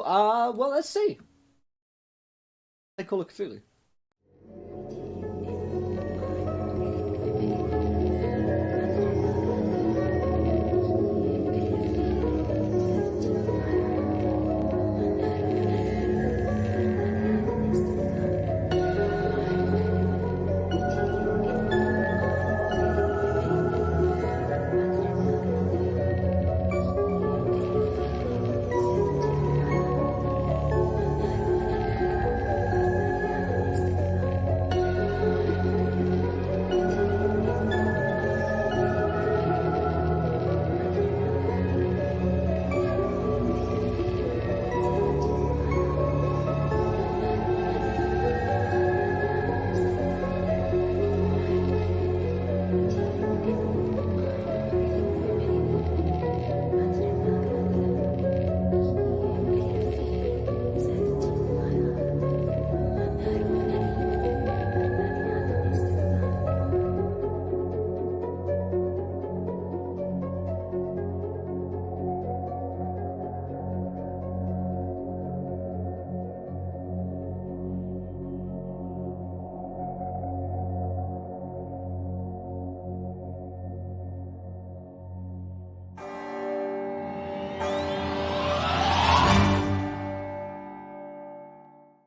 Well, let's see. They call it Cthulhu.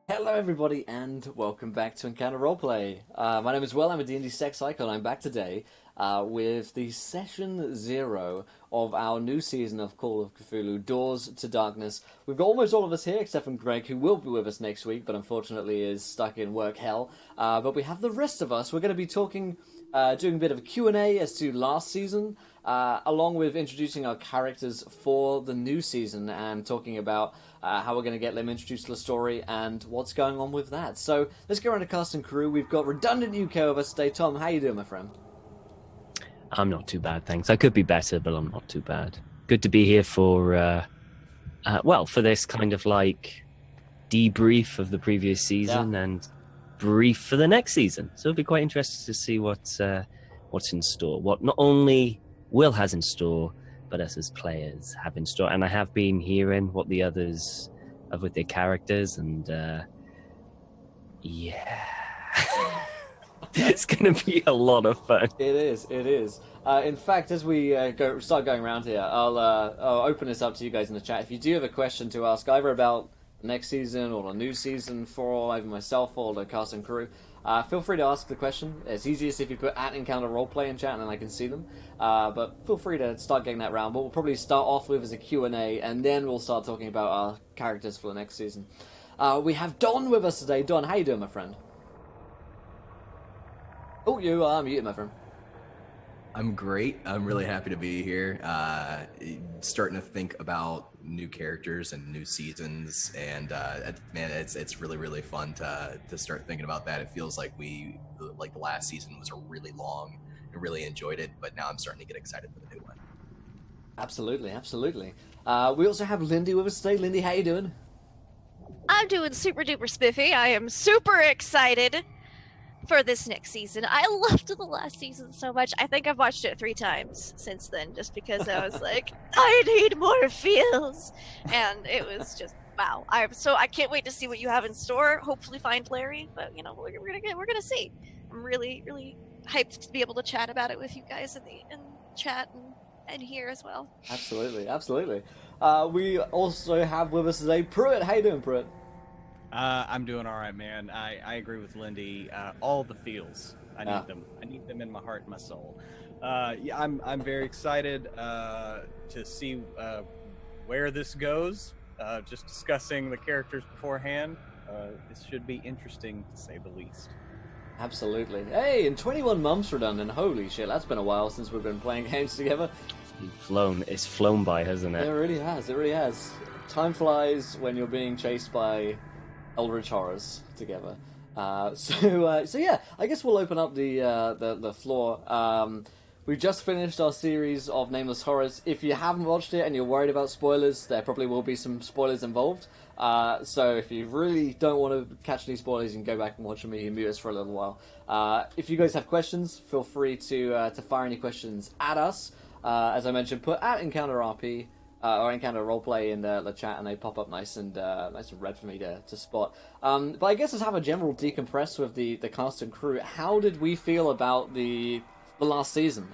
Hello everybody and welcome back to Encounter Roleplay. My name is Will, I'm a D&D sex icon. I'm back today with the session 0 of our new season of Call of Cthulhu, Doors to Darkness. We've got almost all of us here except from Greg, who will be with us next week, but unfortunately is stuck in work hell. But we have the rest of us. We're going to be talking, doing a bit of a Q&A as to last season, along with introducing our characters for the new season and talking about how we're going to get them introduced to the story and what's going on with that. So let's go around to cast and crew. We've got Redundant UK with us today. Tom, how you doing, my friend? I'm not too bad, thanks. I could be better, but I'm not too bad. Good to be here for, for this kind of like debrief of the previous season and brief for the next season. So it'll be quite interesting to see what's in store. What not only Will has in store, but us as players have in store. And I have been hearing what the others have with their characters, and it's going to be a lot of fun. It is. In fact, as we start going around here, I'll open this up to you guys in the chat. If you do have a question to ask, either about the next season or the new season for either myself or the cast and crew, feel free to ask the question. It's easiest if you put @Encounter Roleplay in chat and I can see them. But feel free to start getting that round. What we'll probably start off with is a Q&A, and then we'll start talking about our characters for the next season. We have Don with us today. Don, how you doing, my friend? Oh, you are muted, my friend. I'm great. I'm really happy to be here. Starting to think about new characters and new seasons, and man, it's really fun to start thinking about that. It feels like the last season was a really long. I really enjoyed it, but now I'm starting to get excited for the new one. Absolutely. We also have Lindy with us today. Lindy, how you doing? I'm doing super duper spiffy. I am super excited for this next season. I loved the last season so much. I think I've watched it 3 times since then, just because I was like, I need more feels, and it was just wow. I can't wait to see what you have in store. Hopefully, find Larry, but we're gonna see. I'm really hyped to be able to chat about it with you guys in chat and here as well. Absolutely. We also have with us today Pruitt. How you doing, Pruitt? I'm doing all right, man. I agree with Lindy. All the feels, I need them. I need them in my heart and my soul. I'm very excited to see where this goes. Just discussing the characters beforehand, this should be interesting to say the least. Absolutely. Hey, and 21 months Redundant. Holy shit, that's been a while since we've been playing games together. It's flown by, hasn't it? It really has. Time flies when you're being chased by eldritch horrors together. So yeah, I guess we'll open up the floor. We've just finished our series of Nameless Horrors. If you haven't watched it and you're worried about spoilers, there probably will be some spoilers involved. So if you really don't want to catch any spoilers, you can go back and watch them. You can mute us for a little while. If you guys have questions, feel free to fire any questions at us. As I mentioned, put @EncounterRP or encounter roleplay in the chat, and they pop up nice and red for me to spot. But I guess let's have a general decompress with the cast and crew. How did we feel about the last season?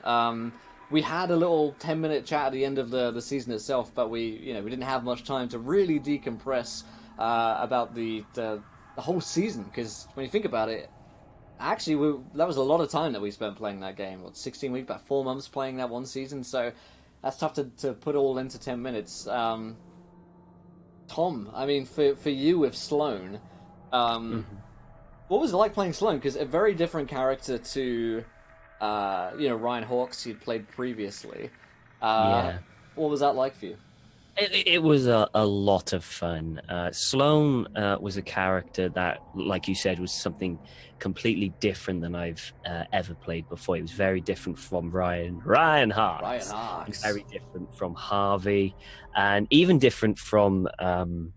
We had a little 10-minute chat at the end of the season itself, but we didn't have much time to really decompress about the whole season, because when you think about it, actually that was a lot of time that we spent playing that game. 16 weeks, about 4 months playing that one season, so that's tough to put all into 10 minutes. Tom, I mean, for you with Sloan, what was it like playing Sloan? Because a very different character to Ryan Hawkes you'd played previously. Yeah. What was that like for you? It was a lot of fun. Sloan was a character that, like you said, was something completely different than I've ever played before. It was very different from Ryan Hawkes. Very different from Harvey, and even different from when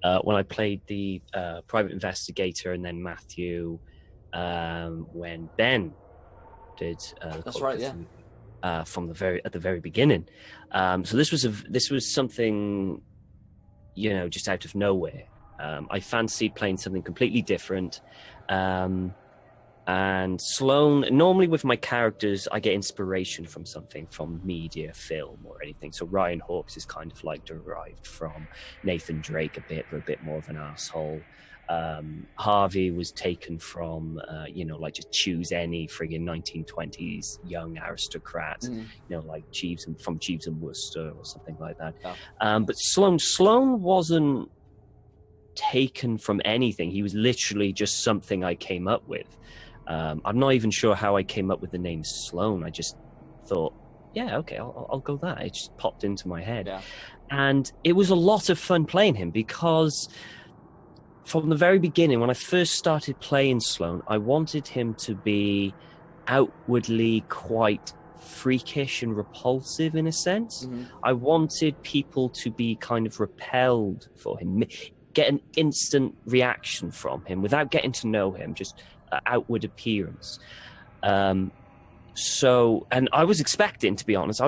I played the private investigator, and then Matthew when Ben did. That's right, yeah. From at the very beginning. So this was something, just out of nowhere. I fancied playing something completely different. And Sloan, normally with my characters, I get inspiration from something, from media, film, or anything. So Ryan Hawkes is kind of like derived from Nathan Drake a bit more of an asshole. Harvey was taken from, like just choose any friggin' 1920s young aristocrat, like Jeeves and Wooster or something like that. Yeah. But Sloan wasn't taken from anything. He was literally just something I came up with. I'm not even sure how I came up with the name Sloan. I just thought, yeah, okay, I'll go that. It just popped into my head. Yeah. And it was a lot of fun playing him, because from the very beginning, when I first started playing Sloan, I wanted him to be outwardly quite freakish and repulsive in a sense. Mm-hmm. I wanted people to be kind of repelled for him, get an instant reaction from him without getting to know him, just outward appearance. So, and I was expecting, to be honest,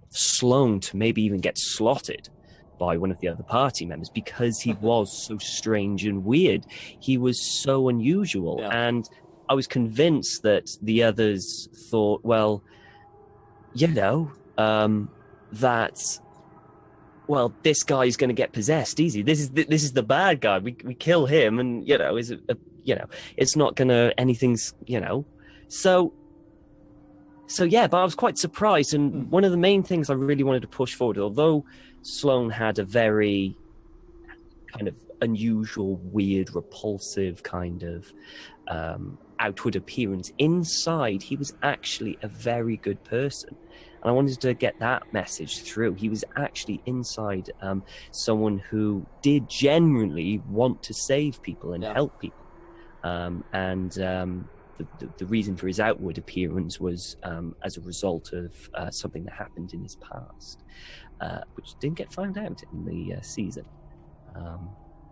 Sloan to maybe even get slotted by one of the other party members, because he was so strange and weird. He was so unusual. Yeah. And I was convinced that the others thought, well, this guy's going to get possessed easy. This is the bad guy. We kill him, and it's not going to anything's. So yeah, but I was quite surprised, and one of the main things I really wanted to push forward, although Sloan had a very kind of unusual, weird, repulsive kind of outward appearance, inside he was actually a very good person. And I wanted to get that message through. He was actually inside someone who did genuinely want to save people and help people. The reason for his outward appearance was as a result of something that happened in his past, which didn't get found out in the season.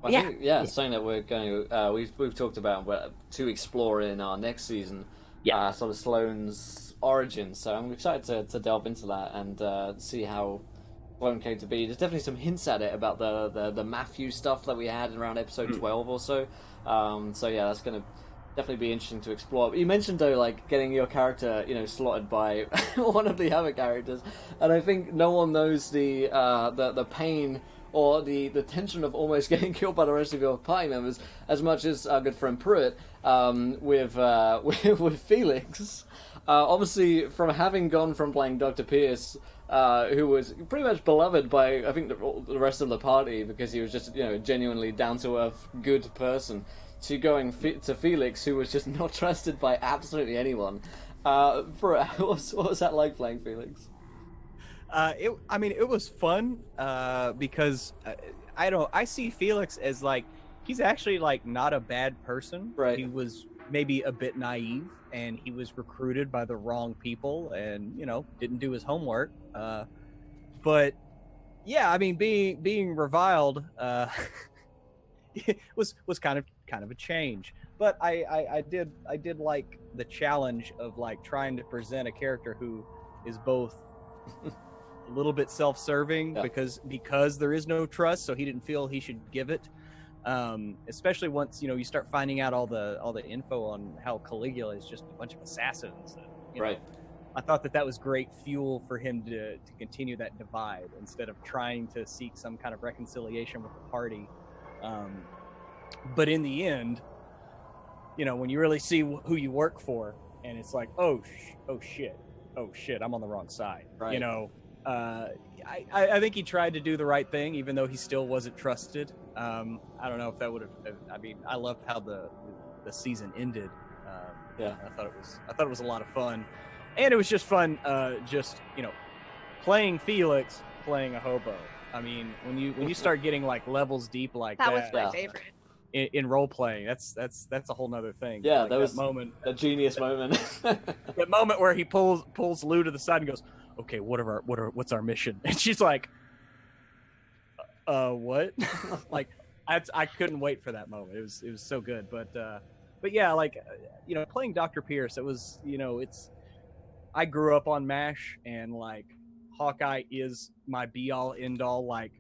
I think, something that we're going to we've talked about to explore in our next season. Sort of Sloan's origin. So I'm excited to delve into that and see how Sloan came to be. There's definitely some hints at it about the Matthew stuff that we had around episode 12 or so. So yeah, that's going to definitely be interesting to explore. But you mentioned though, like getting your character, slotted by one of the other characters, and I think no one knows the pain or the tension of almost getting killed by the rest of your party members as much as our good friend Pruitt with Felix. Obviously, from having gone from playing Dr. Pierce, who was pretty much beloved by, I think, the rest of the party because he was just, genuinely down-to-earth, good person, to going to Felix, who was just not trusted by absolutely anyone. What was that like playing Felix? It was fun because I see Felix as like, he's actually like not a bad person. Right. He was maybe a bit naive, and he was recruited by the wrong people, and didn't do his homework. But yeah, I mean, being reviled was kind of a change. But I did like the challenge of like trying to present a character who is both a little bit self-serving because there is no trust, so he didn't feel he should give it. Especially once you start finding out all the info on how Caligula is just a bunch of assassins. And, right. I thought that was great fuel for him to continue that divide instead of trying to seek some kind of reconciliation with the party. But in the end, when you really see who you work for, and it's like, oh shit, I'm on the wrong side. Right. I think he tried to do the right thing, even though he still wasn't trusted. I don't know if that would have. I mean, I loved how the season ended. I thought it was a lot of fun, and it was just fun. Playing Felix, playing a hobo. I mean, when you start getting like levels deep like that, was my favorite. In role playing, that's a whole nother thing. Yeah, like that was moment, a genius moment. that moment where he pulls Lou to the side and goes, "Okay, what's our mission?" And she's like, what? Like, I couldn't wait for that moment. It was so good. But yeah, like, playing Dr. Pierce, it was, I grew up on MASH, and like Hawkeye is my be all end all, like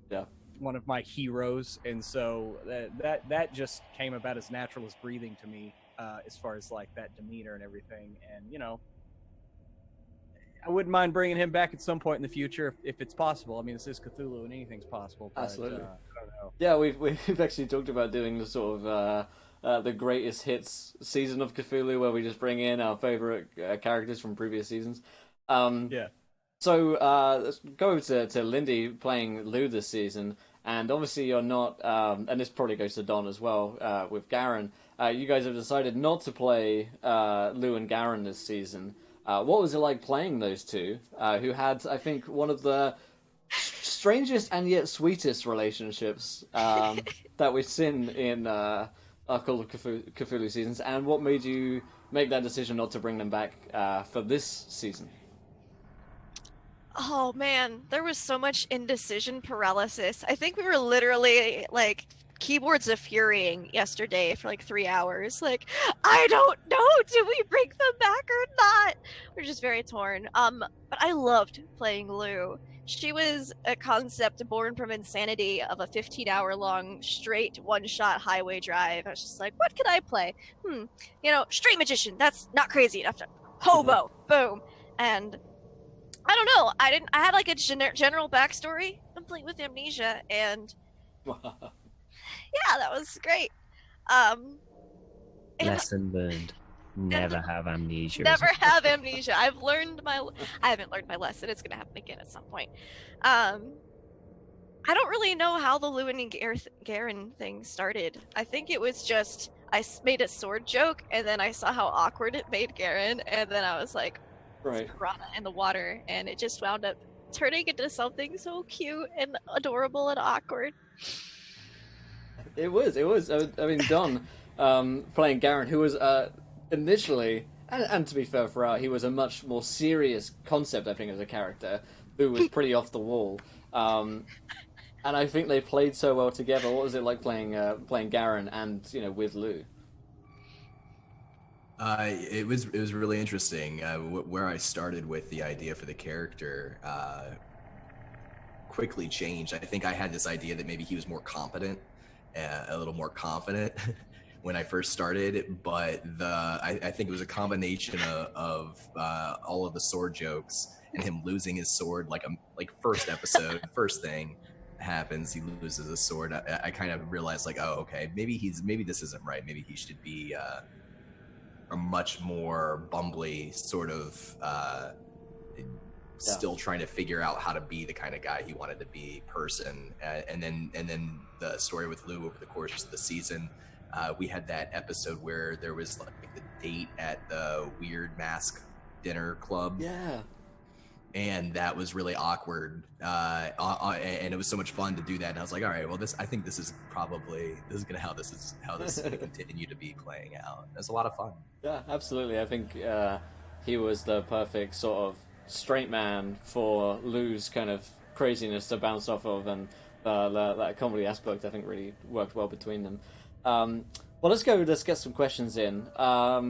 one of my heroes, and so that just came about as natural as breathing to me, as far as like that demeanor and everything. And I wouldn't mind bringing him back at some point in the future if it's possible. I mean, this is Cthulhu and anything's possible. But, Absolutely. I don't know. Yeah, we've actually talked about doing the sort of the greatest hits season of Cthulhu, where we just bring in our favorite characters from previous seasons. So let's go over to Lindy playing Lou this season, and obviously you're not, and this probably goes to Don as well, with Garin. You guys have decided not to play Lou and Garin this season. What was it like playing those two, who had, I think, one of the strangest and yet sweetest relationships that we've seen in our Call of Cthulhu seasons, and what made you make that decision not to bring them back for this season? Oh man, there was so much indecision paralysis. I think we were literally like keyboards of furying yesterday for like 3 hours. Like, I don't know, do we bring them back or not? We're just very torn. But I loved playing Lou. She was a concept born from insanity of a 15-hour-long straight one-shot highway drive. I was just like, what could I play? Straight magician. That's not crazy enough. Hobo. Boom. And I don't know. I had like a general backstory, complete with amnesia, and yeah, that was great. Lesson learned: never have amnesia. Never have amnesia. I haven't learned my lesson. It's gonna happen again at some point. I don't really know how the Louie and Garin thing started. I think it was just I made a sword joke, and then I saw how awkward it made Garin, and then I was like, right, piranha in the water, and it just wound up turning into something so cute and adorable and awkward. It was. I mean, Don playing Garin, who was initially, and to be fair throughout, he was a much more serious concept, I think, as a character, who was pretty off the wall. And I think they played so well together. What was it like playing Garin and with Lou? It was really interesting. Where I started with the idea for the character quickly changed. I think I had this idea that maybe he was more competent, a little more confident when I first started, but I think it was a combination of all of the sword jokes and him losing his sword like first episode, first thing happens, he loses his sword. I kind of realized like, oh, okay, maybe this isn't right. Maybe he should be a much more bumbly sort of still trying to figure out how to be the kind of guy he wanted to be person. And then the story with Lou over the course of the season, we had that episode where there was like the date at the weird mask dinner club. Yeah. And that was really awkward, and it was so much fun to do that. And I was like, all right, well, I think this is how this is going to continue to be playing out. It was a lot of fun. Yeah, absolutely. I think he was the perfect sort of straight man for Lou's kind of craziness to bounce off of, and that comedy aspect I think really worked well between them. Well, let's get some questions in. I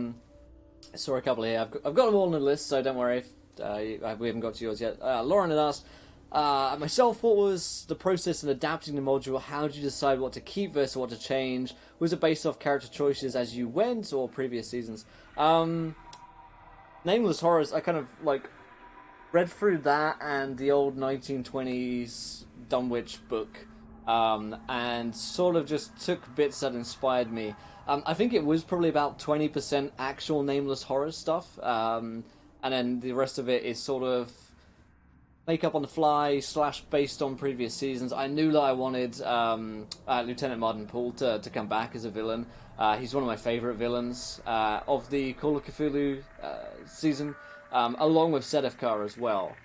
saw a couple here. I've got them all on the list, so don't worry if we haven't got to yours yet. Lauren had asked, myself, what was the process in adapting the module? How did you decide what to keep versus what to change? Was it based off character choices as you went, or previous seasons? Nameless Horrors, I kind of, like, read through that and the old 1920s Dunwich book, and sort of just took bits that inspired me. I think it was probably about 20% actual Nameless Horrors stuff, and then the rest of it is sort of make up on the fly / based on previous seasons. I knew that I wanted Lieutenant Martin Poole to come back as a villain. He's one of my favourite villains of the Call of Cthulhu season, along with Sedefkar as well.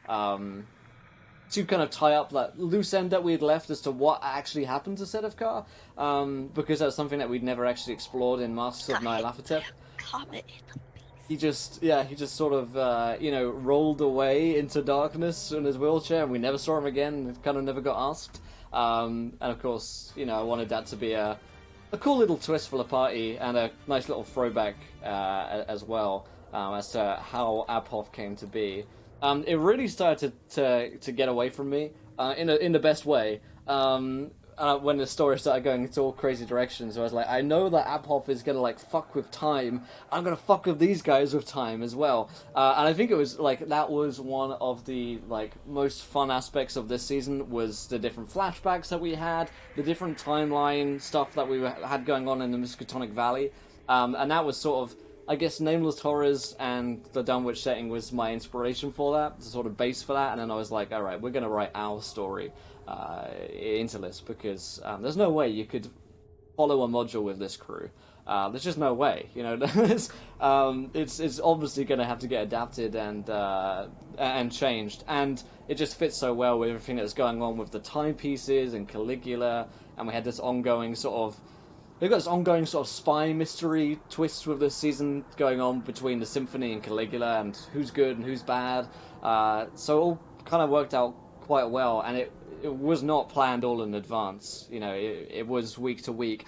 To kind of tie up that loose end that we had left as to what actually happened to Sedefkar, because that's something that we'd never actually explored in Masks of Nyarlathotep. Comet in the He just sort of, rolled away into darkness in his wheelchair, and we never saw him again. Kind of never got asked. And of course, I wanted that to be a cool little twist for the party and a nice little throwback as well, as to how Abhoff came to be. It really started to get away from me in the best way. When the story started going into all crazy directions, I was like, I know that Abhoff is gonna like fuck with time. I'm gonna fuck with these guys with time as well. And I think it was like that was one of the like most fun aspects of this season, was the different flashbacks that we had, the different timeline stuff that we had going on in the Miskatonic Valley, and that was sort of, I guess, Nameless Horrors and the Dunwich setting was my inspiration for that, the sort of base for that. And then I was like, all right, we're gonna write our story into this, because there's no way you could follow a module with this crew. There's just no way, it's obviously going to have to get adapted and changed, and it just fits so well with everything that's going on with the timepieces and Caligula, and we had this ongoing we've got this ongoing sort of spy mystery twist with this season going on between the Symphony and Caligula, and who's good and who's bad, so it all kind of worked out quite well, and it was not planned all in advance. It was week to week.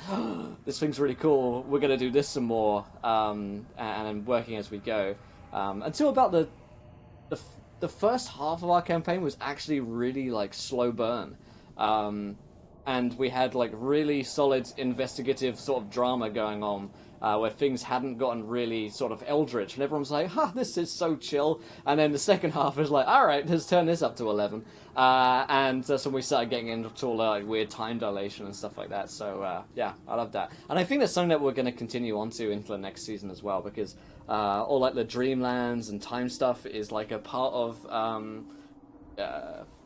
This thing's really cool. We're going to do this some more, and working as we go. Until about the first half of our campaign was actually really like slow burn, and we had like really solid investigative sort of drama going on. Where things hadn't gotten really sort of eldritch, and everyone was like, this is so chill. And then the second half was like, all right, let's turn this up to 11. And that's when we started getting into all like weird time dilation and stuff like that. So, yeah, I love that. And I think that's something that we're going to continue on to into the next season as well, because all like the Dreamlands and time stuff is like a part of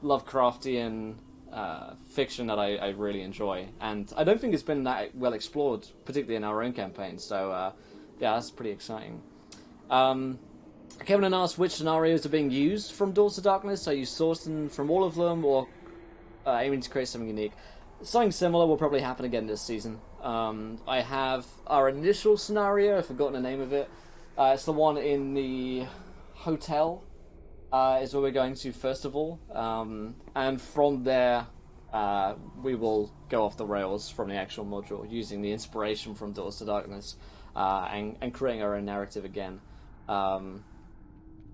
Lovecraftian fiction that I really enjoy, and I don't think it's been that well explored, particularly in our own campaign. So yeah, that's pretty exciting. Kevin asked which scenarios are being used from Doors to Darkness. Are you sourcing from all of them, or aiming to create something unique? Something similar will probably happen again this season. I have our initial scenario, I've forgotten the name of it. It's the one in the hotel. Is where we're going to first of all, and from there we will go off the rails from the actual module, using the inspiration from Doors to Darkness, and creating our own narrative again.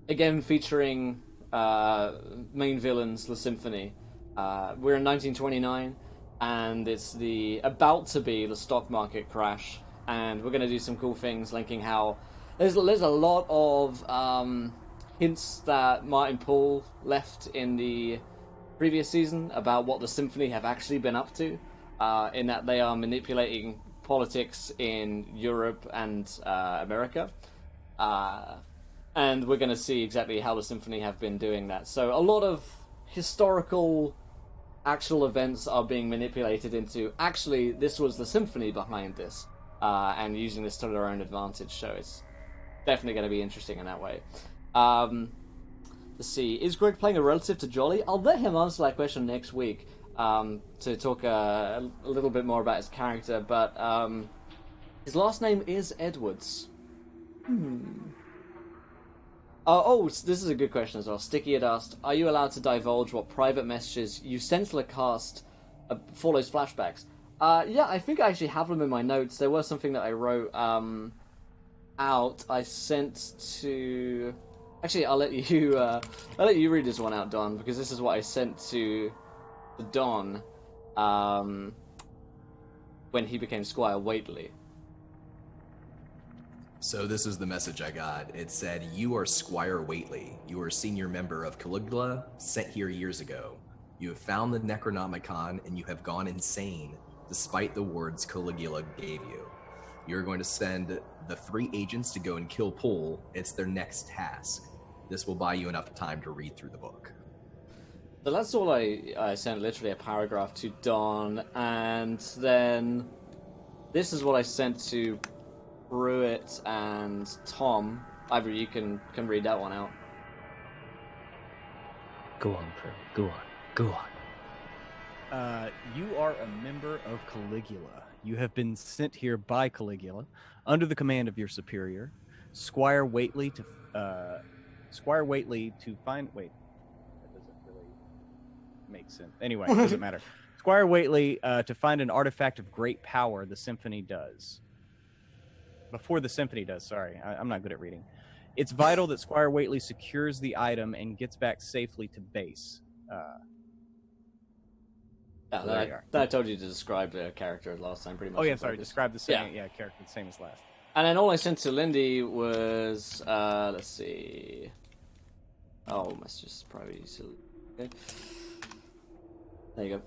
Again featuring main villains, the Symphony. We're in 1929, and it's about to be the stock market crash, and we're going to do some cool things, linking how there's a lot of hints that Martin Poole left in the previous season about what the Symphony have actually been up to, in that they are manipulating politics in Europe and America. And we're going to see exactly how the Symphony have been doing that. So a lot of historical actual events are being manipulated into, actually, this was the Symphony behind this, and using this to their own advantage. So it's definitely going to be interesting in that way. Let's see. Is Greg playing a relative to Jolly? I'll let him answer that question next week, to talk a little bit more about his character, but his last name is Edwards. This is a good question as well. Sticky had asked, are you allowed to divulge what private messages you sent to the cast for those flashbacks? Yeah, I think I actually have them in my notes. There was something that I wrote out. I sent to Actually, I'll let you read this one out, Don, because this is what I sent to Don when he became Squire Whately. So this is the message I got. It said, "You are Squire Whately. You are a senior member of Caligula, sent here years ago. You have found the Necronomicon, and you have gone insane, despite the words Caligula gave you. You're going to send the 3 agents to go and kill Poole. It's their next task. This will buy you enough time to read through the book." So that's all I sent, literally a paragraph to Don, and then this is what I sent to Pruitt and Tom. Either you can read that one out. Go on, Pruitt. Go on. Go on. You are a member of Caligula. You have been sent here by Caligula, under the command of your superior, Squire Whately, to find. Wait, that doesn't really make sense. Anyway, it doesn't matter. Squire Whately to find an artifact of great power. The symphony does. Before the symphony does. Sorry, I'm not good at reading. It's vital that Squire Whately secures the item and gets back safely to base. I told you to describe the character last time, pretty much. Oh yeah, sorry. Describe the same. Yeah, character the same as last. And then all I sent to Lindy was let's see. Oh, messages probably easily. Okay. There you go.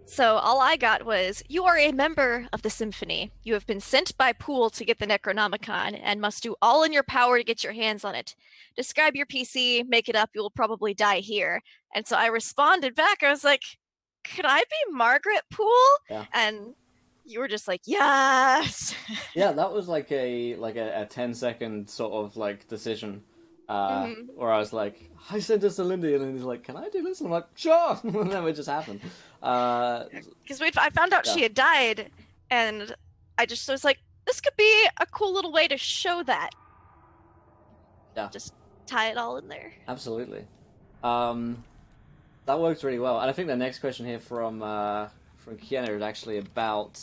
So all I got was, you are a member of the Symphony. You have been sent by Poole to get the Necronomicon and must do all in your power to get your hands on it. Describe your PC, make it up, you will probably die here. And so I responded back, I was like, could I be Margaret Poole? Yeah. And you were just like, yes. Yeah, that was like a 10-second sort of like decision. Where I was like, I sent this to Lindy, and then he's like, can I do this? And I'm like, sure! And then it just happened. Because I found out she had died, and I just was like, this could be a cool little way to show that. Yeah. Just tie it all in there. Absolutely. That worked really well. And I think the next question here from Kiana is actually about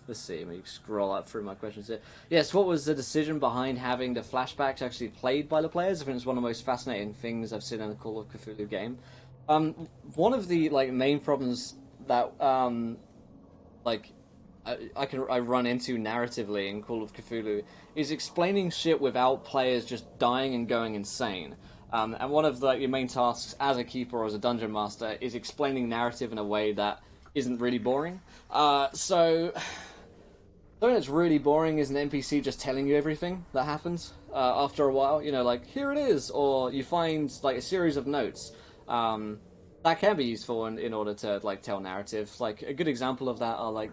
let's see, let me scroll up through my questions here. Yes, what was the decision behind having the flashbacks actually played by the players? I think it's one of the most fascinating things I've seen in a Call of Cthulhu game. One of the main problems that I run into narratively in Call of Cthulhu is explaining shit without players just dying and going insane. And one of your main tasks as a keeper or as a dungeon master is explaining narrative in a way that isn't really boring. So something that's really boring is an NPC just telling you everything that happens after a while. You know, like, here it is, or you find a series of notes. That can be useful in order to tell narrative. Like, a good example of that are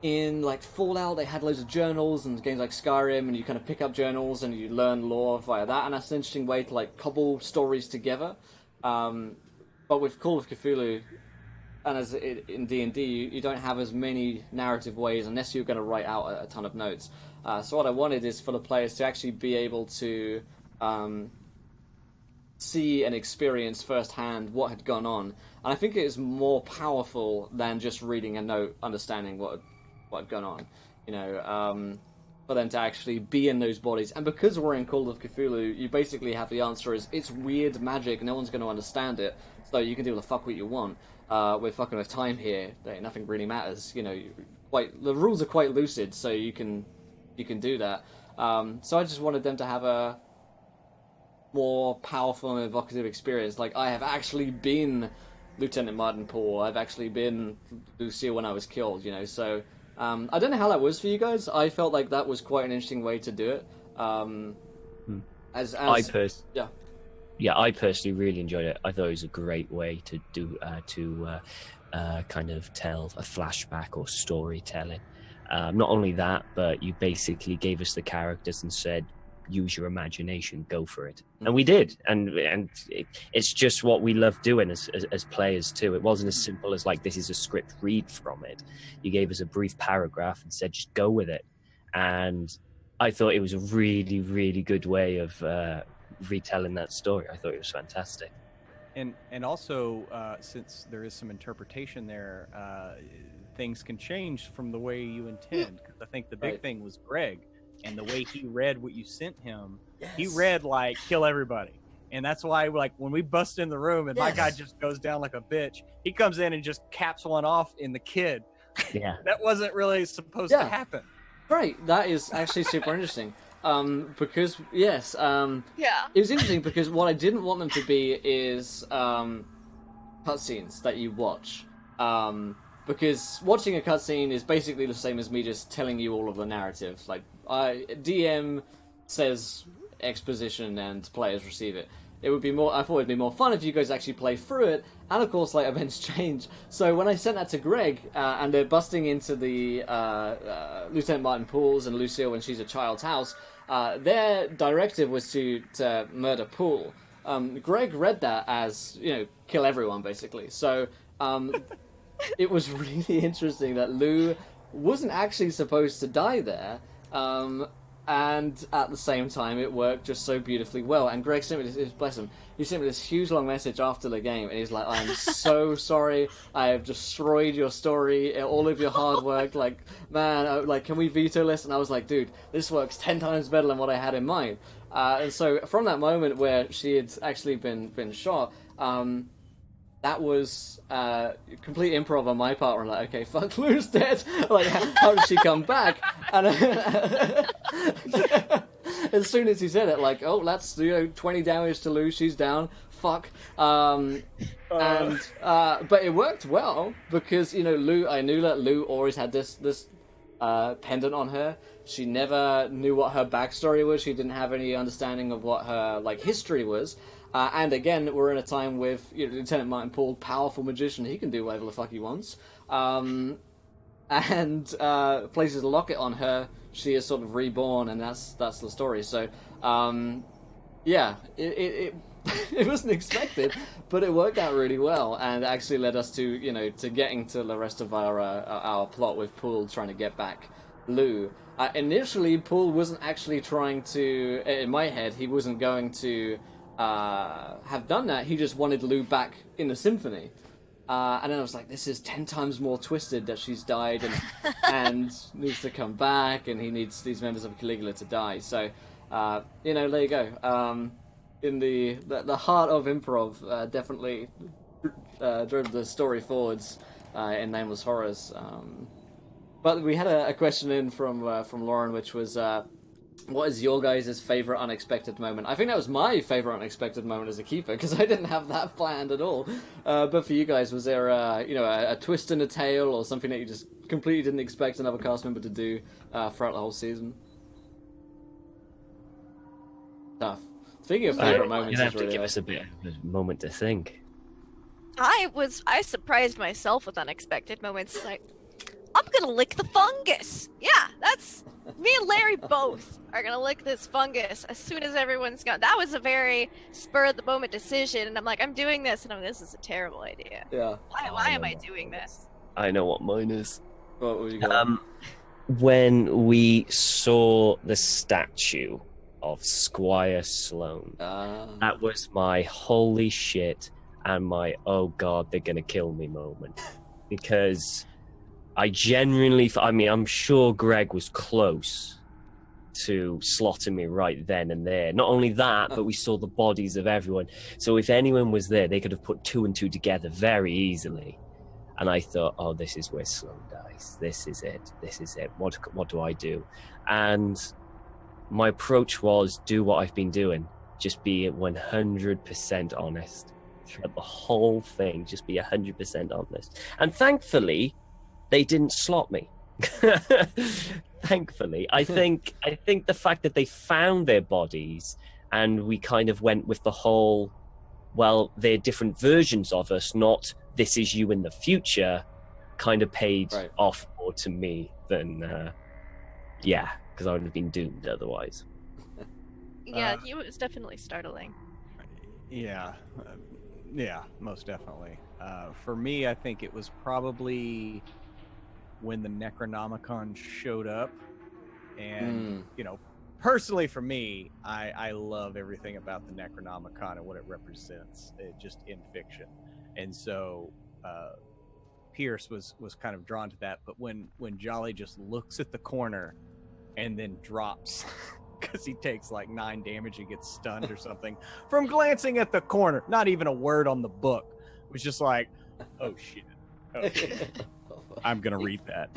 in Fallout, they had loads of journals, and games like Skyrim, and you kind of pick up journals and you learn lore via that, and that's an interesting way to cobble stories together. But with Call of Cthulhu, and as in D&D, you don't have as many narrative ways unless you're going to write out a ton of notes. So what I wanted is for the players to actually be able to see and experience firsthand what had gone on. And I think it is more powerful than just reading a note, understanding what had gone on. You know, for them to actually be in those bodies. And because we're in Call of Cthulhu, you basically have the answer is, it's weird magic, no one's going to understand it, so you can do the fuck what you want. We're fucking with time here. Nothing really matters. You know, the rules are quite lucid, so you can do that. So I just wanted them to have a more powerful and evocative experience. Like, I have actually been Lieutenant Martin Poole. I've actually been Lucille when I was killed. You know, so I don't know how that was for you guys. I felt like that was quite an interesting way to do it. I personally really enjoyed it. I thought it was a great way to do kind of tell a flashback or storytelling. Not only that, but you basically gave us the characters and said, use your imagination, go for it. And we did. And it's just what we love doing as players too. It wasn't as simple as this is a script, read from it. You gave us a brief paragraph and said, just go with it. And I thought it was a really, really good way of retelling that story. I thought it was fantastic. And also, since there is some interpretation there, things can change from the way you intend. Because I think the big thing was Greg. and the way he read what you sent him, he Yes. read like kill everybody. And that's why, like, when we bust in the room and my Yes. guy just goes down like a bitch, he comes in and just caps one off in the kid. Yeah. That wasn't really supposed to happen. Great, that is actually super interesting. Because yes, Yeah. it was interesting because what I didn't want them to be is cutscenes that you watch. Because watching a cutscene is basically the same as me just telling you all of the narrative. Like, DM says exposition and players receive it. It would be more. I thought it'd be more fun if you guys actually play through it, and of course, like, events change. So when I sent that to Greg, and they're busting into the Lieutenant Martin Poole's and Lucille when she's a child's house, their directive was to murder Poole. Greg read that as, kill everyone, basically. So it was really interesting that Lou wasn't actually supposed to die there. And at the same time, it worked just so beautifully well. And Greg sent me this, bless him, he sent me this huge long message after the game, and he's like, "I'm so sorry, I have destroyed your story, all of your hard work. Like, man, can we veto this?" And I was like, "Dude, this works 10 times better than what I had in mind." And so from that moment where she had actually been shot, that was complete improv on my part. We're like, okay, fuck, Lou's dead. Like, how did she come back? And as soon as he said it, like, oh, that's 20 damage to Lou. She's down. Fuck. But it worked well because Lou. I knew that Lou always had this pendant on her. She never knew what her backstory was. She didn't have any understanding of what her history was. And again, we're in a time with Lieutenant Martin Poole, powerful magician. He can do whatever the fuck he wants. And places a locket on her. She is sort of reborn, and that's the story. So, yeah, it it wasn't expected, but it worked out really well, and actually led us to to getting to the rest of our plot with Poole trying to get back Lou. Initially, Poole wasn't actually trying to. In my head, he wasn't going to have done that. He just wanted Lou back in the symphony. And then I was like, this is 10 times more twisted that she's died and needs to come back, and he needs these members of Caligula to die. So, there you go. In the heart of improv, definitely drove the story forwards in Nameless Horrors. But we had a question in from Lauren, which was, what is your guys' favourite unexpected moment? I think that was my favourite unexpected moment as a keeper, because I didn't have that planned at all. But for you guys, was there a twist in the tale, or something that you just completely didn't expect another cast member to do throughout the whole season? Tough. Speaking of favourite moments, you have to give us a bit of a moment to think. I surprised myself with unexpected moments. Like, I'm gonna lick the fungus. Yeah, that's me and Larry both are gonna lick this fungus as soon as everyone's gone. That was a very spur of the moment decision, and I'm like, I'm doing this, and this is a terrible idea. Yeah. Why am I doing this? I know what mine is. What were you got? When we saw the statue of Squire Sloan, that was my holy shit and my oh god, they're gonna kill me moment. Because I genuinely, I'm sure Greg was close to slotting me right then and there. Not only that, but we saw the bodies of everyone. So if anyone was there, they could have put 2 and 2 together very easily. And I thought, oh, this is where Sloan dies. This is it. This is it. What do I do? And my approach was do what I've been doing. Just be 100% honest. Throughout the whole thing, just be 100% honest. And thankfully, they didn't slot me. Thankfully, I think the fact that they found their bodies and we kind of went with the whole, well, they're different versions of us, not this is you in the future, kind of paid off more to me than, because I would have been doomed otherwise. Yeah, it was definitely startling. Yeah, most definitely. For me, I think it was probably when the Necronomicon showed up, and personally for me, I love everything about the Necronomicon and what it represents, just in fiction, and so Pierce was kind of drawn to that. But when Jolly just looks at the corner and then drops because he takes like 9 damage and gets stunned or something from glancing at the corner. Not even a word on the book. It was just like, oh shit. Oh shit. I'm gonna read that.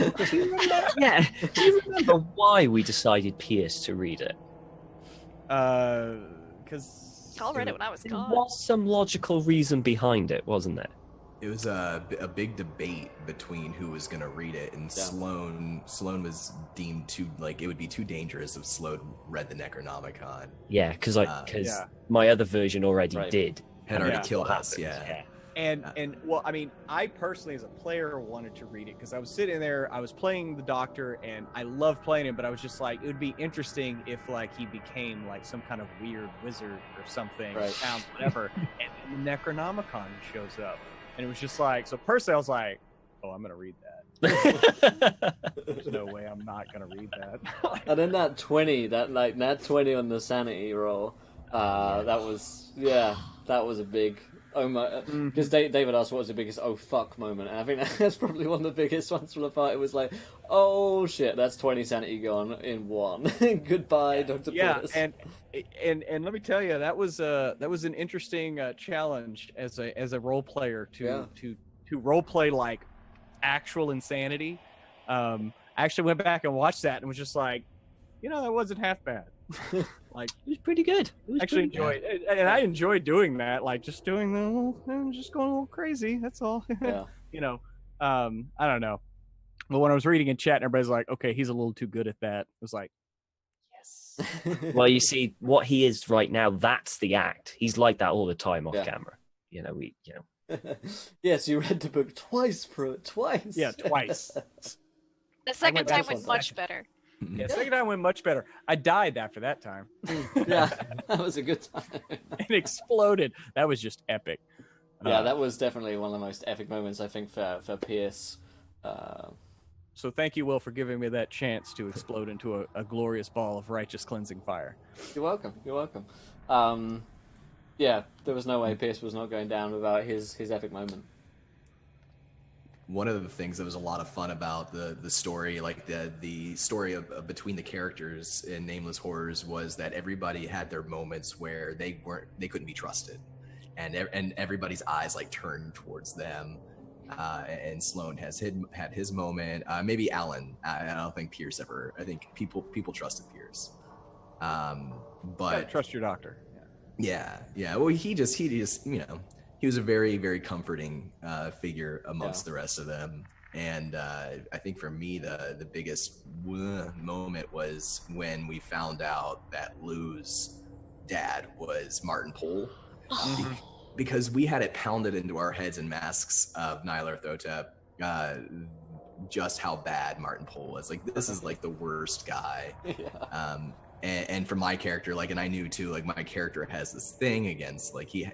Yeah. Do you remember why we decided Pierce to read it? Because I read it when I was There gone. was some logical reason behind it, wasn't there? It was a big debate between who was going to read it, and Sloan was deemed too, like, it would be too dangerous if Sloan read the Necronomicon. Yeah, because my other version already did. Had already that's killed what us, happened, And well, I mean, I personally as a player wanted to read it because I was sitting there, I was playing the Doctor, and I love playing him, but I was just like, it would be interesting if like he became like some kind of weird wizard or something, found whatever, and then the Necronomicon shows up, and it was just like, so personally, I was like, oh, I'm gonna read that. There's no way I'm not gonna read that. And then that 20 on the sanity roll, that was a big. Oh my! Because David asked what was the biggest "oh fuck" moment, and I think that's probably one of the biggest ones from the part. It was like, "Oh shit, that's 20 sanity gone in one." Goodbye, Dr. Pierce. and let me tell you, that was an interesting challenge as a role player to role play like actual insanity. I actually went back and watched that and was just like, that wasn't half bad. Like, it was pretty good. Enjoyed it, and I enjoyed doing that. Like, just doing just going a little crazy. That's all. Yeah. I don't know. But when I was reading in chat, and everybody's like, "Okay, he's a little too good at that." It was like, yes. Well, you see, what he is right now, that's the act. He's like that all the time off camera. Yes, you read the book twice, Pruitt. Twice. Yeah, twice. The second time went much better. Yeah, second time went much better. I died after that time. Yeah, that was a good time. It exploded. That was just epic. Yeah, that was definitely one of the most epic moments, I think, for Pierce. So thank you, Will, for giving me that chance to explode into a glorious ball of righteous cleansing fire. You're welcome. You're welcome. Yeah, there was no way Pierce was not going down without his epic moment. One of the things that was a lot of fun about the story, like the story of between the characters in Nameless Horrors, was that everybody had their moments where they couldn't be trusted, and everybody's eyes like turned towards them. And Sloan had his moment. Maybe Alan. I don't think Pierce ever. I think people trusted Pierce. But trust your doctor. Yeah. Well, he just he was a very, very comforting figure amongst the rest of them. And I think for me, the biggest moment was when we found out that Lou's dad was Martin Pohl. Because we had it pounded into our heads in Masks of Nyarlathotep, just how bad Martin Pohl was. Like, this is like the worst guy. And for my character, like, and I knew too, like, my character has this thing against, like, he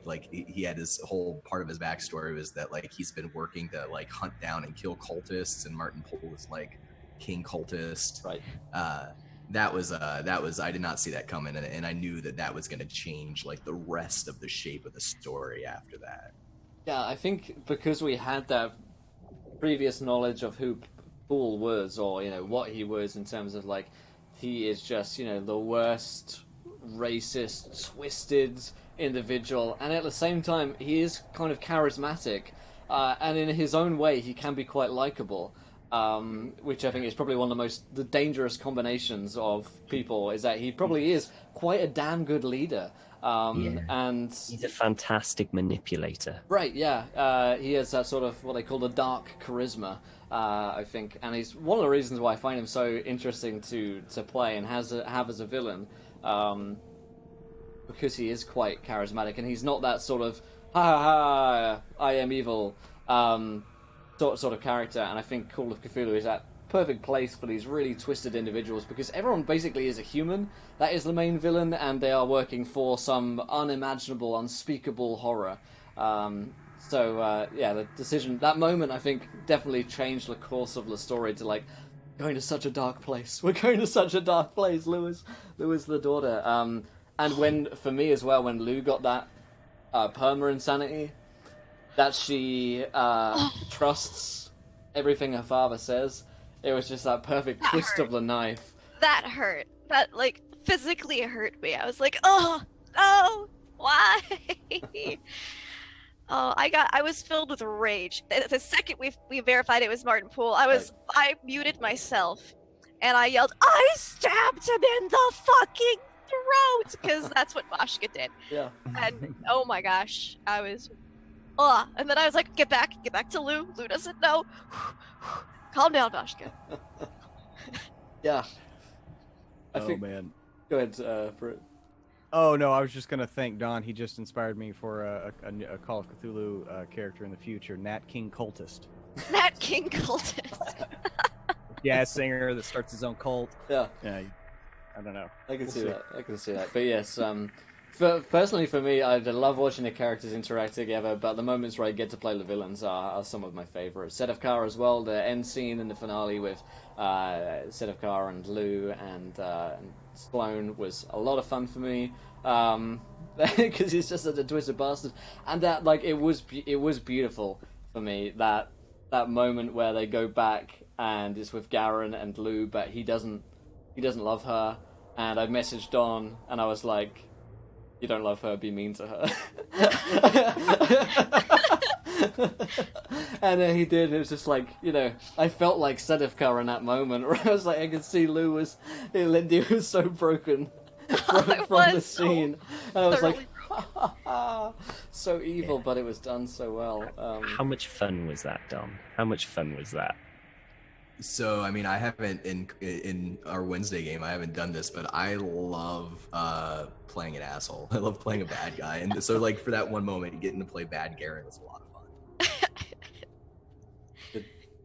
had this whole part of his backstory was that, like, he's been working to, like, hunt down and kill cultists, and Martin Pohl is like king cultist. Right. That was I did not see that coming, and I knew that was going to change like the rest of the shape of the story after that. Yeah, I think because we had that previous knowledge of who Pohl was, or what he was in terms of, like, he is just the worst racist, twisted individual, and at the same time he is kind of charismatic, and in his own way he can be quite likable. Which I think is probably one of the dangerous combinations of people, is that he probably is quite a damn good leader. And he's a fantastic manipulator. Right, yeah. He has that sort of what they call the dark charisma, I think, and he's one of the reasons why I find him so interesting to play and have as a villain, because he is quite charismatic, and he's not that sort of ha ha ha I am evil sort of character. And I think Call of Cthulhu is that perfect place for these really twisted individuals, because everyone basically is a human. That is the main villain, and they are working for some unimaginable, unspeakable horror. The decision, that moment, I think, definitely changed the course of the story to, like, going to such a dark place. We're going to such a dark place, Louis the daughter. And for me as well, when Lou got that perma insanity, that she trusts everything her father says, it was just that perfect twist of the knife that hurt. That like physically hurt me. I was like, oh no, why? Oh, I was filled with rage. The second we verified it was Martin Poole, I muted myself and I yelled, I stabbed him in the fucking throat, because that's what Bashka did. Yeah. And oh my gosh, I was and then I was like, get back to Lou. Lou doesn't know. Calm down, Bashka. Yeah. Man. Go ahead, Pruitt. Oh no, I was just gonna thank Don. He just inspired me for a Call of Cthulhu character in the future, Nat King Cultist. Nat King Cultist. Yeah, singer that starts his own cult. Yeah. Yeah. I don't know. I can see that. But yes, personally for me, I love watching the characters interact together, but the moments where I get to play the villains are some of my favorites. Sedefkar as well, the end scene in the finale with Sedefkar and Lou and Sloan was a lot of fun for me, because he's just such a twisted bastard, and that like it was beautiful for me, that moment where they go back and it's with Garin and Lou, but he doesn't love her, and I messaged Don and I was like, you don't love her, be mean to her. And then he did. It was just like, I felt like Sedefkar in that moment, where I was like, I could see Lindy was so broken from the scene. And I was like, so evil, but it was done so well. How much fun was that, Dom? How much fun was that? So, I mean, I haven't in our Wednesday game, I haven't done this, but I love playing an asshole. I love playing a bad guy, and so like for that one moment, getting to play bad Garin was a lot of fun.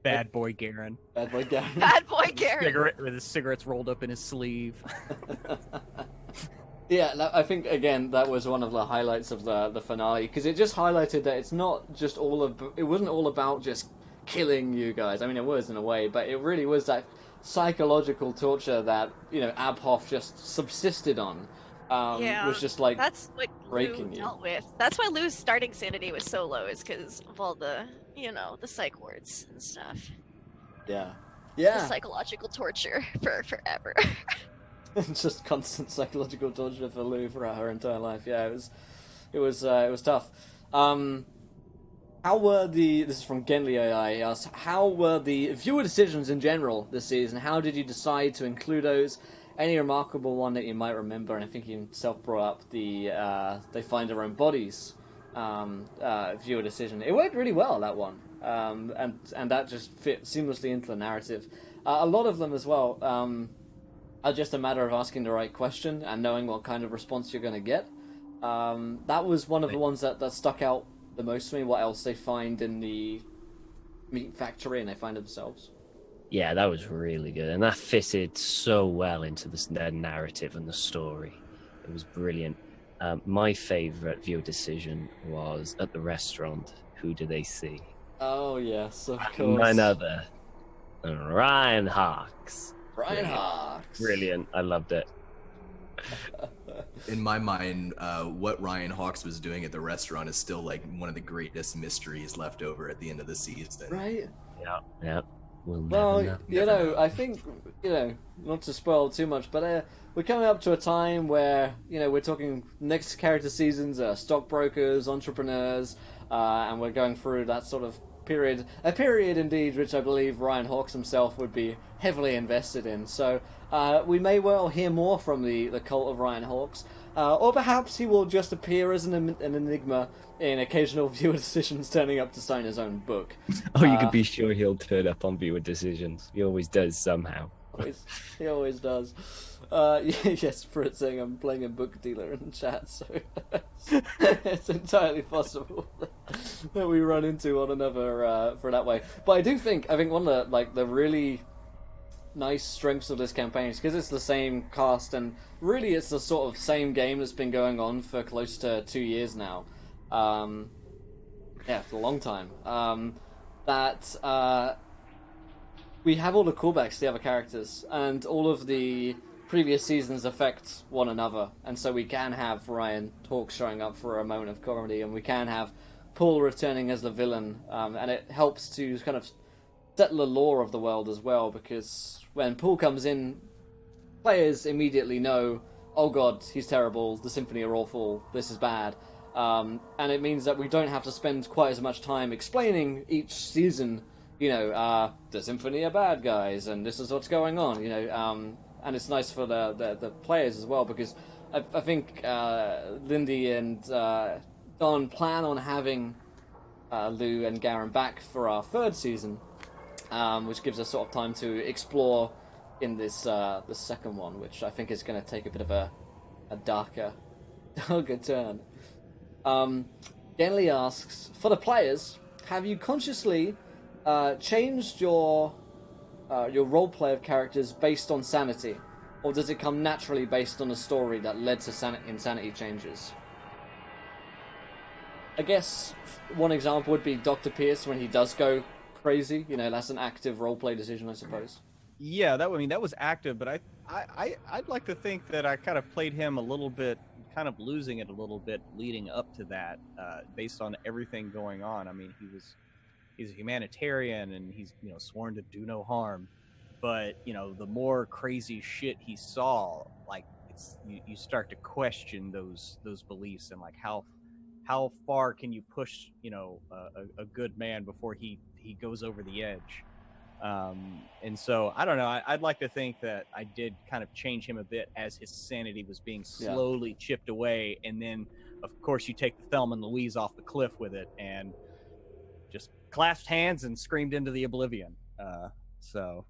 Bad boy Garin. Bad boy Garin. Bad boy Garin. Cigarette with his cigarettes rolled up in his sleeve. Yeah, I think again that was one of the highlights of the finale, because it just highlighted that it's not just it wasn't all about just killing you guys. I mean, it was in a way, but it really was that psychological torture that Abhoff just subsisted on. Was just like that's what breaking Lou you. dealt with. That's why Lou's starting sanity was so low, is because of all the the psych wards and stuff. Yeah. The psychological torture for forever. It's just constant psychological torture for Lou throughout her entire life. Yeah, it was tough. How were this is from Genly AI, he asks, how were the viewer decisions in general this season? How did you decide to include those? Any remarkable one that you might remember? And I think he himself brought up the They Find Their Own Bodies viewer decision. It worked really well, that one. And that just fit seamlessly into the narrative. A lot of them as well are just a matter of asking the right question and knowing what kind of response you're going to get. That was one of the ones that stuck out the most to me. What else they find in the meat factory and they find themselves. Yeah, that was really good, and that fitted so well into the narrative and the story. It was brilliant. My favourite viewer decision was at the restaurant. Who do they see? Oh yes, of course. None other than Ryan Hawks. Ryan Hawks. Brilliant. I loved it. In my mind, what Ryan Hawks was doing at the restaurant is still like one of the greatest mysteries left over at the end of the season. Right? Yeah. Well, I think, not to spoil too much, but we're coming up to a time where, we're talking next character seasons, stockbrokers, entrepreneurs, and we're going through that sort of period. A period, indeed, which I believe Ryan Hawks himself would be heavily invested in. So we may well hear more from the cult of Ryan Hawks. Or perhaps he will just appear as an enigma in occasional viewer decisions, turning up to sign his own book. Oh, you can be sure he'll turn up on viewer decisions. He always does somehow. He always does. Yes, Pruitt saying I'm playing a book dealer in chat, so it's entirely possible that we run into one another for that way. But I think one of the really nice strengths of this campaign is because it's the same cast, and really it's the sort of same game that's been going on for close to 2 years now. For a long time. We have all the callbacks to the other characters, and all of the previous seasons affect one another, and so we can have Ryan Hawks showing up for a moment of comedy, and we can have Paul returning as the villain, and it helps to kind of set the lore of the world as well, because when Paul comes in, players immediately know, oh god, he's terrible, the Symphony are awful, this is bad. And it means that we don't have to spend quite as much time explaining each season, the Symphony are bad guys, and this is what's going on, and it's nice for the players as well, because I think Lindy and Don plan on having Lou and Garin back for our third season, which gives us sort of time to explore in this the second one, which I think is going to take a bit of a darker turn. Genly asks, for the players, have you consciously changed your roleplay of characters based on sanity, or does it come naturally based on a story that led to insanity changes? I guess one example would be Dr. Pierce when he does go crazy. That's an active roleplay decision, I suppose. Yeah, that was active, but I'd like to think that I kind of played him a little bit, kind of losing it a little bit leading up to that, based on everything going on. I mean, he's a humanitarian and he's sworn to do no harm, but the more crazy shit he saw, like you start to question those beliefs, and like how far can you push a good man before he goes over the edge. And so I don't know, I'd like to think that I did kind of change him a bit as his sanity was being slowly chipped away, and then of course you take the Thelma and Louise off the cliff with it and just clasped hands and screamed into the oblivion. So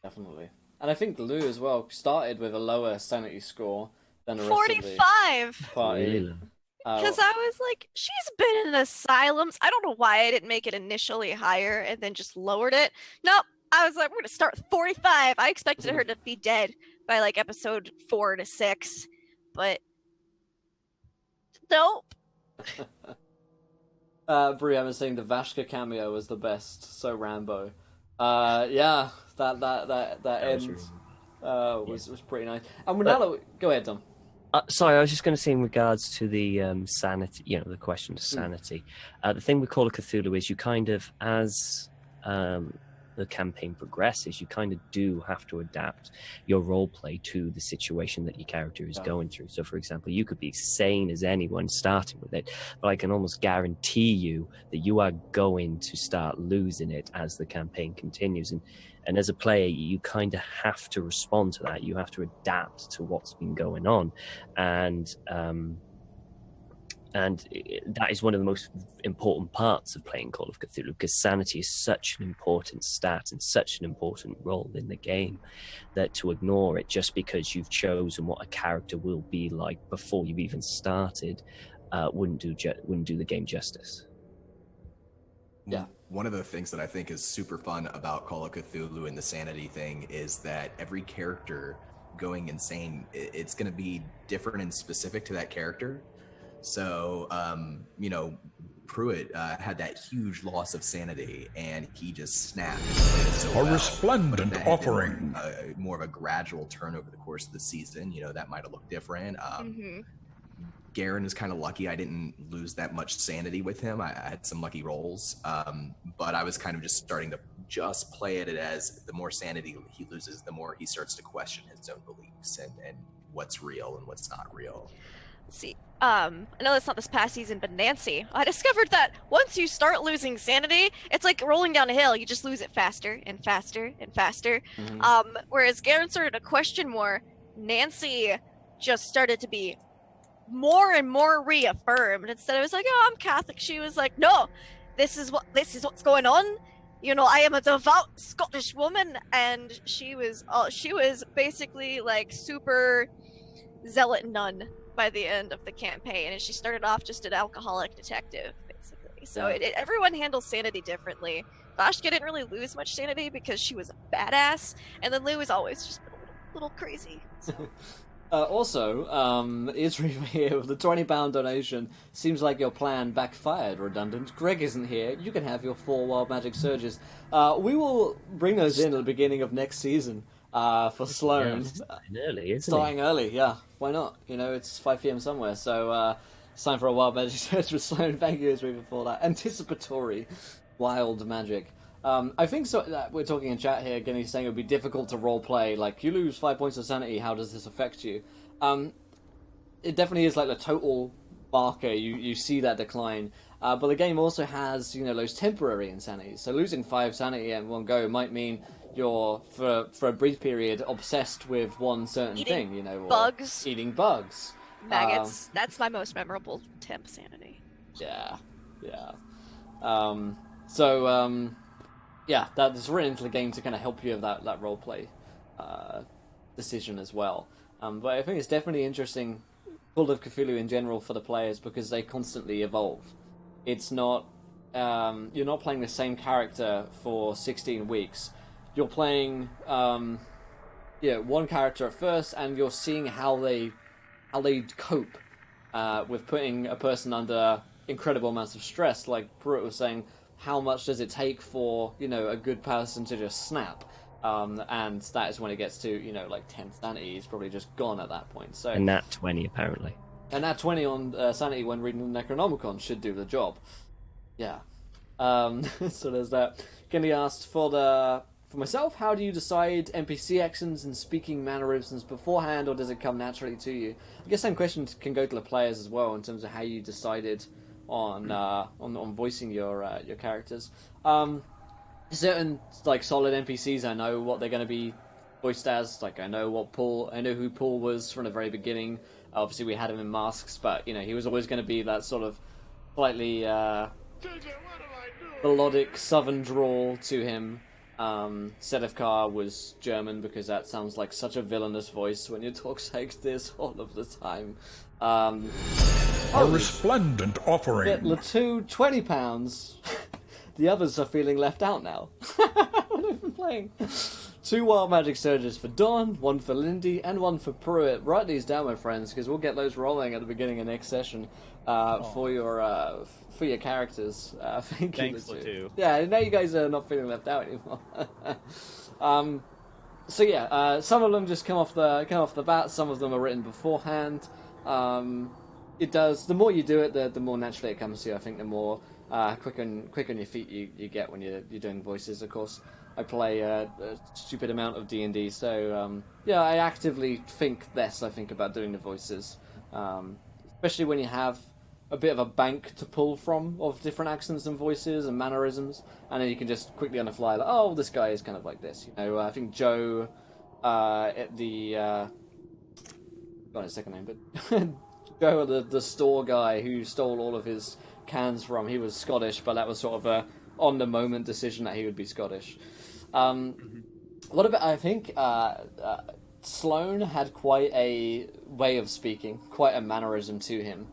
definitely. And I think Lou as well started with a lower sanity score than the rest 45 of the party. Really? Because I was like, she's been in asylums. I don't know why I didn't make it initially higher and then just lowered it. Nope. I was like, we're going to start with 45. I expected her to be dead by like episode 4 to 6. But nope. Brianna was saying the Vashka cameo was the best, so Rambo. Yeah, that end was pretty nice. And go ahead, Dom. Sorry, I was just going to say in regards to the sanity, the question of sanity. The thing with Call of Cthulhu is you kind of, as the campaign progresses, you kind of do have to adapt your role play to the situation that your character is going through. So, for example, you could be sane as anyone starting with it, but I can almost guarantee you that you are going to start losing it as the campaign continues. And as a player, you kind of have to respond to that. You have to adapt to what's been going on. And that is one of the most important parts of playing Call of Cthulhu, because sanity is such an important stat and such an important role in the game that to ignore it just because you've chosen what a character will be like before you've even started wouldn't do the game justice. Yeah. One of the things that I think is super fun about Call of Cthulhu and the sanity thing is that every character going insane, it's going to be different and specific to that character. So, Pruitt had that huge loss of sanity, and he just snapped. So a resplendent offering. More of a gradual turn over the course of the season. That might have looked different. Garin is kind of lucky. I didn't lose that much sanity with him. I had some lucky rolls, but I was kind of just starting to just play it as the more sanity he loses, the more he starts to question his own beliefs and what's real and what's not real. See, I know that's not this past season, but Nancy, I discovered that once you start losing sanity, it's like rolling down a hill. You just lose it faster and faster and faster. Whereas Garin started to question more, Nancy just started to be more and more reaffirmed. Instead of, it was like, oh, I'm Catholic, she was like, no, this is what's going on. I am a devout Scottish woman, and she was basically like super zealot nun by the end of the campaign, and she started off just an alcoholic detective, basically. So everyone handles sanity differently. Vashka didn't really lose much sanity because she was a badass, and then Lou was always just a little crazy. So. Also, Israel here with the £20 donation. Seems like your plan backfired, Redundant. Greg isn't here. You can have your 4 wild magic surges. We will bring those in at the beginning of next season for Sloan. Early, starting early, yeah. Why not? It's 5 p.m. somewhere, so it's time for a wild magic surge for Sloan. Thank you, Israel, for that. Anticipatory wild magic. I think so. That we're talking in chat here. Again, he's saying it would be difficult to role play. Like, you lose 5 points of sanity. How does this affect you? It definitely is like the total marker. You see that decline. But the game also has, those temporary insanities. So losing 5 sanity in one go might mean you're, for a brief period, obsessed with one certain thing. Or bugs. Eating bugs. Maggots. That's my most memorable temp sanity. Yeah. That's written into the game to kind of help you with that roleplay decision as well. But I think it's definitely interesting, Call of Cthulhu in general, for the players, because they constantly evolve. It's not you're not playing the same character for 16 weeks. You're playing one character at first, and you're seeing how they cope with putting a person under incredible amounts of stress. Like Pruitt was saying, how much does it take for a good person to just snap? And that is when it gets to 10 sanity. He's probably just gone at that point. So and nat 20 apparently. And nat 20 on sanity when reading the Necronomicon should do the job. Yeah. So there's that. Kenny asked for myself, how do you decide NPC actions and speaking mannerisms beforehand, or does it come naturally to you? I guess same questions can go to the players as well in terms of how you decided on voicing your characters. Certain solid NPCs, I know what they're going to be voiced as. Like I know who Paul was from the very beginning. Obviously, we had him in Masks, but he was always going to be that sort of slightly melodic southern drawl to him. Sedefkar was German because that sounds like such a villainous voice when you talk like this all of the time. A resplendent offering. Get Latu £20. The others are feeling left out now. What have I been playing? 2 Wild Magic Surges for Don, 1 for Lindy, and 1 for Pruitt. Write these down, my friends, because we'll get those rolling at the beginning of next session for your characters. Thanks, Latu. Yeah, now you guys are not feeling left out anymore. Some of them just come off the bat. Some of them are written beforehand. It does. The more you do it, the more naturally it comes to you. I think the more quick on your feet you get when you're doing voices. Of course, I play a stupid amount of D&D, so I actively think less. I think about doing the voices, especially when you have a bit of a bank to pull from of different accents and voices and mannerisms, and then you can just quickly on the fly, like, oh, this guy is kind of like this. I think Joe at the got his second name, but Joe, the store guy who stole all of his cans from, he was Scottish, but that was sort of a on the moment decision that he would be Scottish. What about, I think Sloan had quite a way of speaking, quite a mannerism to him.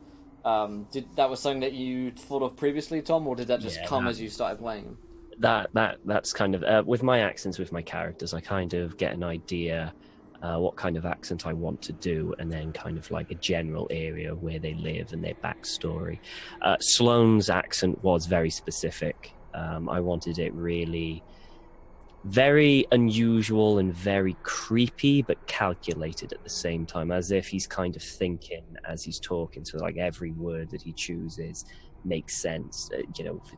That was something that you thought of previously, Tom, or did that just come as you started playing him? That's kind of with my accents, with my characters, I kind of get an idea what kind of accent I want to do, and then kind of like a general area where they live and their backstory. Sloan's accent was very specific. I wanted it really very unusual and very creepy, but calculated at the same time, as if he's kind of thinking as he's talking. So like every word that he chooses makes sense.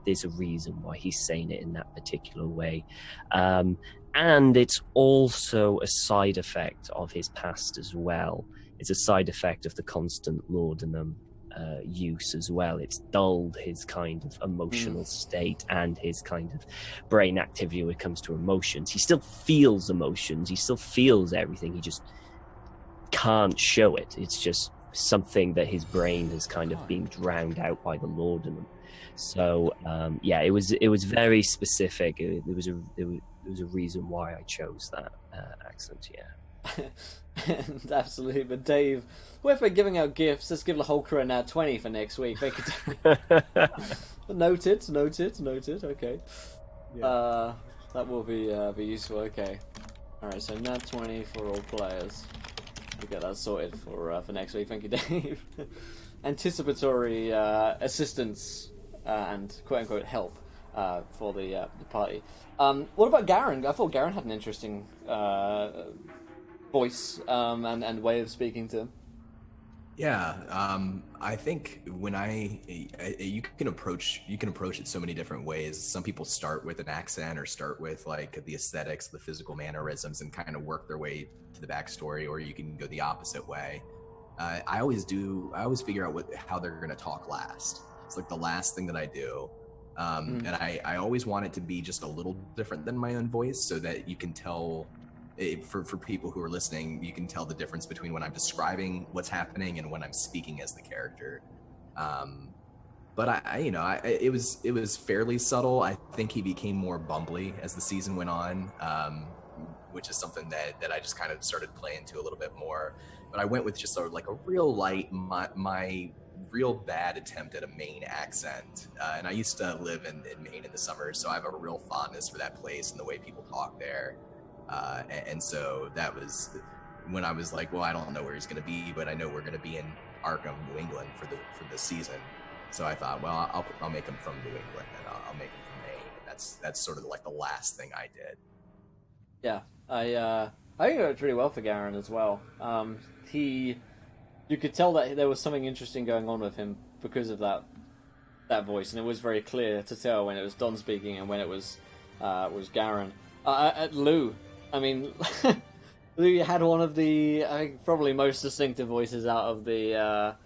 There's a reason why he's saying it in that particular way. And it's also a side effect of his past as well. It's a side effect of the constant laudanum use as well. It's dulled his kind of emotional state and his kind of brain activity when it comes to emotions. He still feels emotions. He still feels everything. He just can't show it. It's just something that his brain has kind of been drowned out by the laudanum. So it was very specific. There was a reason why I chose that accent. Absolutely. But Dave, if we're giving out gifts, let's give the whole crew a nat 20 for next week. Noted. Okay. Yeah. That will be useful. Okay. All right. So nat 20 for all players. We'll get that sorted for next week. Thank you, Dave. Anticipatory assistance and quote unquote help for the party. What about Garin? I thought Garin had an interesting voice and way of speaking to him. Yeah, I think when you can approach it so many different ways. Some people start with an accent or start with like the aesthetics, the physical mannerisms, and kind of work their way to the backstory, or you can go the opposite way. I always figure out how they're going to talk last. It's like the last thing that I do. And I always want it to be just a little different than my own voice, so that you can tell, for people who are listening, you can tell the difference between when I'm describing what's happening and when I'm speaking as the character. But it was fairly subtle. I think he became more bumbly as the season went on, which is something that I just kind of started playing to a little bit more. But I went with just sort of like a real light, my real bad attempt at a Maine accent. And I used to live in Maine in the summer, so I have a real fondness for that place and the way people talk there. And so that was when I was like, well, I don't know where he's going to be, but I know we're going to be in Arkham, New England for the season. So I thought, well, I'll make him from New England, and I'll make him from Maine. And that's sort of like the last thing I did. Yeah, I think it worked really well for Garin as well. You could tell that there was something interesting going on with him because of that voice, and it was very clear to tell when it was Don speaking and when it was Garin. Lou, I mean, Lou had one of the, I think, probably most distinctive voices out of the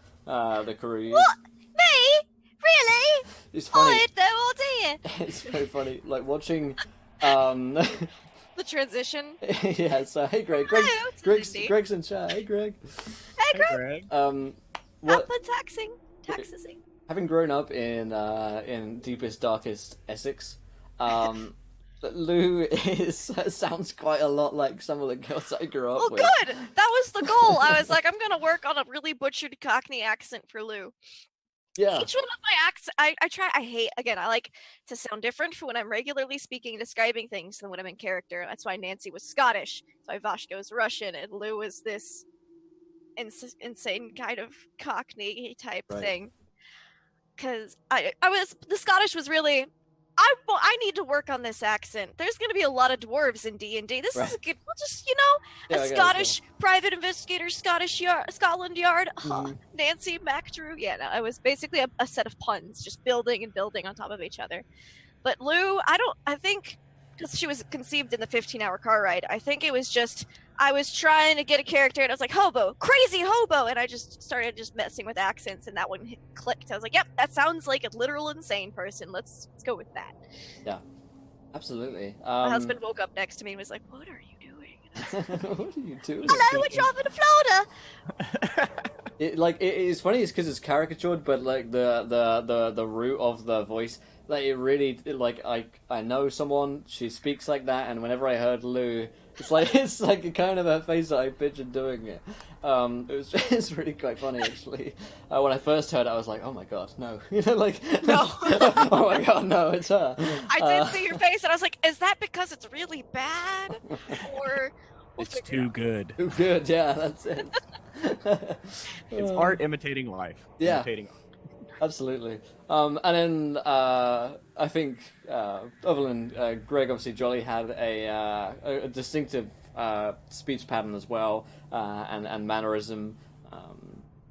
crew. What? Me? Really? It's funny. I had no idea. It's very funny, like watching. The transition. Yeah. So hey, Greg. Greg's in chat. Hey, Greg. Hey, Greg. What? Up and taxing. Having grown up in deepest, darkest Essex, Lou sounds quite a lot like some of the girls I grew up with. Well, good. That was the goal. I was like, I'm gonna work on a really butchered Cockney accent for Lou. Yeah. Each one of my accents, I like to sound different for when I'm regularly speaking and describing things than when I'm in character. That's why Nancy was Scottish. That's why Vashka was Russian, and Lou was this insane kind of Cockney type thing. Because the Scottish was really, I need to work on this accent. There's going to be a lot of dwarves in D&D. This is a good, we'll just, a Scottish private investigator, Scotland Yard, Nancy MacDrew. Yeah, no, it was basically a set of puns, just building and building on top of each other. But Lou, I think, because she was conceived in the 15-hour car ride, I think it was just, I was trying to get a character, and I was like, hobo, crazy hobo, and I just started messing with accents, and that one clicked. I was like, yep, that sounds like a literal insane person. Let's go with that. Yeah, absolutely. My husband woke up next to me and was like, what are you doing? What are you doing? Hello, we're driving to Florida. It's funny, it's because it's caricatured, but like the root of the voice, like it really, like I know someone, she speaks like that, and whenever I heard Lou, it's like a kind of her face that I pictured doing it. It's really quite funny actually. When I first heard it, I was like, oh my god, no, no. Oh my god, no, it's her. I did see your face, and I was like, is that because it's really bad, or? It's too good. Too good, yeah, that's it. It's art imitating life. Yeah. Imitating art. Absolutely. And then I think, other than Greg, obviously Jolly had a distinctive speech pattern as well, and mannerism,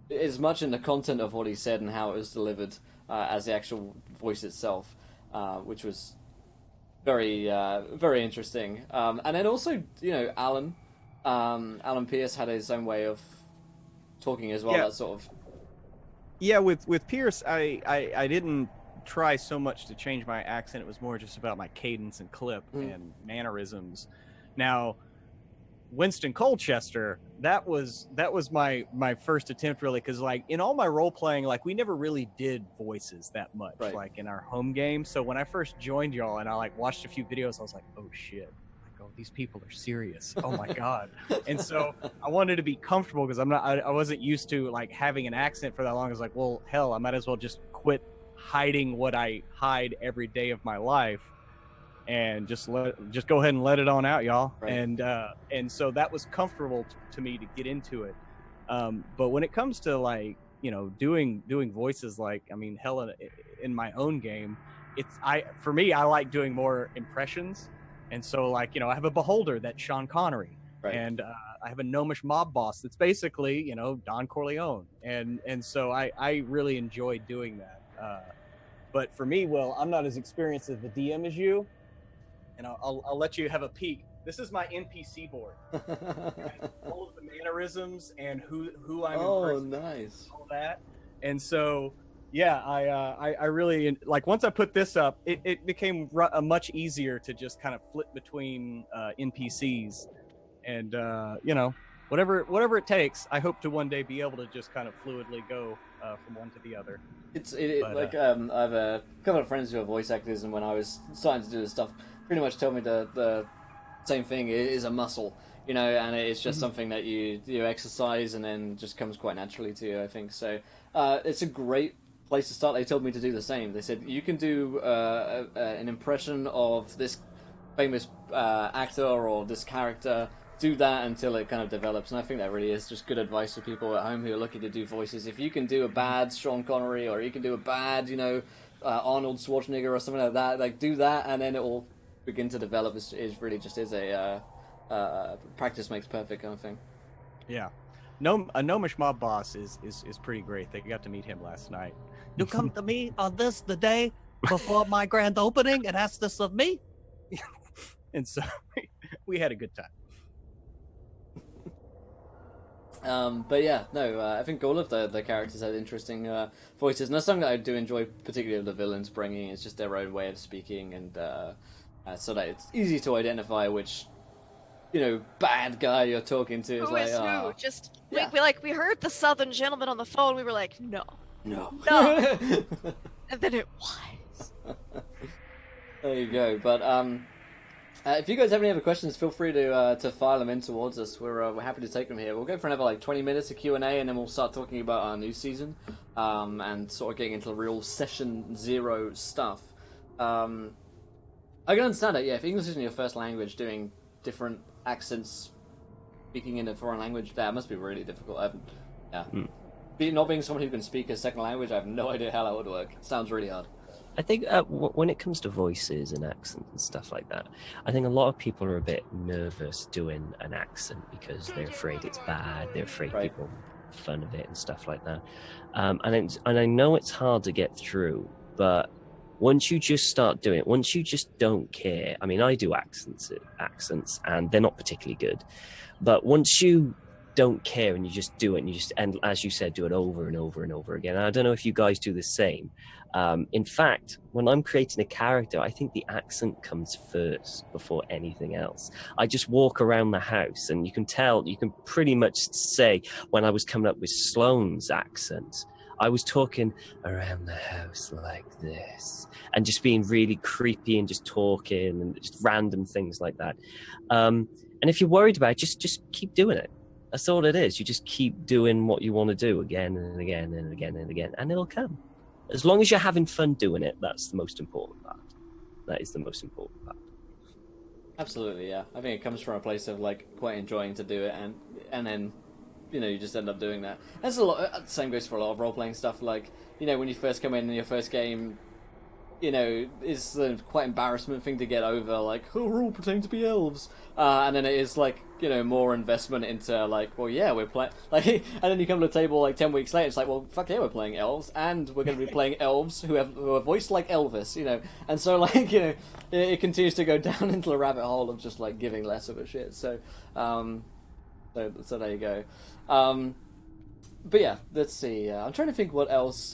as much in the content of what he said and how it was delivered as the actual voice itself, which was very, very interesting. And then also, Alan Pierce had his own way of talking as well. Yeah. That sort of. Yeah, with Pierce, I didn't try so much to change my accent. It was more just about my cadence and clip and mannerisms. Now, Winston Colchester, that was my first attempt really, because like in all my role playing, like we never really did voices that much, like in our home game. So when I first joined y'all and I like watched a few videos, I was like, oh shit. Oh, these people are serious. Oh my god. And so I wanted to be comfortable because I wasn't used to like having an accent for that long. I was like, well, hell, I might as well just quit hiding what I hide every day of my life and just go ahead and let it on out, y'all. And so that was comfortable to me to get into it. But when it comes to like, doing voices, like, I mean, hell, in my own game, for me, I like doing more impressions. And so, like, I have a beholder that's Sean Connery, and I have a gnomish mob boss that's basically, you know, Don Corleone, and so I really enjoy doing that. But for me, Will, I'm not as experienced as the DM as you, and I'll let you have a peek. This is my NPC board. All of the mannerisms and who I'm nice. all that. And so, yeah, I really like, once I put this up, it became much easier to just kind of flip between NPCs, and you know, whatever it takes. I hope to one day be able to just kind of fluidly go from one to the other. I have a couple of friends who are voice actors, and when I was starting to do this stuff, pretty much told me the same thing. It is a muscle, you know, and it's just something that you exercise and then just comes quite naturally to you, I think. So it's a great place to start. They told me to do the same. They said you can do an impression of this famous actor or this character. Do that until it kind of develops, and I think that really is just good advice for people at home who are looking to do voices. If you can do a bad Sean Connery, or you can do a bad, you know, Arnold Schwarzenegger or something like that, like do that, and then it will begin to develop. It really just is a practice makes perfect kind of thing. Yeah, a gnomish mob boss is pretty great. They got to meet him last night. You come to me on the day before my grand opening and ask this of me, and so we had a good time. But yeah, no, I think all of the characters had interesting voices, and that's something that I do enjoy, particularly of the villains bringing. It's just their own way of speaking, and so that it's easy to identify which, you know, bad guy you're talking to. Who is who? Just we heard the Southern gentleman on the phone. We were like, no, and then it was. There you go. But if you guys have any other questions, feel free to file them in towards us. We're happy to take them here. We'll go for another like 20 minutes of Q&A, and then we'll start talking about our new season, and sort of getting into the real session 0 stuff. I can understand it. Yeah, if English isn't your first language, doing different accents, speaking in a foreign language, that must be really difficult. Not being someone who can speak a second language, I have no idea how that would work. It sounds really hard. I think when it comes to voices and accents and stuff like that, I think a lot of people are a bit nervous doing an accent because they're afraid it's bad. They're afraid people make fun of it and stuff like that. And I know it's hard to get through, but once you just start doing it, once you just don't care. I mean, I do accents, and they're not particularly good. But once you don't care and you just do it, and as you said, do it over and over and over again. And I don't know if you guys do the same. In fact, when I'm creating a character, I think the accent comes first before anything else. I just walk around the house, and you can pretty much say when I was coming up with Sloan's accent, I was talking around the house like this, and just being really creepy and just talking and just random things like that. And if you're worried about it, just keep doing it. That's all it is. You just keep doing what you want to do again and again and again and again, and it'll come. As long as you're having fun doing it, that's the most important part. That is the most important part. Absolutely, yeah. I think it comes from a place of like quite enjoying to do it, and then, you know, you just end up doing that. That's a lot. The same goes for a lot of role-playing stuff. Like, you know, when you first come in your first game, you know, it's a quite embarrassment thing to get over. Like, oh, we're all pretending to be elves, and then it is like, you know, more investment into like, well, yeah, we're playing like, and then you come to the table like 10 weeks later, it's like, well, fuck yeah, we're playing elves, and we're going to be playing elves who are voiced like Elvis, you know, and so like, you know, it continues to go down into the rabbit hole of just like giving less of a shit. So, so there you go. But yeah, let's see. I'm trying to think what else.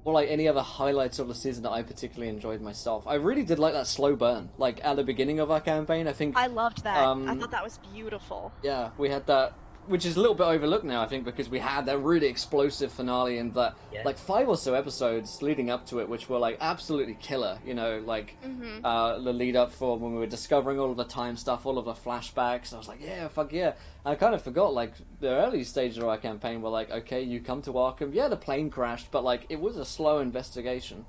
Or like any other highlights of the season that I particularly enjoyed myself. I really did like that slow burn, like at the beginning of our campaign. I think I loved that. I thought that was beautiful. Yeah, we had that, which is a little bit overlooked now, I think, because we had that really explosive finale and that like 5 or so episodes leading up to it, which were like absolutely killer. You know, like the lead up for when we were discovering all of the time stuff, all of the flashbacks. I was like, yeah, fuck yeah. And I kind of forgot like the early stages of our campaign were like, okay, you come to Arkham. Yeah, the plane crashed, but like it was a slow investigation.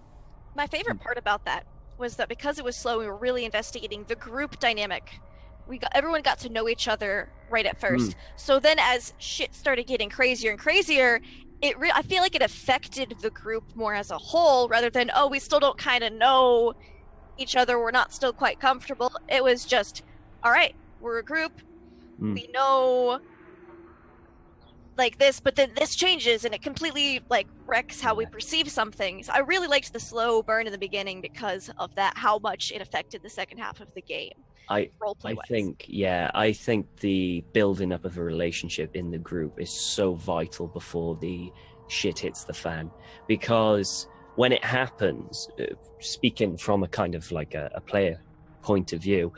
My favorite part about that was that because it was slow, we were really investigating the group dynamic. Everyone got to know each other right at first. So then as shit started getting crazier and crazier, I feel like it affected the group more as a whole rather than, oh, we still don't kind of know each other, we're not still quite comfortable. It was just, all right, we're a group, we know like this, but then this changes and it completely like wrecks how we perceive some things. I really liked the slow burn in the beginning because of that, how much it affected the second half of the game. I Roleplay-wise. I think the building up of a relationship in the group is so vital before the shit hits the fan, because when it happens, speaking from a kind of like a player point of view,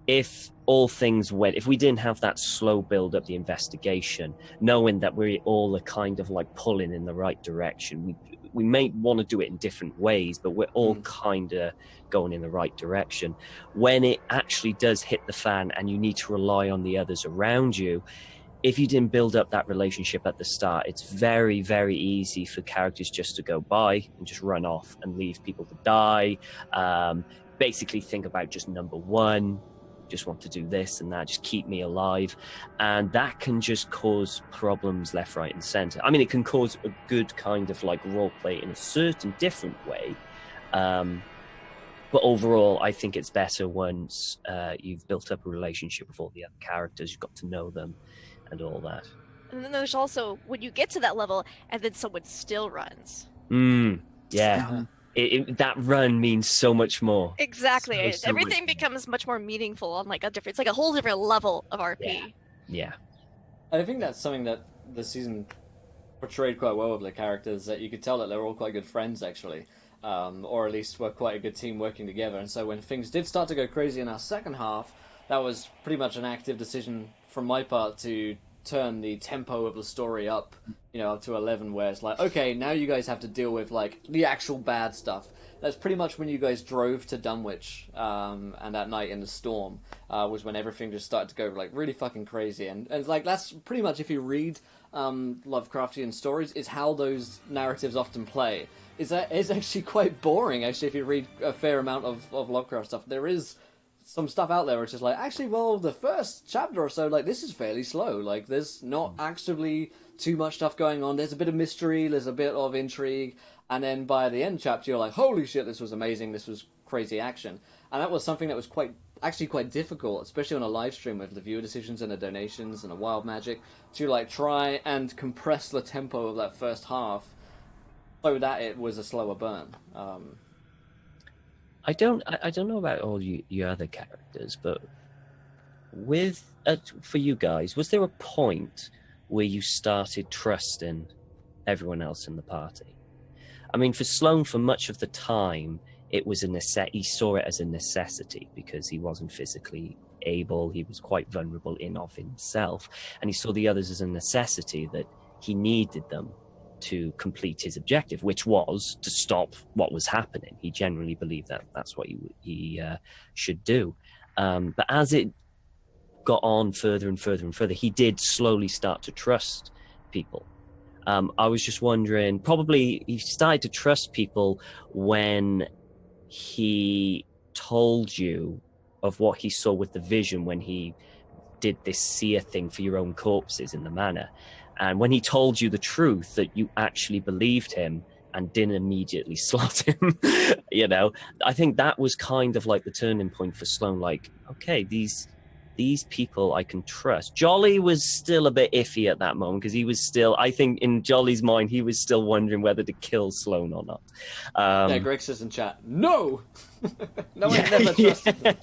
if all things went, if we didn't have that slow build up, the investigation, knowing that we all are kind of like pulling in the right direction, we may want to do it in different ways, but we're all kind of going in the right direction. When it actually does hit the fan and you need to rely on the others around you, if you didn't build up that relationship at the start, it's very, very easy for characters just to go by and just run off and leave people to die. Basically think about just number one, just want to do this and that, just keep me alive. And that can just cause problems left, right, and center. I mean, it can cause a good kind of like role play in a certain different way. But overall, I think it's better once you've built up a relationship with all the other characters, you've got to know them and all that. And then there's also when you get to that level and then someone still runs. Yeah. That run means so much more. Exactly. So Everything becomes much more meaningful on like a different, it's like a whole different level of RP. Yeah. I think that's something that the season portrayed quite well with the characters, that you could tell that they were all quite good friends, actually. Or at least were quite a good team working together. And so when things did start to go crazy in our second half, that was pretty much an active decision from my part to turn the tempo of the story up, up to 11, where it's like, okay, now you guys have to deal with, like, the actual bad stuff. That's pretty much when you guys drove to Dunwich, and that night in the storm, was when everything just started to go, like, really fucking crazy. And like, that's pretty much, if you read Lovecraftian stories, is how those narratives often play. It's actually quite boring, actually, if you read a fair amount of Lovecraft stuff. There is some stuff out there which is like, actually, well, the first chapter or so, like, this is fairly slow. Like, there's not actually too much stuff going on. There's a bit of mystery, there's a bit of intrigue, and then by the end chapter, you're like, holy shit, this was amazing, this was crazy action. And that was something that was quite difficult, especially on a live stream with the viewer decisions and the donations and the wild magic, to, like, try and compress the tempo of that first half so that it was a slower burn. I don't know about all you other characters, but for you guys, was there a point where you started trusting everyone else in the party? I mean, for Sloan, for much of the time, it was he saw it as a necessity because he wasn't physically able. He was quite vulnerable in of himself, and he saw the others as a necessity, that he needed them to complete his objective, which was to stop what was happening. He generally believed that that's what he should do. But as it got on further and further and further, he did slowly start to trust people. I was just wondering, probably he started to trust people when he told you of what he saw with the vision when he did this seer thing for your own corpses in the manor. And when he told you the truth, that you actually believed him and didn't immediately slot him, I think that was kind of like the turning point for Sloan. Like, okay, these people I can trust. Jolly was still a bit iffy at that moment because he was still, I think in Jolly's mind, he was still wondering whether to kill Sloan or not. Yeah, Greg says in chat, no! No one never trusted him.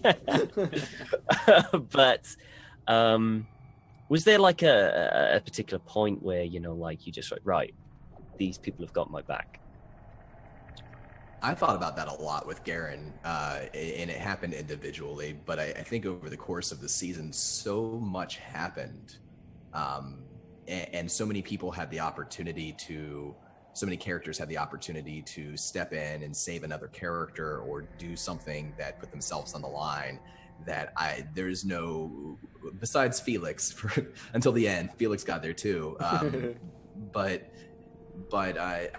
But was there like a particular point where, like you just like, right, these people have got my back? I thought about that a lot with Garin, and it happened individually, but I think over the course of the season, so much happened, and so many people had the opportunity so many characters had the opportunity to step in and save another character or do something that put themselves on the line, that there's no, besides Felix, until the end, Felix got there too, but I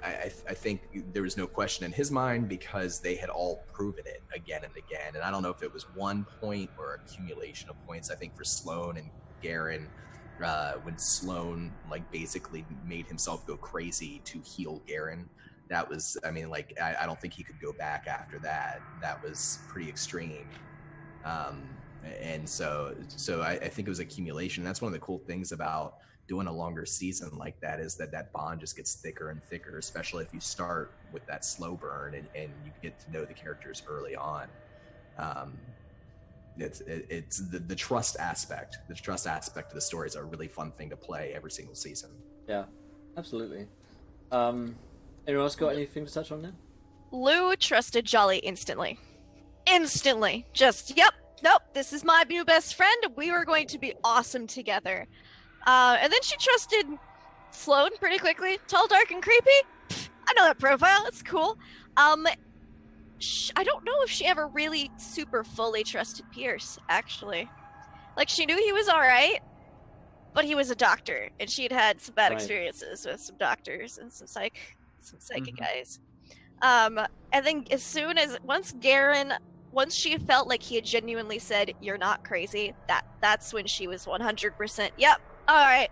think there was no question in his mind because they had all proven it again and again. And I don't know if it was one point or accumulation of points. I think for Sloan and Garin, when Sloan like basically made himself go crazy to heal Garin, that was, I mean, like, I don't think he could go back after that. That was pretty extreme. And so I think it was accumulation. That's one of the cool things about doing a longer season like that, is that bond just gets thicker and thicker, especially if you start with that slow burn and you get to know the characters early on. It's the trust aspect. The trust aspect of the story is a really fun thing to play every single season. Yeah, absolutely. Anyone else got anything to touch on now? Lou trusted Jolly instantly. Instantly. Just, yep, nope, this is my new best friend. We were going to be awesome together. And then she trusted Sloan pretty quickly. Tall, dark, and creepy. Pfft, I know that profile. It's cool. I don't know if she ever really super fully trusted Pierce, actually. Like, she knew he was alright, but he was a doctor, and she had had some bad experiences with some doctors and some psychic guys. And then once she felt like he had genuinely said, "You're not crazy," that's when she was 100%, yep, alright.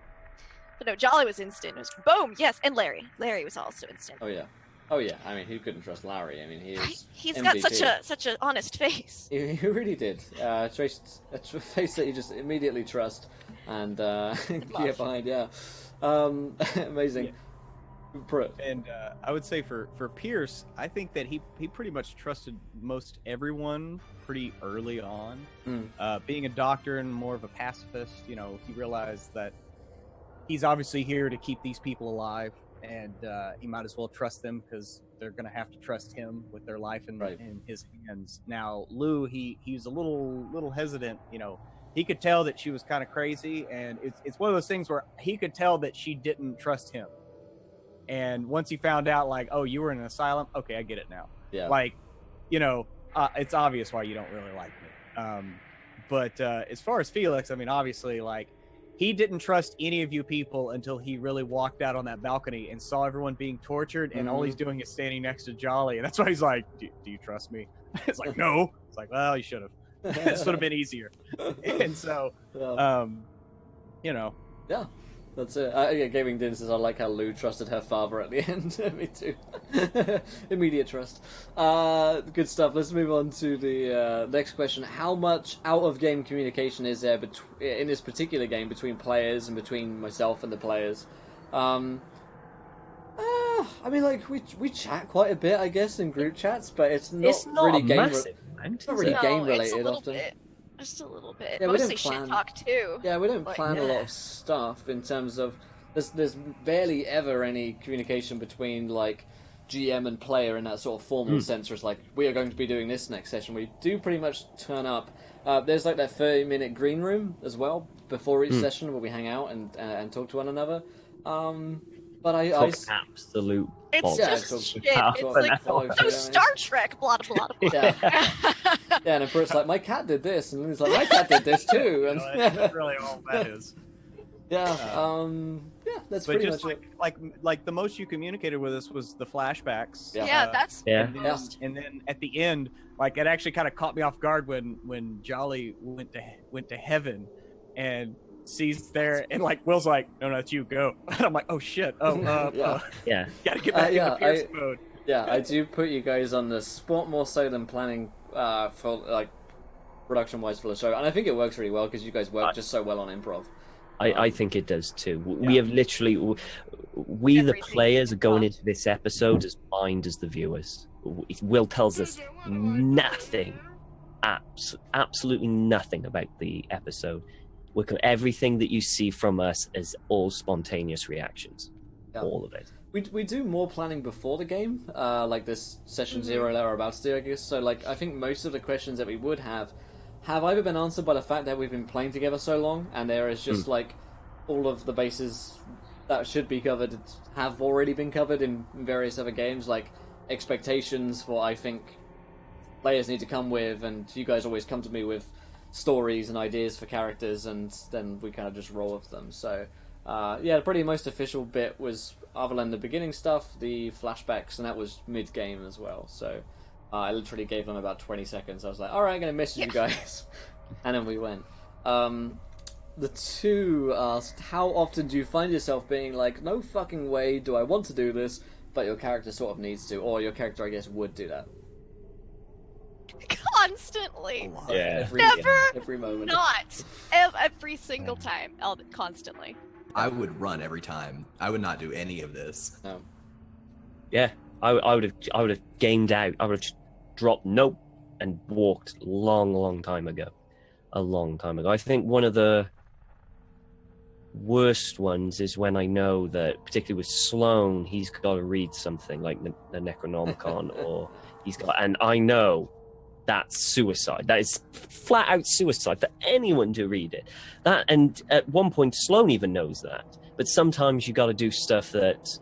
But no, Jolly was instant. It was boom, yes, and Larry. Larry was also instant. Oh yeah. I mean, who couldn't trust Larry? I mean, he's MVP. got such an honest face. He really did. Traced a face that you just immediately trust and get behind. Yeah, amazing. Yeah. Pruitt. And I would say for Pierce, I think that he pretty much trusted most everyone pretty early on. Being a doctor and more of a pacifist, he realized that he's obviously here to keep these people alive. And he might as well trust them because they're going to have to trust him with their life in his hands. Now, Lou, he was a little hesitant. He could tell that she was kind of crazy, and it's one of those things where he could tell that she didn't trust him. And once he found out, like, oh, you were in an asylum, okay, I get it now. Yeah. Like, it's obvious why you don't really like me. But as far as Felix, I mean, obviously, like, he didn't trust any of you people until he really walked out on that balcony and saw everyone being tortured, and all he's doing is standing next to Jolly, and that's why he's like, do you trust me? It's like, no. It's like, well, you should have. This would have been easier. And so, Yeah, that's it. Gaming Din says, I like how Lou trusted her father at the end. Me too. Immediate trust. Good stuff. Let's move on to the next question. How much out-of-game communication is there in this particular game between players and between myself and the players? I mean, like, we chat quite a bit, I guess, in group chats, but it's not really game-related often. Just a little bit. Yeah, mostly shit talk too. Yeah, we don't plan a lot of stuff in terms of there's barely ever any communication between like GM and player in that sort of formal sense where it's like, we are going to be doing this next session. We do pretty much turn up. There's like that 30-minute green room as well before each session where we hang out and talk to one another. But I absolute. It's just shit. It's like so Star Trek. Blah blah blah. Yeah, and of course, like, my cat did this, and he's like, my cat did this too, and that's really all that is. Yeah, that's pretty much it. Like the most you communicated with us was the flashbacks. And then at the end, like, it actually kind of caught me off guard when Jolly went to heaven, and sees there, and like Will's like, no, that's you, go. And I'm like, oh shit, gotta get back into Pierce mode. Yeah, I do put you guys on the spot more so than planning for like production wise for the show, and I think it works really well because you guys work just so well on improv. I think it does too. We have literally, the players are going into this episode as blind as the viewers. Will tells us nothing, absolutely nothing about the episode. Everything that you see from us is all spontaneous reactions, all of it. We do more planning before the game, like this session 0 that we're about to do, I guess. So like, I think most of the questions that we would have either been answered by the fact that we've been playing together so long, and there is just like all of the bases that should be covered have already been covered in various other games, like expectations, what I think players need to come with, and you guys always come to me with stories and ideas for characters, and then we kind of just roll with them. So pretty most official bit was, other than the beginning stuff, the flashbacks, and that was mid-game as well. So I literally gave them about 20 seconds. I was like, alright, I'm going to message you guys. And then we went. The two asked, how often do you find yourself being like, no fucking way do I want to do this, but your character sort of needs to, or your character, I guess, would do that? constantly. Yeah. Every moment. Not every single time. Constantly. I would run every time. I would not do any of this. No. Yeah, I would have gamed out. I would have dropped nope and walked long time ago. A long time ago. I think one of the worst ones is when I know that, particularly with Sloan, he's got to read something like the Necronomicon, or he's got, and I know that's suicide. That is flat out suicide for anyone to read it. That, and at one point, Sloan even knows that. But sometimes you got to do stuff that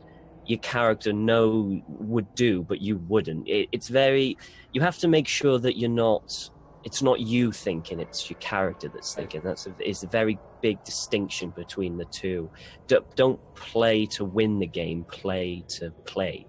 your character would do, but you wouldn't. It's very. You have to make sure that you're not. It's not you thinking; it's your character that's thinking. It's a very big distinction between the two. Don't play to win the game. Play to play.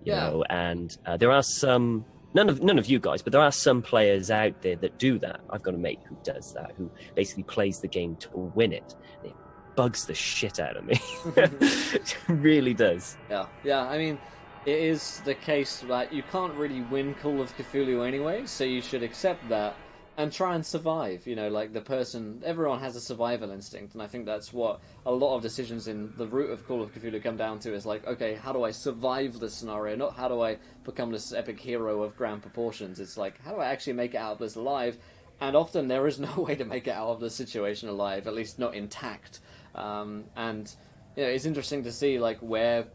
You know, and there are some. None of you guys, but there are some players out there that do that. I've got a mate who does that, who basically plays the game to win it. It bugs the shit out of me. It really does. Yeah. I mean, it is the case that you can't really win Call of Cthulhu anyway, so you should accept that and try and survive. You know, like everyone has a survival instinct, and I think that's what a lot of decisions in the root of Call of Cthulhu come down to, is like, okay, how do I survive this scenario? Not how do I become this epic hero of grand proportions. It's like, how do I actually make it out of this alive? And often there is no way to make it out of the situation alive, at least not intact. And you know, it's interesting to see like what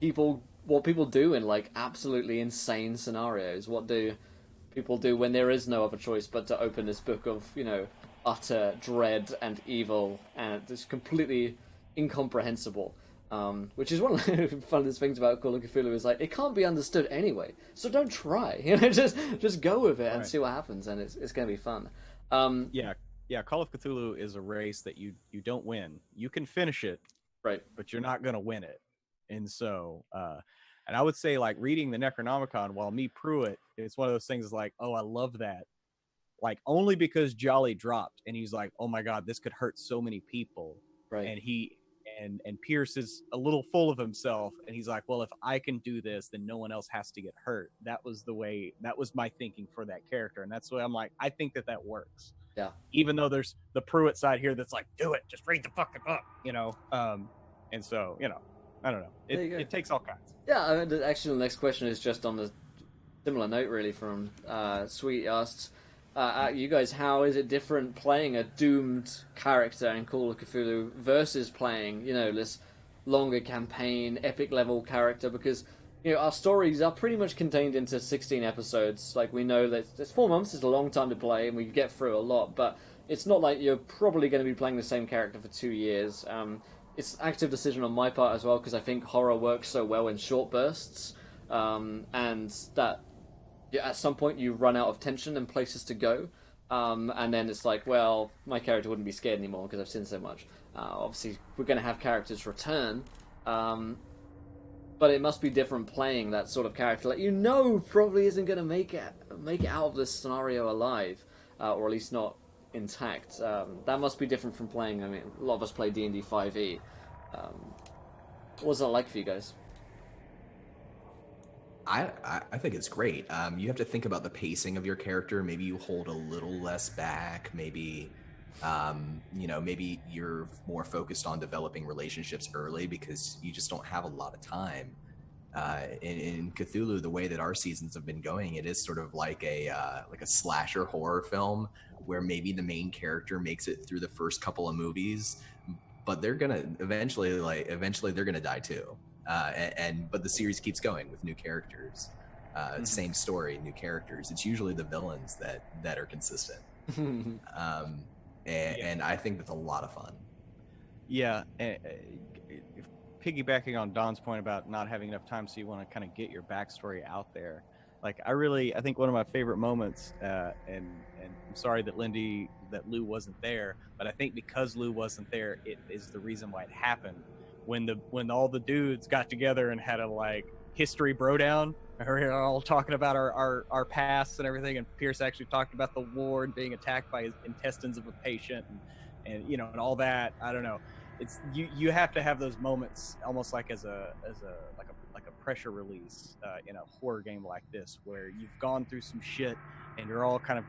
people do in like absolutely insane scenarios. What do people do when there is no other choice but to open this book of, you know, utter dread and evil, and it's completely incomprehensible. Which is one of the funnest things about Call of Cthulhu, is like, it can't be understood anyway, so don't try. You know, just go with it and see what happens, and it's going to be fun. Yeah, Call of Cthulhu is a race that you don't win. You can finish it, right? But you're not going to win it. And so, and I would say, like, reading the Necronomicon, while me Pruitt, it's one of those things like, oh, I love that. Like, only because Jolly dropped, and he's like, oh my God, this could hurt so many people. Right. And Pierce is a little full of himself, and he's like, well, if I can do this, then no one else has to get hurt. That was my thinking for that character, and that's the way I'm like, I think that works. Yeah. Even though there's the Pruitt side here that's like, do it, just read the fucking book, you know. And so, you know, I don't know. It takes all kinds. Yeah, actually, the next question is just on the similar note, really, from Sweet asks, you guys, how is it different playing a doomed character in Call of Cthulhu versus playing, you know, this longer campaign, epic level character? Because, you know, our stories are pretty much contained into 16 episodes. Like, we know that it's 4 months, it's a long time to play, and we get through a lot, but it's not like you're probably going to be playing the same character for 2 years. It's an active decision on my part as well, because I think horror works so well in short bursts, and that at some point you run out of tension and places to go, and then it's like, well, my character wouldn't be scared anymore because I've seen so much. Obviously, we're going to have characters return, but it must be different playing that sort of character that you know probably isn't going to make it out of this scenario alive, or at least not intact. That must be different from playing. I mean, a lot of us play D&D 5e. What was that like for you guys? I think it's great. You have to think about the pacing of your character. Maybe you hold a little less back. Maybe, you know, maybe you're more focused on developing relationships early because you just don't have a lot of time. In Cthulhu, the way that our seasons have been going, it is sort of like a slasher horror film where maybe the main character makes it through the first couple of movies, but they're gonna eventually they're gonna die too. But the series keeps going with new characters, same story, new characters. It's usually the villains that are consistent, and I think that's a lot of fun. Yeah, piggybacking on Don's point about not having enough time, so you want to kind of get your backstory out there. Like, I think one of my favorite moments, and I'm sorry that Lou wasn't there, but I think because Lou wasn't there, it is the reason why it happened. When all the dudes got together and had a like history bro down, we're all talking about our pasts and everything, and Pierce actually talked about the war and being attacked by his intestines of a patient, and you know, and all that. I don't know. It's you have to have those moments almost like as a pressure release in a horror game like this, where you've gone through some shit and you're all kind of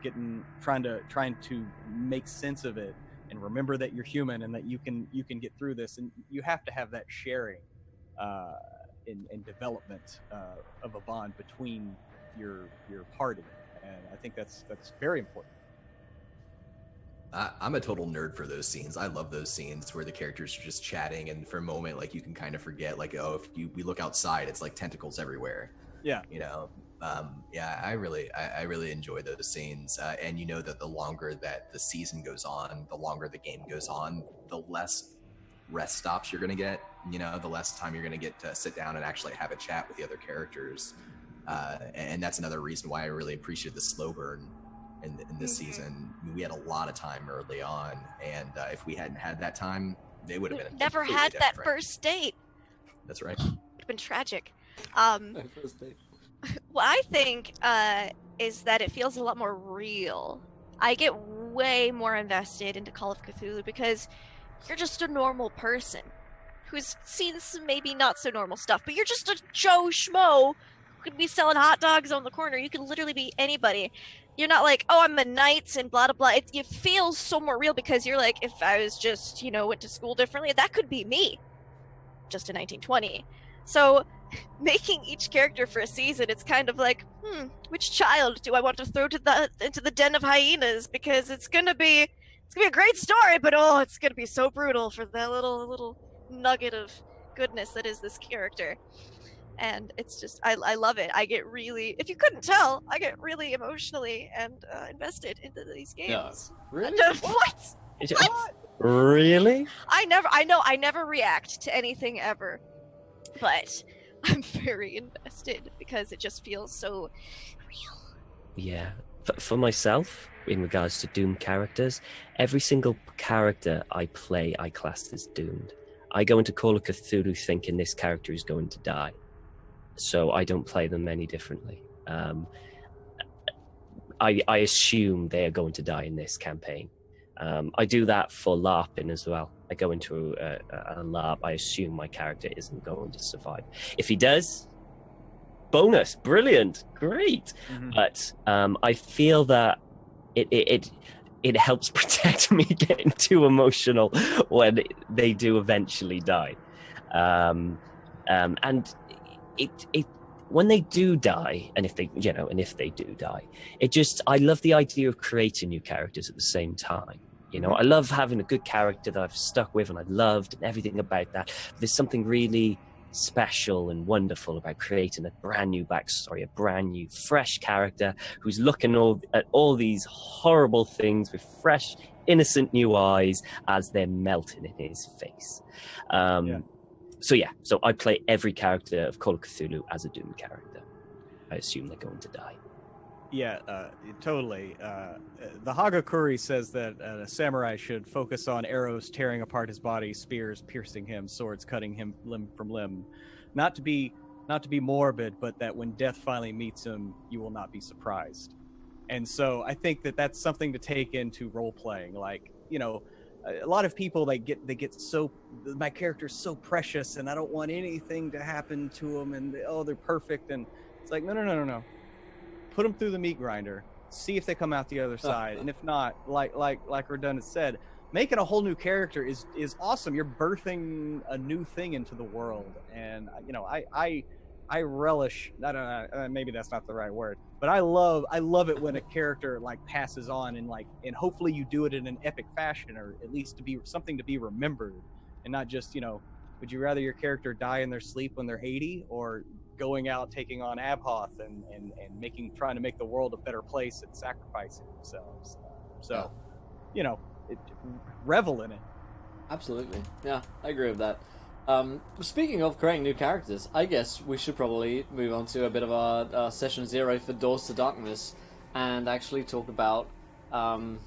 trying to make sense of it and remember that you're human and that you can get through this, and you have to have that sharing in development of a bond between your party, and I think that's very important. I'm a total nerd for those scenes. I love those scenes where the characters are just chatting, and for a moment, like, you can kind of forget, like, oh, if we look outside, it's like tentacles everywhere. Yeah. You know, I really enjoy those scenes, and you know that the longer that the season goes on, the longer the game goes on, the less rest stops you're gonna get. You know, the less time you're gonna get to sit down and actually have a chat with the other characters, and that's another reason why I really appreciated the slow burn in this season. I mean, we had a lot of time early on, and if we hadn't had that time, they would have been never had that first date. That's right. It would have been tragic. First date. What I think is that it feels a lot more real. I get way more invested into Call of Cthulhu because you're just a normal person who's seen some maybe not so normal stuff, but you're just a Joe Schmo who could be selling hot dogs on the corner. You can literally be anybody. You're not like, oh, I'm a knight and blah, blah, blah. It feels so more real because you're like, if I was just, went to school differently, that could be me just in 1920. So making each character for a season, it's kind of like, which child do I want to throw into the den of hyenas? Because it's gonna be a great story, but it's gonna be so brutal for that little nugget of goodness that is this character. And it's just, I love it. I get really, if you couldn't tell, I get really emotionally and invested into these games. Yeah. Really? What? What? Really? I never react to anything ever, but I'm very invested because it just feels so real. Yeah. For myself, in regards to Doom characters, every single character I play, I class as doomed. I go into Call of Cthulhu thinking this character is going to die, so I don't play them any differently. I assume they are going to die in this campaign. I do that for LARPing as well. I go into a LARP, I assume my character isn't going to survive. If he does, bonus, brilliant, great. Mm-hmm. But I feel that it helps protect me getting too emotional when they do eventually die. And it when they do die, and if they do die, I love the idea of creating new characters at the same time. I love having a good character that I've stuck with and I've loved and everything about that. But there's something really special and wonderful about creating a brand new backstory, a brand new, fresh character who's looking at all these horrible things with fresh, innocent new eyes as they're melting in his face. So I play every character of Call of Cthulhu as a Doom character. I assume they're going to die. Yeah, totally. The Hagakure says that a samurai should focus on arrows tearing apart his body, spears piercing him, swords cutting him limb from limb. Not to be morbid, but that when death finally meets him, you will not be surprised. And so I think that that's something to take into role playing. Like, a lot of people they get so, my character's so precious and I don't want anything to happen to them, and they're perfect, and it's like no. Put them through the meat grinder, see if they come out the other side, and if not, like Redundant said, making a whole new character is awesome. You're birthing a new thing into the world, and I relish. I don't know, maybe that's not the right word, but I love it when a character passes on, and hopefully you do it in an epic fashion, or at least to be something to be remembered, and not just would you rather your character die in their sleep when they're 80, or going out taking on Abhoth and trying to make the world a better place and sacrificing themselves? Revel in it. Absolutely. Yeah, I agree with that. Speaking of creating new characters, I guess we should probably move on to a bit of our session 0 for Doors to Darkness, and actually talk about our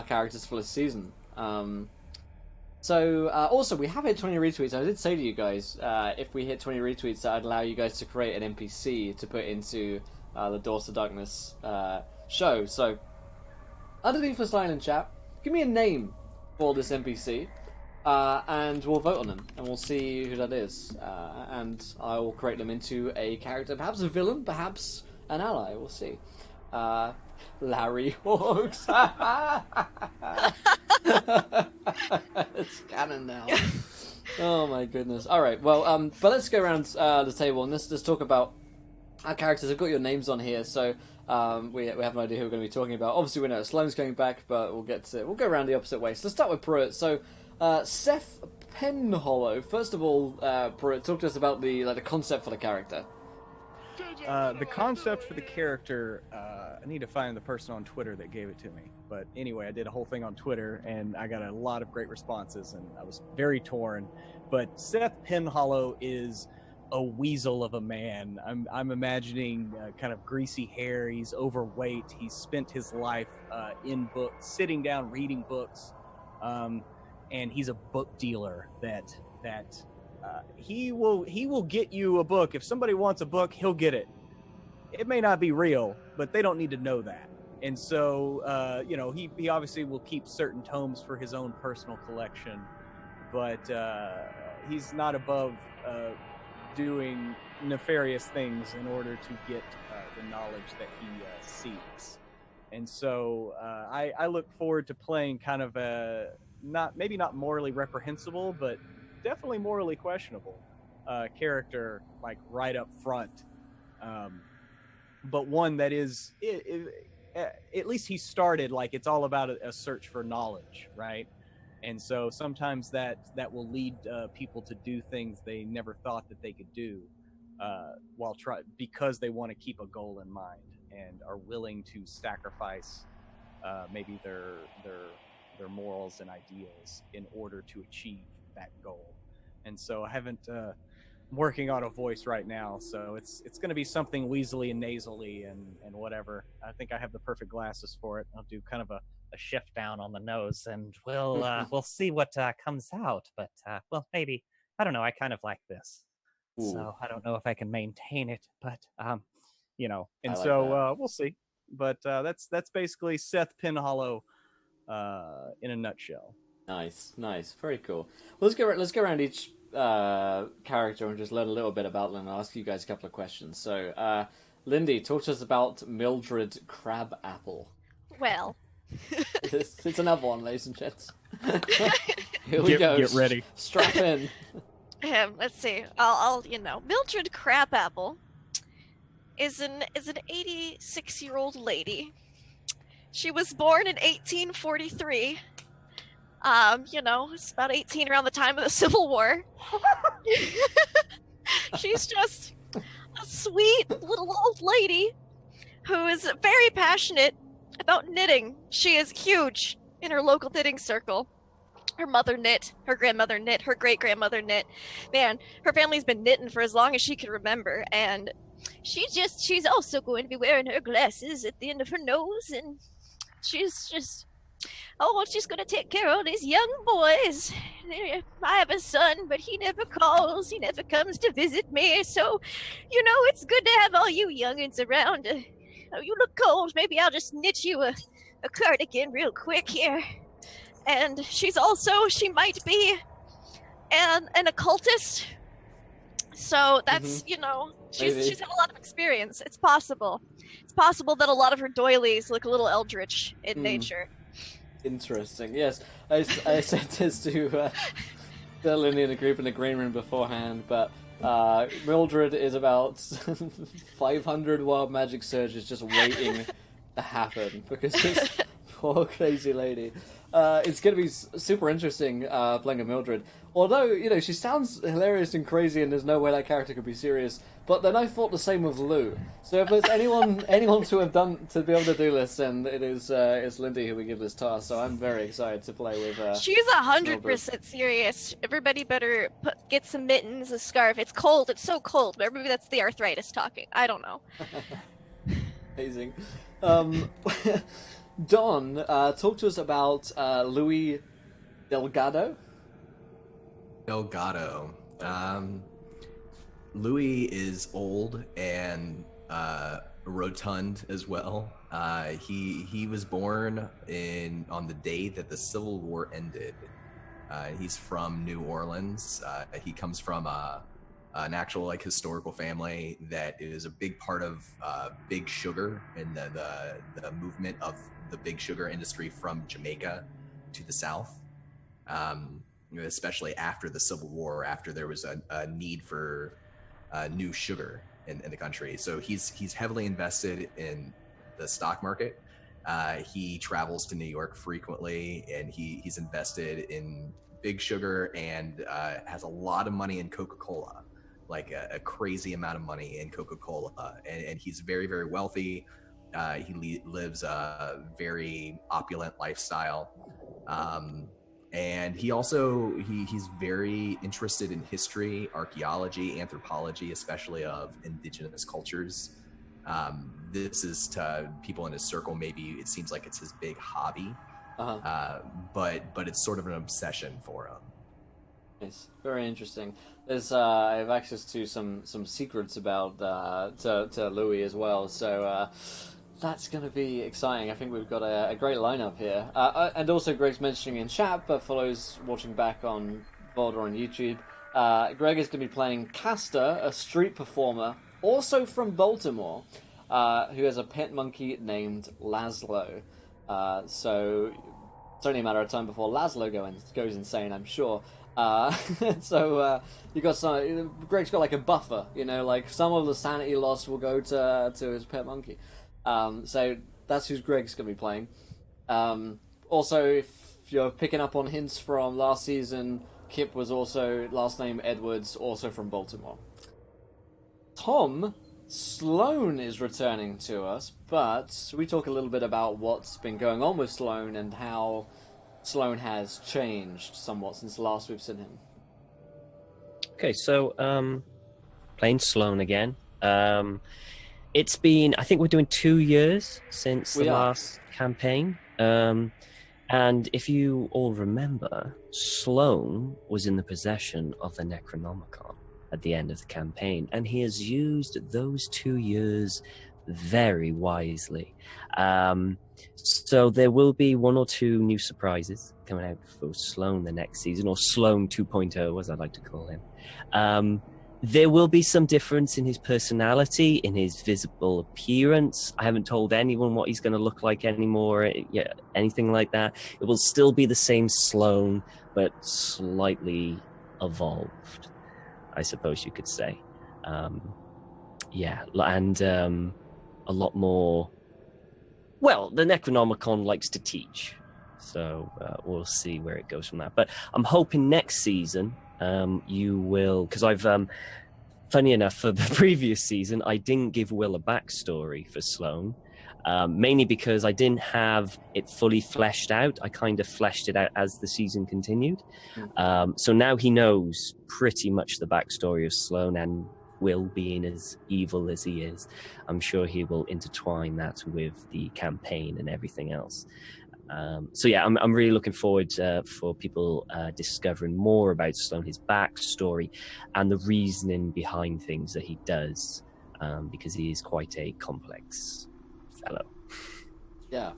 characters for this season. Also, we have hit 20 retweets. I did say to you guys, if we hit 20 retweets, I'd allow you guys to create an NPC to put into the Doors to Darkness show. So, underneath this line in chat, give me a name for this NPC. and we'll vote on them, and we'll see who that is. And I will create them into a character, perhaps a villain, perhaps an ally. We'll see. Larry Hawks. It's canon now. Oh my goodness. All right. Well, but let's go around the table and let's talk about our characters. I've got your names on here, so we have an idea who we're going to be talking about. Obviously, we know Sloan's going back, but we'll go around the opposite way. So let's start with Pruitt. So Seth Penhollow. First of all, Pruitt, talk to us about the concept for the character. The concept for the character, I need to find the person on Twitter that gave it to me. But anyway, I did a whole thing on Twitter, and I got a lot of great responses, and I was very torn. But Seth Penhollow is a weasel of a man. I'm imagining kind of greasy hair. He's overweight. He's spent his life in books, sitting down, reading books. And he's a book dealer that he will get you a book. If somebody wants a book, he'll get it. It may not be real, but they don't need to know that. And so, he obviously will keep certain tomes for his own personal collection, but he's not above doing nefarious things in order to get the knowledge that he seeks. And so I look forward to playing kind of a maybe not morally reprehensible, but definitely morally questionable character, like right up front. But one that is, at least he started like it's all about a search for knowledge, right? And so sometimes that will lead people to do things they never thought that they could do, because they want to keep a goal in mind and are willing to sacrifice maybe their morals and ideals in order to achieve that goal. And so I haven't working on a voice right now, so it's going to be something weaselly and nasally and whatever. I think I have the perfect glasses for it. I'll do kind of a shift down on the nose, and we'll see what comes out. But well, maybe, I don't know. I kind of like this, so I don't know if I can maintain it. But and like so we'll see. But that's basically Seth Penhollow in a nutshell. Nice, very cool. Well, let's go around each character and just learn a little bit about them. I'll ask you guys a couple of questions. So, Lindy, talk to us about Mildred Crabapple. Well, it's another one, ladies and gents. Here we go. Get ready. Strap in. Let's see. I'll Mildred Crabapple is an 86-year-old lady. She was born in 1843. It's about 18 around the time of the Civil War. She's just a sweet little old lady who is very passionate about knitting. She is huge in her local knitting circle. Her mother knit, her grandmother knit, her great-grandmother knit. Man, her family's been knitting for as long as she can remember, and she's also going to be wearing her glasses at the end of her nose, and she's going to take care of these young boys. I have a son, but he never calls. He never comes to visit me. So, it's good to have all you youngins around. You look cold. Maybe I'll just knit you a cardigan real quick here. And she might be an occultist. So that's, she's had a lot of experience. It's possible. It's possible that a lot of her doilies look a little eldritch in nature. Interesting. Yes, I said this to Lindy in a group in the green room beforehand, but Mildred is about 500 wild magic surges just waiting to happen because this poor crazy lady. It's going to be super interesting playing a Mildred. Although, she sounds hilarious and crazy and there's no way that character could be serious. But then I thought the same with Lou. So if there's anyone to be able to do this, then it's Lindy who we give this task. So I'm very excited to play with She's 100% serious. Everybody better get some mittens, a scarf. It's cold. It's so cold. But maybe that's the arthritis talking. I don't know. Amazing. Don, talk to us about Louie Delgado. Louie is old and rotund as well. He was born on the day that the Civil War ended. He's from New Orleans. He comes from an actual like historical family that is a big part of Big Sugar and the movement of the Big Sugar industry from Jamaica to the South, especially after the Civil War, after there was a need for new sugar in the country. So he's heavily invested in the stock market. He travels to New York frequently, and he's invested in Big Sugar and has a lot of money in Coca-Cola, like a crazy amount of money in Coca-Cola. And he's very, very wealthy. He lives a very opulent lifestyle. And he also, he's very interested in history, archaeology, anthropology, especially of indigenous cultures. This is to people in his circle, maybe it seems like it's his big hobby, but it's sort of an obsession for him. It's very interesting. There's I have access to some secrets about to Louie as well, so that's going to be exciting. I think we've got a great lineup here. And also Greg's mentioning in chat, but for those watching back on VOD or on YouTube, Greg is going to be playing Castor, a street performer, also from Baltimore, who has a pet monkey named Laszlo. So it's only a matter of time before Laszlo goes insane, I'm sure. So you got some. Greg's got like a buffer, you know, like some of the sanity loss will go to his pet monkey. So that's who Greg's going to be playing. Also, if you're picking up on hints from last season, Kip was also, last name Edwards, also from Baltimore. Tom, Sloan is returning to us, but we talk a little bit about what's been going on with Sloan and how Sloan has changed somewhat since last we've seen him. Okay, so playing Sloan again. It's been, I think we're doing 2 years since the last campaign. And if you all remember, Sloan was in the possession of the Necronomicon at the end of the campaign, and he has used those 2 years very wisely. So there will be 1 or 2 new surprises coming out for Sloan the next season, or Sloan 2.0, as I like to call him. There will be some difference in his personality, in his visible appearance. I haven't told anyone what he's going to look like anymore, anything like that. It will still be the same Sloan, but slightly evolved, I suppose you could say. And a lot more... Well, the Necronomicon likes to teach, so we'll see where it goes from that. But I'm hoping next season you will... Because I've... funny enough, for the previous season, I didn't give Will a backstory for Sloan, mainly because I didn't have it fully fleshed out. I kind of fleshed it out as the season continued. So now he knows pretty much the backstory of Sloan, and Will being as evil as he is, I'm sure he will intertwine that with the campaign and everything else. So yeah, I'm really looking forward for people discovering more about Sloan, his backstory, and the reasoning behind things that he does, because he is quite a complex fellow. Yeah,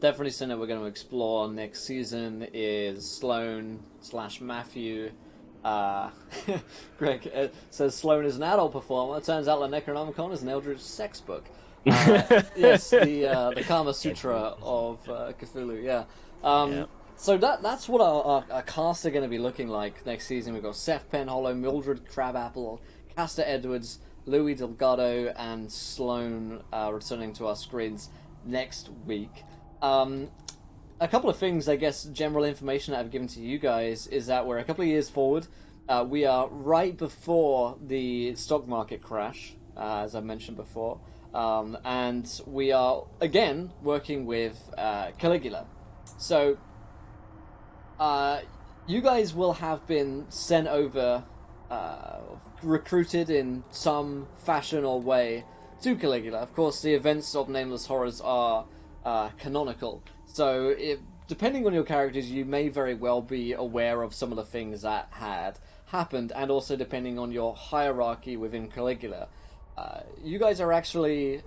definitely something that we're going to explore next season is Sloan / Matthew. Greg says Sloan is an adult performer. It turns out the Necronomicon is an eldritch sex book. Yes, the Kama Sutra of Cthulhu. Yeah. So that's what our cast are going to be looking like next season. We've got Seth, Penn, Mildred Crabapple, Castor Edwards, Louie Delgado, and Sloan returning to our screens next week. A couple of things, I guess, general information that I've given to you guys is that we're a couple of years forward. We are right before the stock market crash, as I mentioned before. And we are, again, working with Caligula. So, you guys will have been sent over, recruited in some fashion or way to Caligula. Of course, the events of Nameless Horrors are canonical. So, depending on your characters, you may very well be aware of some of the things that had happened, and also depending on your hierarchy within Caligula. You guys are actually...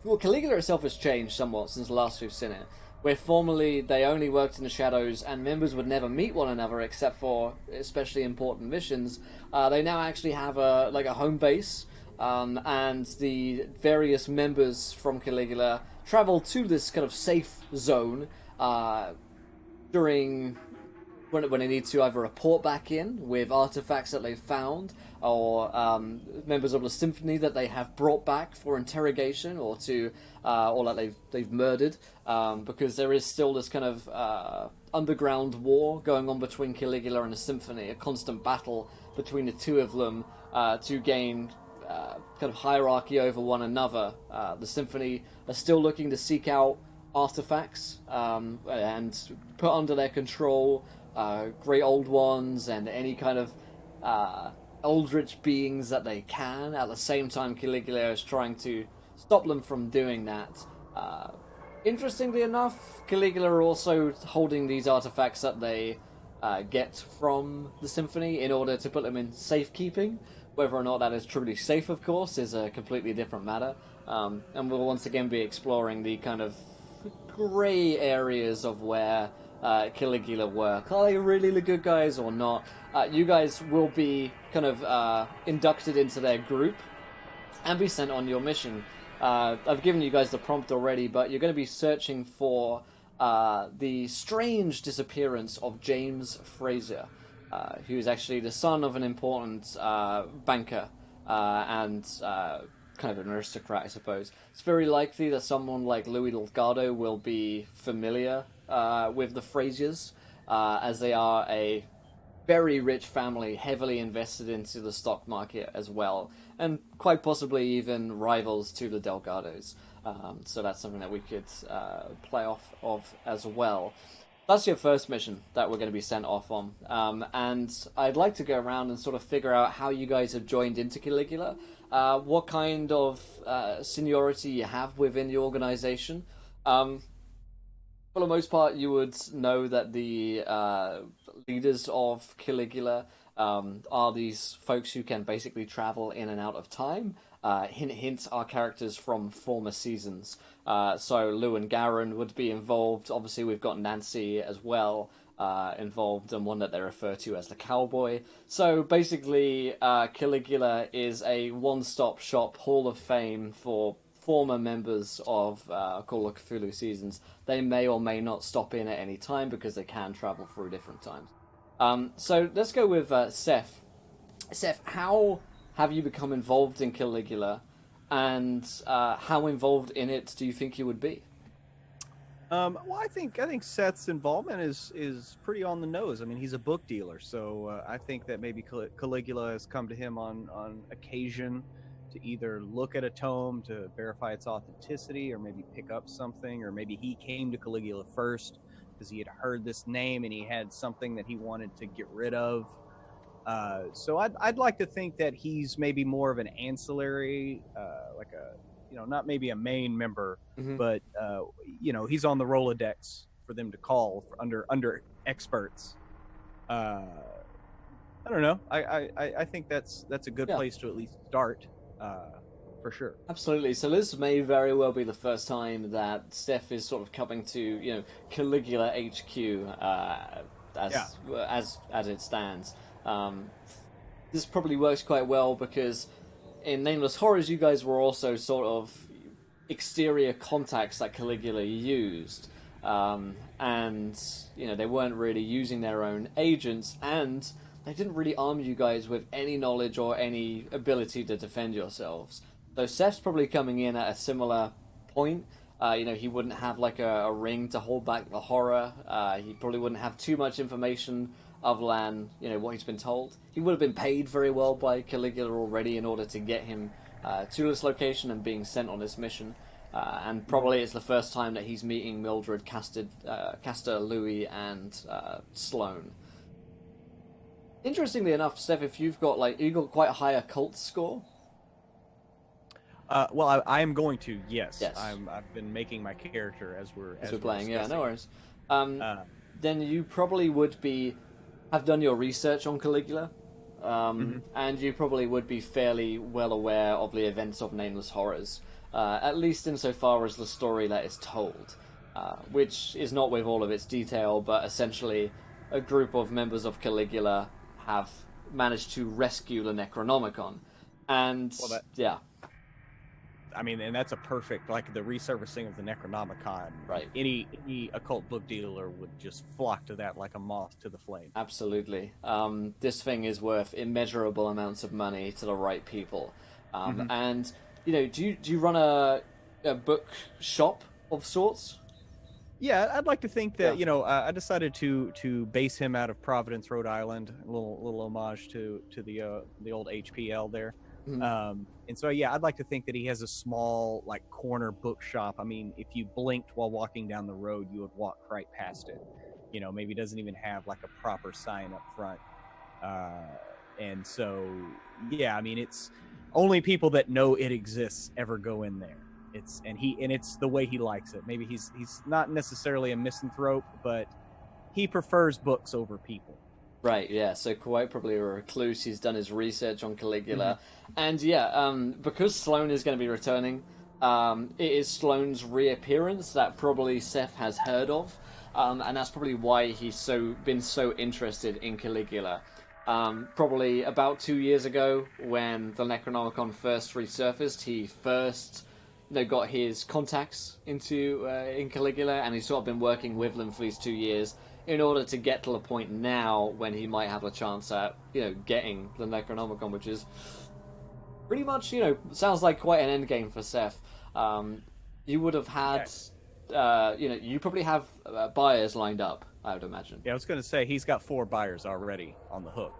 Caligula itself has changed somewhat since last we've seen it. where formerly they only worked in the shadows and members would never meet one another except for especially important missions, they now actually have a home base, and the various members from Caligula travel to this kind of safe zone during when they need to either report back in with artifacts that they've found, or members of the symphony that they have brought back for interrogation, or that they've murdered, because there is still this kind of underground war going on between Caligula and the symphony, a constant battle between the two of them to gain kind of hierarchy over one another. The symphony are still looking to seek out artifacts and put under their control great old ones and any kind of eldritch beings that they can. At the same time, Caligula is trying to stop them from doing that. Interestingly enough, Caligula are also holding these artifacts that they get from the symphony in order to put them in safekeeping. Whether or not that is truly safe, of course, is a completely different matter. And we'll once again be exploring the kind of grey areas of where Caligula work. Are they really the good guys or not? You guys will be kind of inducted into their group and be sent on your mission. I've given you guys the prompt already, but you're going to be searching for the strange disappearance of James Fraser, who is actually the son of an important banker and kind of an aristocrat, I suppose. It's very likely that someone like Louie Delgado will be familiar with the Frasers, as they are a very rich family, heavily invested into the stock market as well, and quite possibly even rivals to the Delgados. So that's something that we could play off of as well. That's your first mission that we're going to be sent off on. And I'd like to go around and sort of figure out how you guys have joined into Caligula, what kind of seniority you have within the organization. For the most part, you would know that the leaders of Caligula are these folks who can basically travel in and out of time. Hint, hint, are characters from former seasons. So Lou and Garin would be involved. Obviously, we've got Nancy as well involved, and one that they refer to as the Cowboy. So basically, Caligula is a one-stop shop hall of fame for former members of Call of Cthulhu seasons. They may or may not stop in at any time because they can travel through different times. So let's go with Seth. Seth, how have you become involved in Caligula, and how involved in it do you think you would be? Well, I think Seth's involvement is pretty on the nose. I mean, he's a book dealer, so I think that maybe Caligula has come to him on occasion to either look at a tome to verify its authenticity, or maybe pick up something, or maybe he came to Caligula first because he had heard this name and he had something that he wanted to get rid of. So I'd like to think that he's maybe more of an ancillary, like a, not maybe a main member, but he's on the Rolodex for them to call under experts. I don't know. I think that's a good place to at least start. For sure. Absolutely. So this may very well be the first time that Seth is sort of coming to, Caligula HQ as it stands. This probably works quite well because in Nameless Horrors, you guys were also sort of exterior contacts that Caligula used. And, they weren't really using their own agents, and they didn't really arm you guys with any knowledge or any ability to defend yourselves. So Seth's probably coming in at a similar point. He wouldn't have like a ring to hold back the horror. He probably wouldn't have too much information other than, what he's been told. He would have been paid very well by Caligula already in order to get him to this location and being sent on this mission. And probably it's the first time that he's meeting Mildred, Castor, Louie, and Sloan. Interestingly enough, Seth, if you've got quite a high occult score. Well, I am going to, yes. I've been making my character as we're playing. Yeah, no worries. Then you probably would have done your research on Caligula, and you probably would be fairly well aware of the events of Nameless Horrors, at least insofar as the story that is told. which is not with all of its detail, but essentially a group of members of Caligula have managed to rescue the Necronomicon. And, yeah. I mean, and that's a perfect, like, the resurfacing of the Necronomicon. Right. Any occult book dealer would just flock to that like a moth to the flame. Absolutely. This thing is worth immeasurable amounts of money to the right people. And, you know, do you run a book shop of sorts? Yeah, I'd like to think that, you know, I decided to base him out of Providence, Rhode Island. A little homage to the old HPL there. And so, yeah, I'd like to think that he has a small, like, corner bookshop. I mean, if you blinked while walking down the road, you would walk right past it. You know, maybe doesn't even have, like, a proper sign up front. And so, yeah, I mean, it's only people that know it exists ever go in there. It's the way he likes it. Maybe he's not necessarily a misanthrope, but he prefers books over people. Right, yeah, so quite probably a recluse. He's done his research on Caligula. And yeah, because Sloan is going to be returning, it is Sloan's reappearance that probably Seth has heard of. And that's probably why he's been so interested in Caligula. Probably about 2 years ago, when the Necronomicon first resurfaced, he first got his contacts in Caligula, and he's sort of been working with them for these 2 years in order to get to the point now when he might have a chance at, getting the Necronomicon, which is pretty much, sounds like quite an end game for Seth. You would have had, you probably have buyers lined up, I would imagine. Yeah, I was going to say, he's got 4 buyers already on the hook.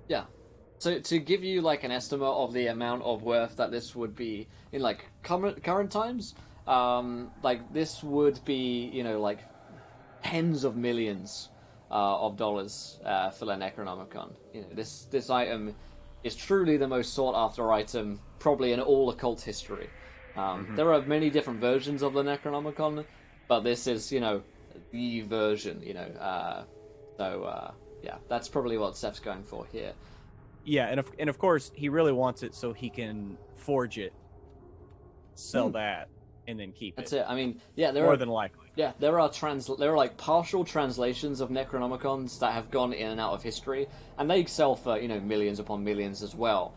Yeah. So to give you like an estimate of the amount of worth that this would be in like current times, like this would be, like tens of millions of dollars for the Necronomicon. This item is truly the most sought after item probably in all occult history. There are many different versions of the Necronomicon, but this is, the version, yeah, that's probably what Seth's going for here. Yeah, and of course, he really wants it so he can forge it, sell that, and then keep That's it. it. I mean, yeah, there more are than likely. Yeah, there are like partial translations of Necronomicons that have gone in and out of history, and they sell for millions upon millions as well.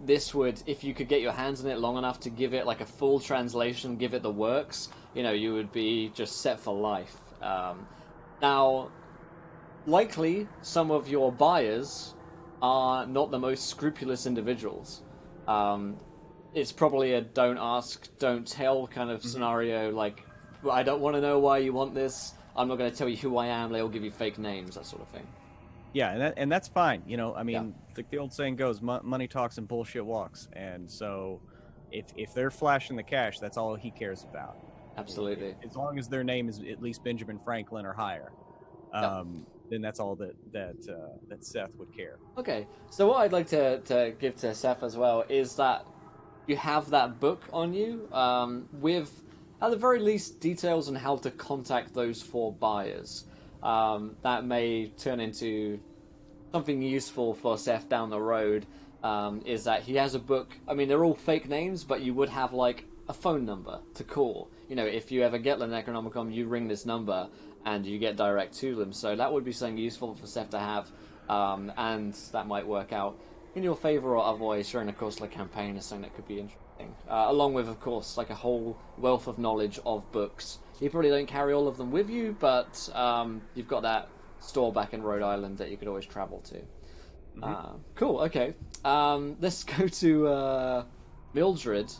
This would, if you could get your hands on it long enough to give it like a full translation, give it the works, you would be just set for life. Now, likely some of your buyers are not the most scrupulous individuals. It's probably a don't ask, don't tell kind of scenario, like, I don't want to know why you want this, I'm not going to tell you who I am, they'll give you fake names, that sort of thing. Yeah, and that's fine. I mean, the old saying goes, money talks and bullshit walks. And so if they're flashing the cash, that's all he cares about. Absolutely. As long as their name is at least Benjamin Franklin or higher. Then that's all that Seth would care. Okay, so what I'd like to give to Seth as well is that you have that book on you with, at the very least, details on how to contact those 4 buyers. That may turn into something useful for Seth down the road, is that he has a book. I mean, they're all fake names, but you would have, like, a phone number to call. If you ever get the Necronomicon, you ring this number, and you get direct to them. So that would be something useful for Seth to have, and that might work out in your favor or otherwise during the course of the campaign is something that could be interesting. Along with, of course, like a whole wealth of knowledge of books. You probably don't carry all of them with you, but you've got that store back in Rhode Island that you could always travel to. Cool, okay. Let's go to Mildred.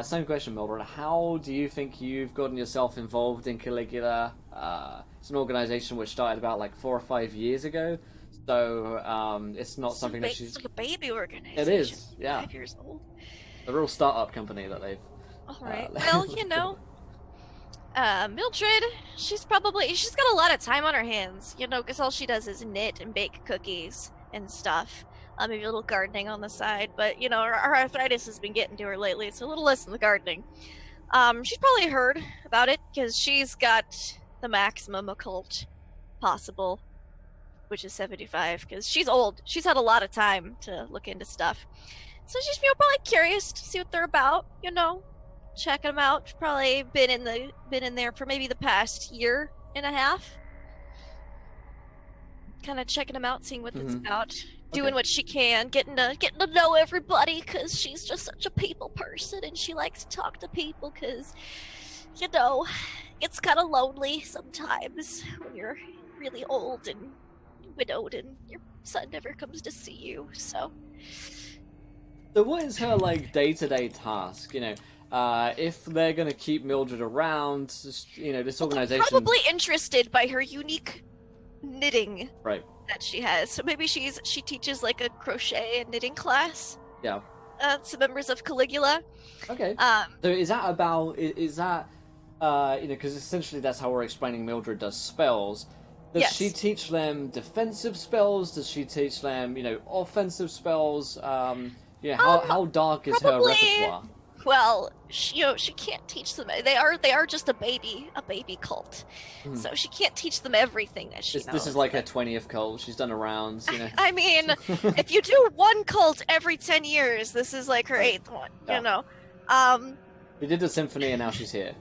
Same question, Mildred. How do you think you've gotten yourself involved in Caligula? It's an organization which started about like 4 or 5 years ago, so it's not something that she's... It's like a baby organization. It is, yeah. 5 years old. A real startup company that they've... All right. Well, Mildred, she's got a lot of time on her hands, because all she does is knit and bake cookies and stuff. Maybe a little gardening on the side, but her arthritis has been getting to her lately. It's a little less than the gardening. She's probably heard about it because she's got the maximum occult possible, which is 75. Because she's old, she's had a lot of time to look into stuff, so she's probably curious to see what they're about. checking them out. Probably been in there for maybe the past year and a half. Kind of checking them out, seeing what it's about, doing what she can, getting to know everybody, because she's just such a people person, and she likes to talk to people, because it's kind of lonely sometimes when you're really old and widowed and your son never comes to see you. So what is her like day-to-day task? If they're going to keep Mildred around, this organization. Probably interested by her unique knitting right that she has. So maybe she teaches like a crochet and knitting class. Yeah. To members of Caligula. Okay. So is that because essentially that's how we're explaining Mildred does spells. Does she teach them defensive spells? Does she teach them, offensive spells? How dark is her repertoire? Well, she can't teach them. They are just a baby cult. So she can't teach them everything that she knows. This is like her 20th cult. She's done a rounds, I mean, if you do one cult every 10 years, this is like her 8th one, We did the symphony and now she's here,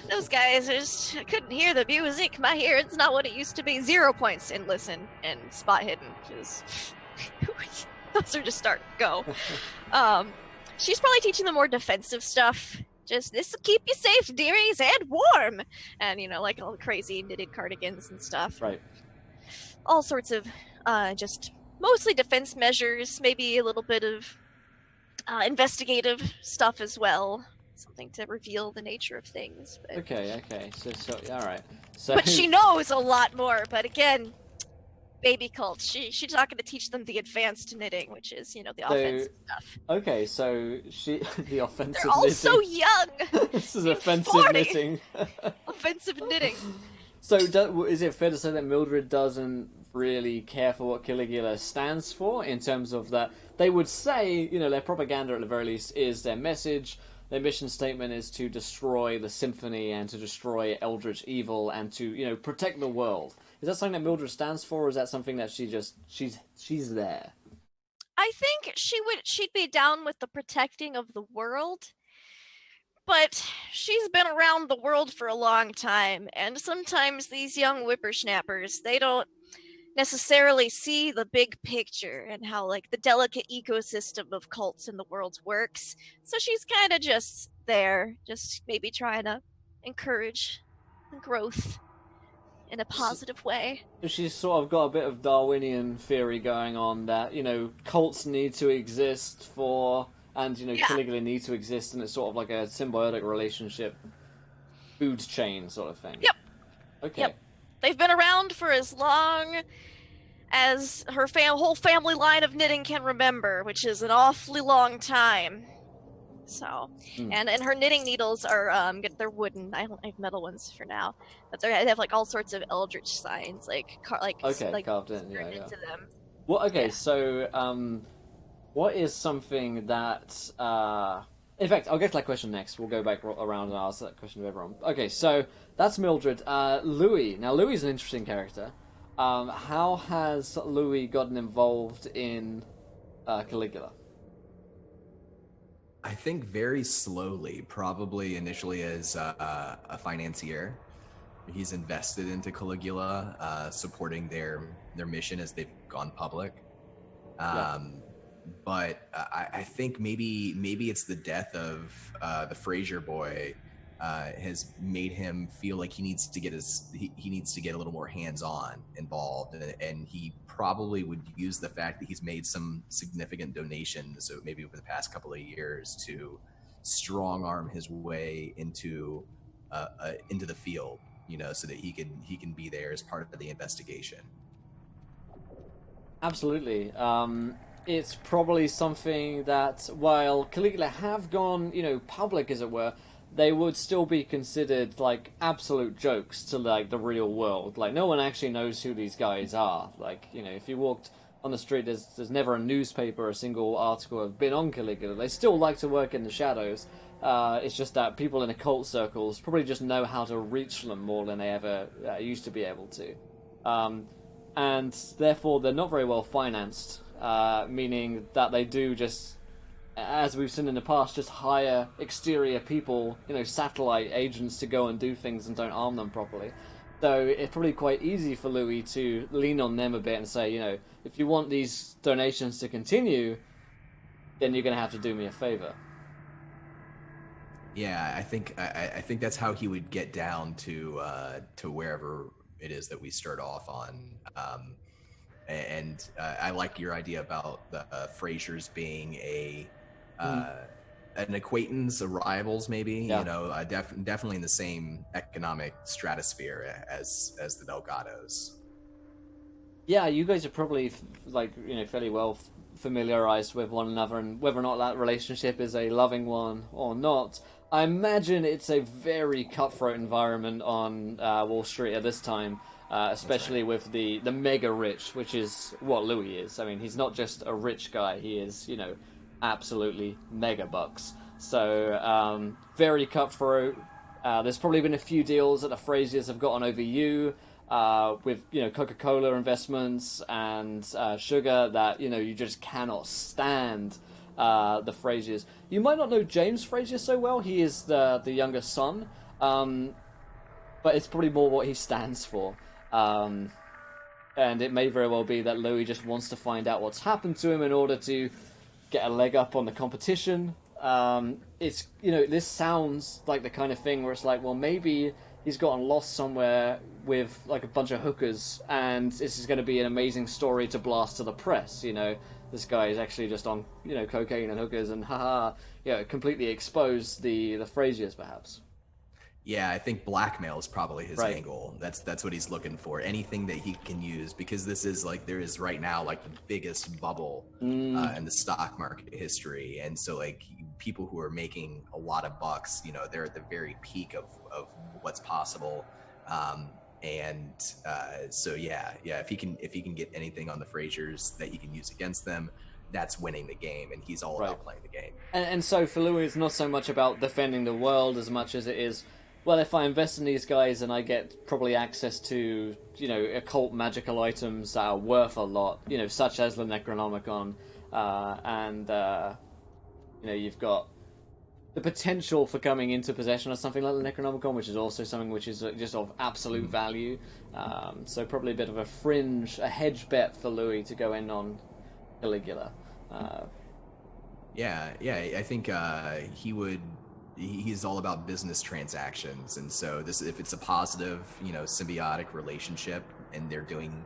Those guys I couldn't hear the music. My hearing's not what it used to be. 0 points in listen and spot hidden. Those are just start go. She's probably teaching them more defensive stuff. Just this will keep you safe, dearies, and warm. And like all the crazy knitted cardigans and stuff. Right. All sorts of just mostly defense measures, maybe a little bit of investigative stuff as well. Something to reveal the nature of things. But... Okay. So all right. So... But she knows a lot more. But again, baby cult. She's not going to teach them the advanced knitting, which is the offensive stuff. Okay, so the offensive. They're all knitting. so young. This is offensive 40. knitting. Offensive knitting. So is it fair to say that Mildred doesn't really care for what Caligula stands for in terms of that? They would say, their propaganda at the very least is their message. Their mission statement is to destroy the symphony and to destroy eldritch evil and to, protect the world. Is that something that Mildred stands for, or is that something that she's there? I think she'd be down with the protecting of the world, but she's been around the world for a long time, and sometimes these young whippersnappers, they don't necessarily see the big picture and how like the delicate ecosystem of cults in the world works. So she's kind of just there, just maybe trying to encourage growth in a positive way. She's sort of got a bit of Darwinian theory going on that, cults need to exist and Caligula need to exist, and it's sort of like a symbiotic relationship, food chain sort of thing. Yep. Okay. Yep. They've been around for as long as her whole family line of knitting can remember, which is an awfully long time. So, and her knitting needles are they're wooden. I don't have metal ones for now, but they have like all sorts of eldritch signs, carved in, into them. Well, okay, so what is something that in fact, I'll get to that question next. We'll go back around and ask that question to everyone. Okay, so that's Mildred. Louie. Now, Louie's an interesting character. How has Louie gotten involved in Caligula? I think very slowly, probably initially as a financier. He's invested into Caligula, supporting their mission as they've gone public. But I think maybe it's the death of the Fraser boy has made him feel like he needs to get a little more hands-on involved, and he probably would use the fact that he's made some significant donations, so maybe over the past couple of years, to strong-arm his way into the field, so that he can be there as part of the investigation. Absolutely. It's probably something that, while Caligula have gone, public, as it were, they would still be considered, like, absolute jokes to, like, the real world. Like, no one actually knows who these guys are. Like, if you walked on the street, there's never a newspaper, a single article have been on Caligula. They still like to work in the shadows. It's just that people in occult circles probably just know how to reach them more than they ever used to be able to. And therefore, they're not very well financed. Meaning that they do just as we've seen in the past, just hire exterior people, satellite agents to go and do things and don't arm them properly. So it's probably quite easy for Louie to lean on them a bit and say, if you want these donations to continue, then you're going to have to do me a favor. Yeah, I think that's how he would get down to wherever it is that we start off on. I like your idea about the Frasers being an acquaintance, a rivals, maybe. Yeah. Definitely in the same economic stratosphere as the Delgados. Yeah, you guys are probably fairly well familiarized with one another, and whether or not that relationship is a loving one or not. I imagine it's a very cutthroat environment on Wall Street at this time. Especially with the mega rich, which is what Louie is. I mean, he's not just a rich guy, he is, absolutely mega bucks. So, very cutthroat. There's probably been a few deals that the Frasers have gotten over you, with, Coca-Cola investments and sugar that, you just cannot stand the Frasers. You might not know James Fraser so well, he is the younger son, but it's probably more what he stands for. And it may very well be that Louie just wants to find out what's happened to him in order to get a leg up on the competition. It's, this sounds like the kind of thing where it's like, well, maybe he's gotten lost somewhere with like a bunch of hookers, and this is going to be an amazing story to blast to the press. This guy is actually just on, cocaine and hookers, and completely expose the Frasers, perhaps. Yeah, I think blackmail is probably his angle. That's what he's looking for. Anything that he can use, because this is there is right now the biggest bubble in the stock market history, and so people who are making a lot of bucks, they're at the very peak of what's possible, so if he can get anything on the Frasers that he can use against them, that's winning the game, and he's all about playing the game. And so for Louie, it's not so much about defending the world as much as it is, well, if I invest in these guys and I get probably access to, occult magical items that are worth a lot, such as the Necronomicon, you've got the potential for coming into possession of something like the Necronomicon, which is also something which is just of absolute value. So probably a bit of a hedge bet for Louie to go in on Caligula. I think he would. He's all about business transactions, and so if it's a positive, symbiotic relationship, and they're doing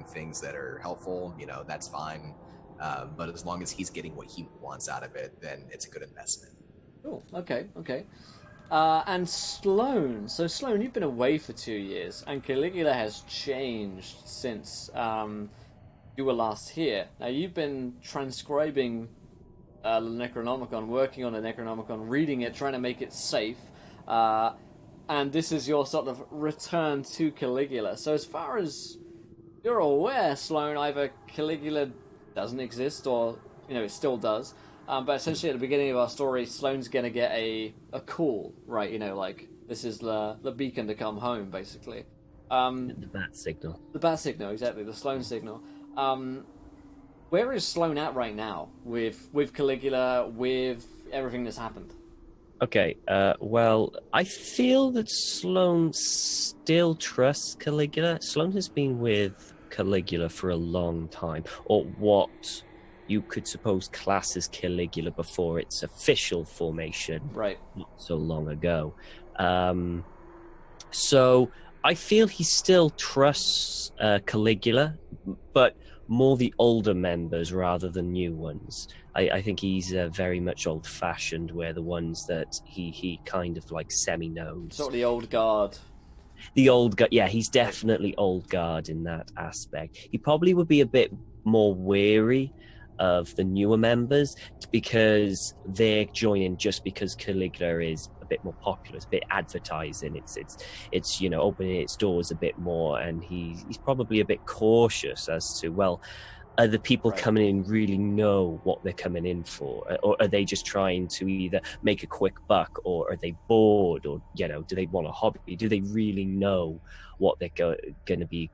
things that are helpful, that's fine. But as long as he's getting what he wants out of it, then it's a good investment. Cool. Okay. And Sloan. So Sloan, you've been away for 2 years, and Caligula has changed since you were last here. Now you've been transcribing the Necronomicon, working on the Necronomicon, reading it, trying to make it safe, and this is your sort of return to Caligula. So as far as you're aware, Sloan, either Caligula doesn't exist or, it still does, but essentially at the beginning of our story, Sloan's going to get a call, right? This is the beacon to come home, basically. The bat signal. The bat signal, exactly, the Sloan signal. Where is Sloan at right now with Caligula, with everything that's happened? Okay, well, I feel that Sloan still trusts Caligula. Sloan has been with Caligula for a long time, or what you could suppose class as Caligula before its official formation, right? Not so long ago. So I feel he still trusts Caligula, but more the older members rather than new ones. I think he's very much old-fashioned, where the ones that he kind of semi-knows. Sort of the old guard. The old guard, yeah, he's definitely old guard in that aspect. He probably would be a bit more wary of the newer members because they're joining just because Caligula is a bit more popular. It's a bit advertising. It's opening its doors a bit more, and he's probably a bit cautious as to, well, are the people coming in really know what they're coming in for, or are they just trying to either make a quick buck, or are they bored, or do they want a hobby? Do they really know what they're going to be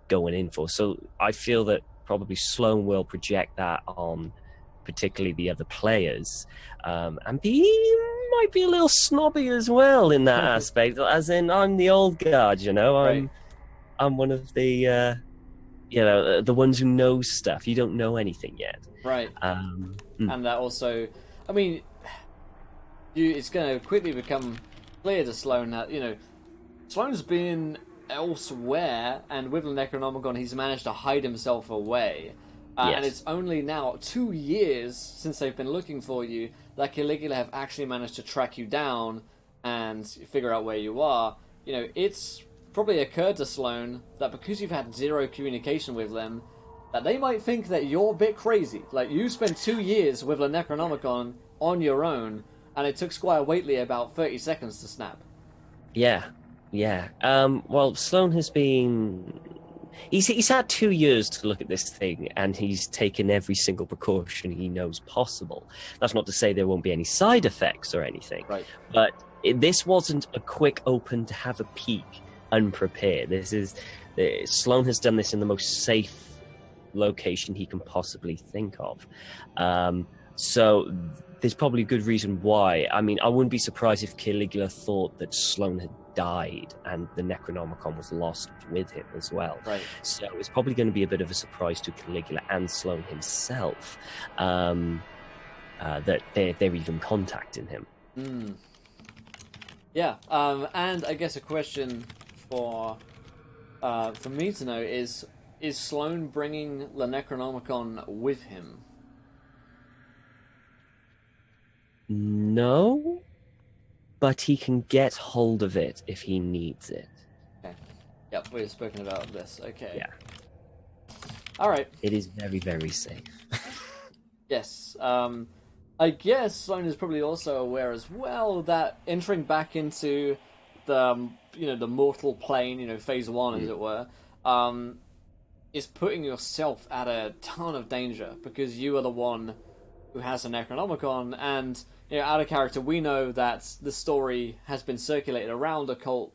going in for? So I feel that probably Sloan will project that on particularly the other players, and he might be a little snobby as well in that aspect. As in, I'm the old guard, you know. I'm one of the the ones who know stuff. You don't know anything yet, right? And that also, I mean, it's going to quickly become clear to Sloan that Sloan's been elsewhere, and with the Necronomicon, he's managed to hide himself away. And it's only now 2 years since they've been looking for you that Caligula have actually managed to track you down and figure out where you are. It's probably occurred to Sloan that because you've had zero communication with them, that they might think that you're a bit crazy. Like, you spent 2 years with the Necronomicon on your own, and it took Squire Whately about 30 seconds to snap. Yeah. Well, Sloan has been... He's had 2 years to look at this thing, and he's taken every single precaution he knows possible. That's not to say there won't be any side effects or anything. Right. But this wasn't a quick open to have a peek unprepared. Sloan has done this in the most safe location he can possibly think of. So there's probably a good reason why. I mean, I wouldn't be surprised if Caligula thought that Sloan had died and the Necronomicon was lost with him as well. Right. So it's probably going to be a bit of a surprise to Caligula and Sloan himself that they're even contacting him. Yeah, and I guess a question for me to know is Sloan bringing the Necronomicon with him? No, but he can get hold of it if he needs it. Okay. Yep, we've spoken about this. Okay. Yeah. All right. It is very, very safe. Yes. I guess Sloan is probably also aware as well that entering back into the the mortal plane, phase 1 as it were, is putting yourself at a ton of danger because you are the one who has a Necronomicon, and out of character we know that the story has been circulated around occult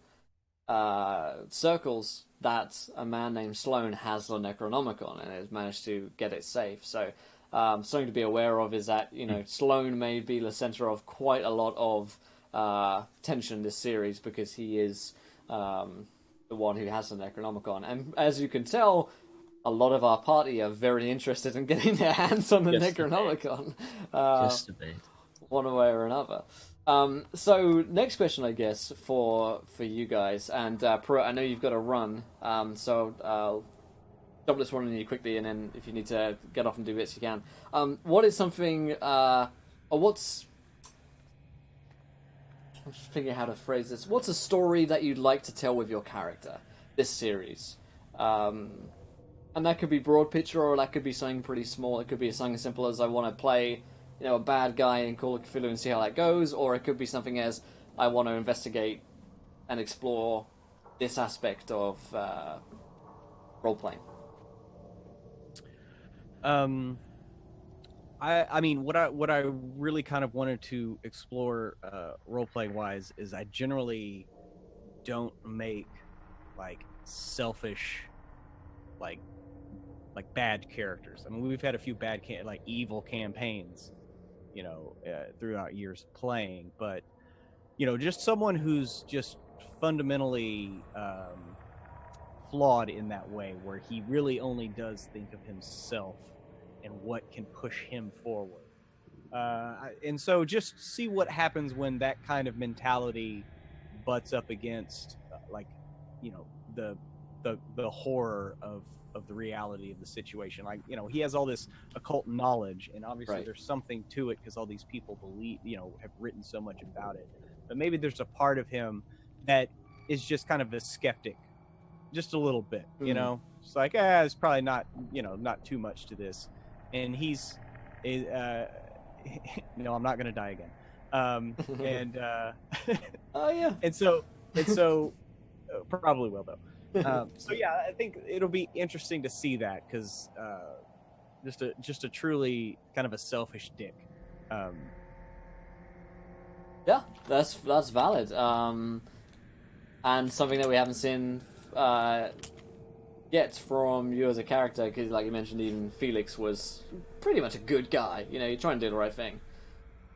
circles that a man named Sloan has the Necronomicon and has managed to get it safe. So something to be aware of is that Sloan may be the center of quite a lot of tension in this series because he is the one who has the Necronomicon, and as you can tell, a lot of our party are very interested in getting their hands on the Necronomicon. Just a bit. One way or another. So next question, I guess, for you guys, and Pruitt, I know you've got to run, so I'll drop this one on you quickly, and then if you need to get off and do bits, you can. What is something, or what's... I'm just figuring how to phrase this. What's a story that you'd like to tell with your character, this series? And that could be broad picture, or that could be something pretty small. It could be something as simple as I want to play, a bad guy in Call of Cthulhu and see how that goes, or it could be something as I want to investigate and explore this aspect of role-playing. I mean, what I really kind of wanted to explore role-playing wise is I generally don't make selfish bad characters. I mean, we've had a few bad evil campaigns throughout years of playing, but just someone who's just fundamentally flawed in that way, where he really only does think of himself and what can push him forward. And so just see what happens when that kind of mentality butts up against the horror of the reality of the situation. He has all this occult knowledge, and obviously there's something to it because all these people believe, have written so much about it. But maybe there's a part of him that is just kind of a skeptic, just a little bit, It's like, it's probably not, not too much to this. And he's, I'm not going to die again. And, oh yeah. And so probably will though. So yeah, I think it'll be interesting to see that because just a truly kind of a selfish dick. Yeah, that's valid. And something that we haven't seen get from you as a character, because like you mentioned, even Felix was pretty much a good guy. You know, you're trying to do the right thing.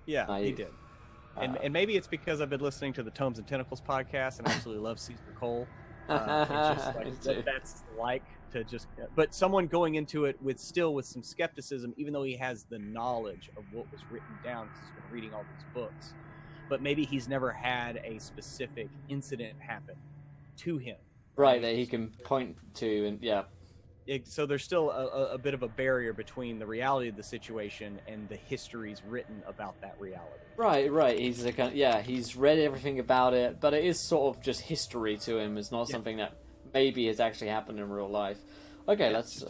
Yeah, he did. And maybe it's because I've been listening to the Tomes and Tentacles podcast and I absolutely love Caesar Cole. It's just like what that's like to just, but someone going into it with some skepticism, even though he has the knowledge of what was written down because he's been reading all these books, but maybe he's never had a specific incident happen to him. Right, that he can point to, and yeah. So there's still a bit of a barrier between the reality of the situation and the histories written about that reality. Right. He's he's read everything about it, but it is sort of just history to him. It's not something that maybe has actually happened in real life. Okay, that's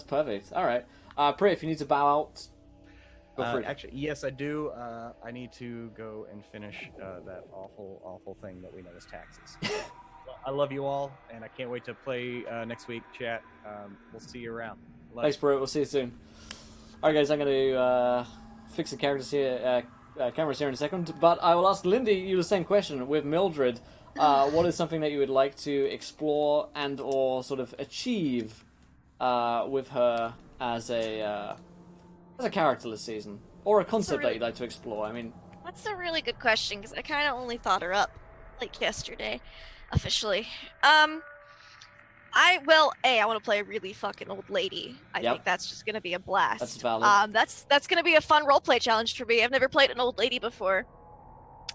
perfect. All right, Pruitt, if you need to bow out, go for it. Actually, yes, I do. I need to go and finish that awful thing that we know as taxes. I love you all, and I can't wait to play next week, chat. We'll see you around. Thanks, Pruitt. We'll see you soon. All right, guys, I'm going to fix the characters here, cameras here in a second, but I will ask Lindy you the same question with Mildred. What is something that you would like to explore and or sort of achieve with her as a character this season, or a concept that you'd like to explore? I mean, that's a really good question because I kind of only thought her up like yesterday. Officially. I want to play a really fucking old lady. I think that's just gonna be a blast. That's valid. That's gonna be a fun roleplay challenge for me. I've never played an old lady before.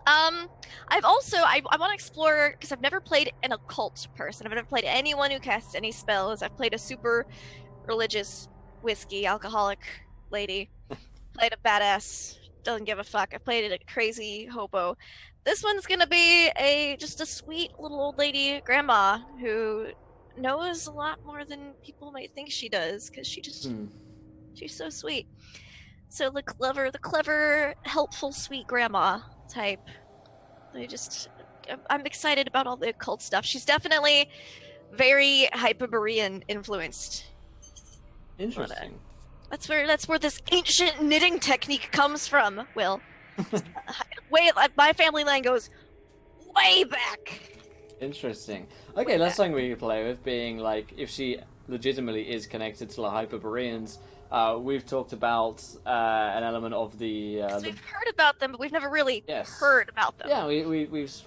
I've also I want to explore because I've never played an occult person. I've never played anyone who casts any spells. I've played a super religious whiskey alcoholic lady. Played a badass doesn't give a fuck. I played a crazy hobo. This one's gonna be just a sweet little old lady grandma who knows a lot more than people might think she does because she's so sweet. So the clever, helpful, sweet grandma type. I'm excited about all the occult stuff. She's definitely very Hyperborean influenced. Interesting. That's where this ancient knitting technique comes from, Will. My family line goes way back. Interesting. Okay, that's something we could play with, being like, if she legitimately is connected to the Hyperboreans. We've talked about an element of the... we've heard about them, but we've never really heard about them. Yeah, we've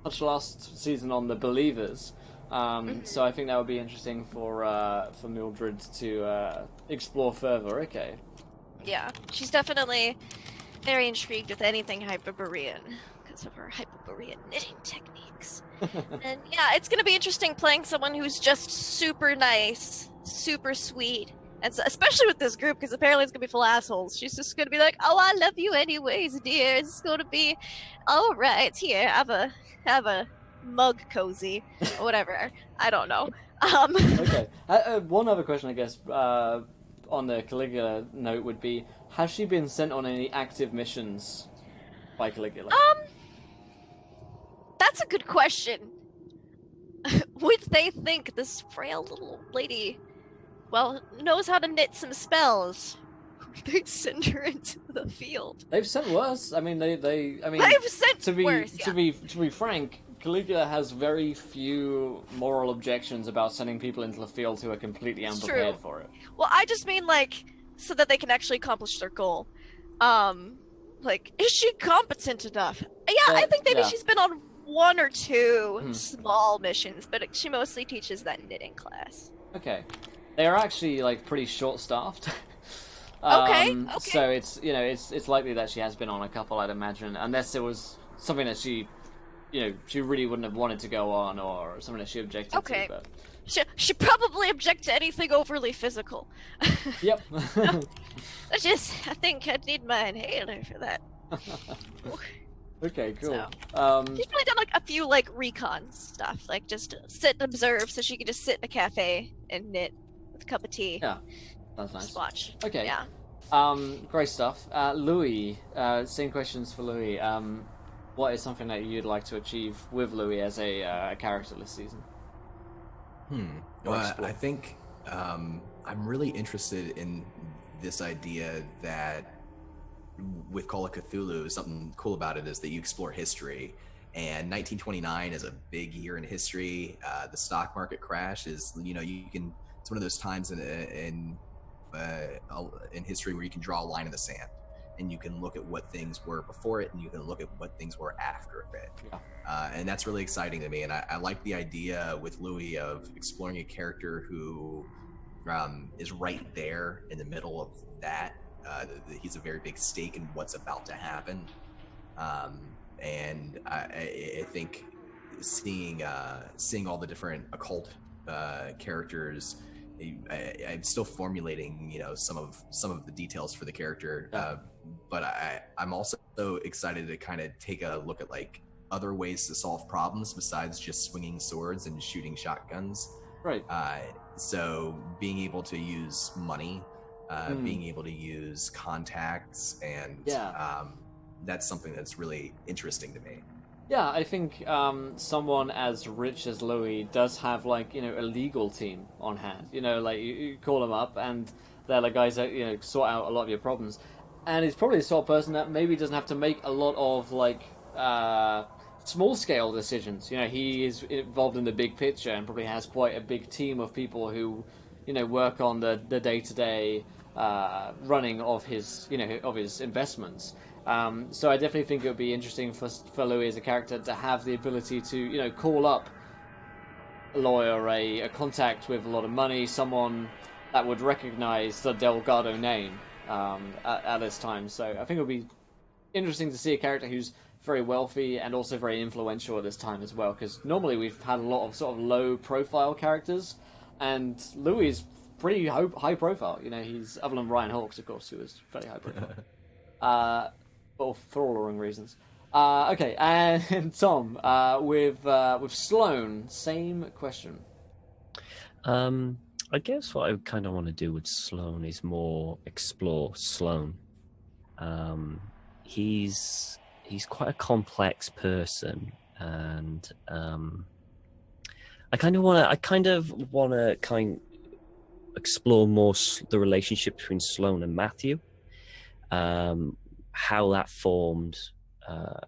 touched last season on the Believers. So I think that would be interesting for Mildred to explore further. Okay. Yeah, she's definitely very intrigued with anything Hyperborean because of her Hyperborean knitting techniques. And yeah, it's going to be interesting playing someone who's just super nice, super sweet, and so, especially with this group because apparently it's going to be full of assholes. She's just going to be like, "Oh, I love you anyways, dear. It's going to be all right. Here, have a mug cozy or whatever." I don't know. Okay. One other question, I guess, on the Caligula note would be: has she been sent on any active missions by Caligula? That's a good question. Would they think this frail little lady, knows how to knit some spells? They'd send her into the field. They've sent worse. I mean, they've sent worse. To be frank, Caligula has very few moral objections about sending people into the field who are completely unprepared for it. Well, I just mean so that they can actually accomplish their goal. Is she competent enough? Yeah, I think maybe she's been on one or two small missions, but she mostly teaches that knitting class. Okay. They are actually pretty short-staffed. Okay. So it's likely that she has been on a couple, I'd imagine, unless it was something that she really wouldn't have wanted to go on, or something that she objected to. But... She probably object to anything overly physical. Yep. I think I'd need my inhaler for that. Okay, cool. So, she's probably done a few recon stuff, just sit and observe, so she could just sit in a cafe and knit with a cup of tea. Yeah, that's nice. Just watch. Okay. Yeah. Great stuff. Louie, same questions for Louie. What is something that you'd like to achieve with Louie as a character this season? Well, I think I'm really interested in this idea that with Call of Cthulhu, something cool about it is that you explore history, And 1929 is a big year in history. The stock market crash is, it's one of those times in history where you can draw a line in the sand, and you can look at what things were before it, and you can look at what things were after it. Yeah. And that's really exciting to me. And I like the idea with Louie of exploring a character who is right there in the middle of that. He's a very big stake in what's about to happen. And I think seeing all the different occult characters, I'm still formulating, some of the details for the character. But I'm also excited to kind of take a look at like other ways to solve problems besides just swinging swords and shooting shotguns. Right. So being able to use money, being able to use contacts, and that's something that's really interesting to me. Yeah, I think someone as rich as Louie does have, like, a legal team on hand. Like, you call them up, and they're the guys that, sort out a lot of your problems. And he's probably the sort of person that maybe doesn't have to make a lot of, like, small-scale decisions. He is involved in the big picture and probably has quite a big team of people who, work on the day-to-day running of his, of his investments. So I definitely think it would be interesting for Louie as a character to have the ability to, call up a lawyer, a contact with a lot of money, someone that would recognize the Delgado name at this time. So I think it would be interesting to see a character who's very wealthy and also very influential at this time as well, because normally we've had a lot of sort of low-profile characters, and Louie is pretty high profile. He's, other than Ryan Hawkes, of course, who was fairly high profile. But for all the wrong reasons. Okay, and Tom, with Sloan, same question. I guess what I kind of want to do with Sloan is more explore Sloan. He's quite a complex person, and I kind of want to explore more the relationship between Sloan and Matthew. How that formed.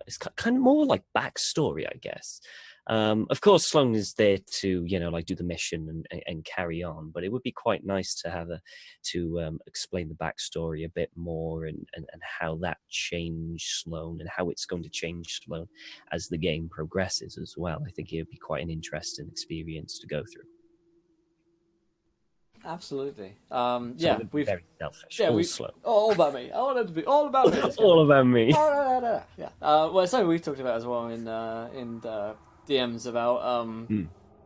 It's kind of more like backstory, I guess. Of course, Sloan is there to, do the mission and carry on, but it would be quite nice to have explain the backstory a bit more and how that changed Sloan and how it's going to change Sloan as the game progresses as well. I think it would be quite an interesting experience to go through. Absolutely. We've very selfish. Sloan. All about me. I want it to be all about me. All about me. Yeah. Something we've talked about as well in DMs about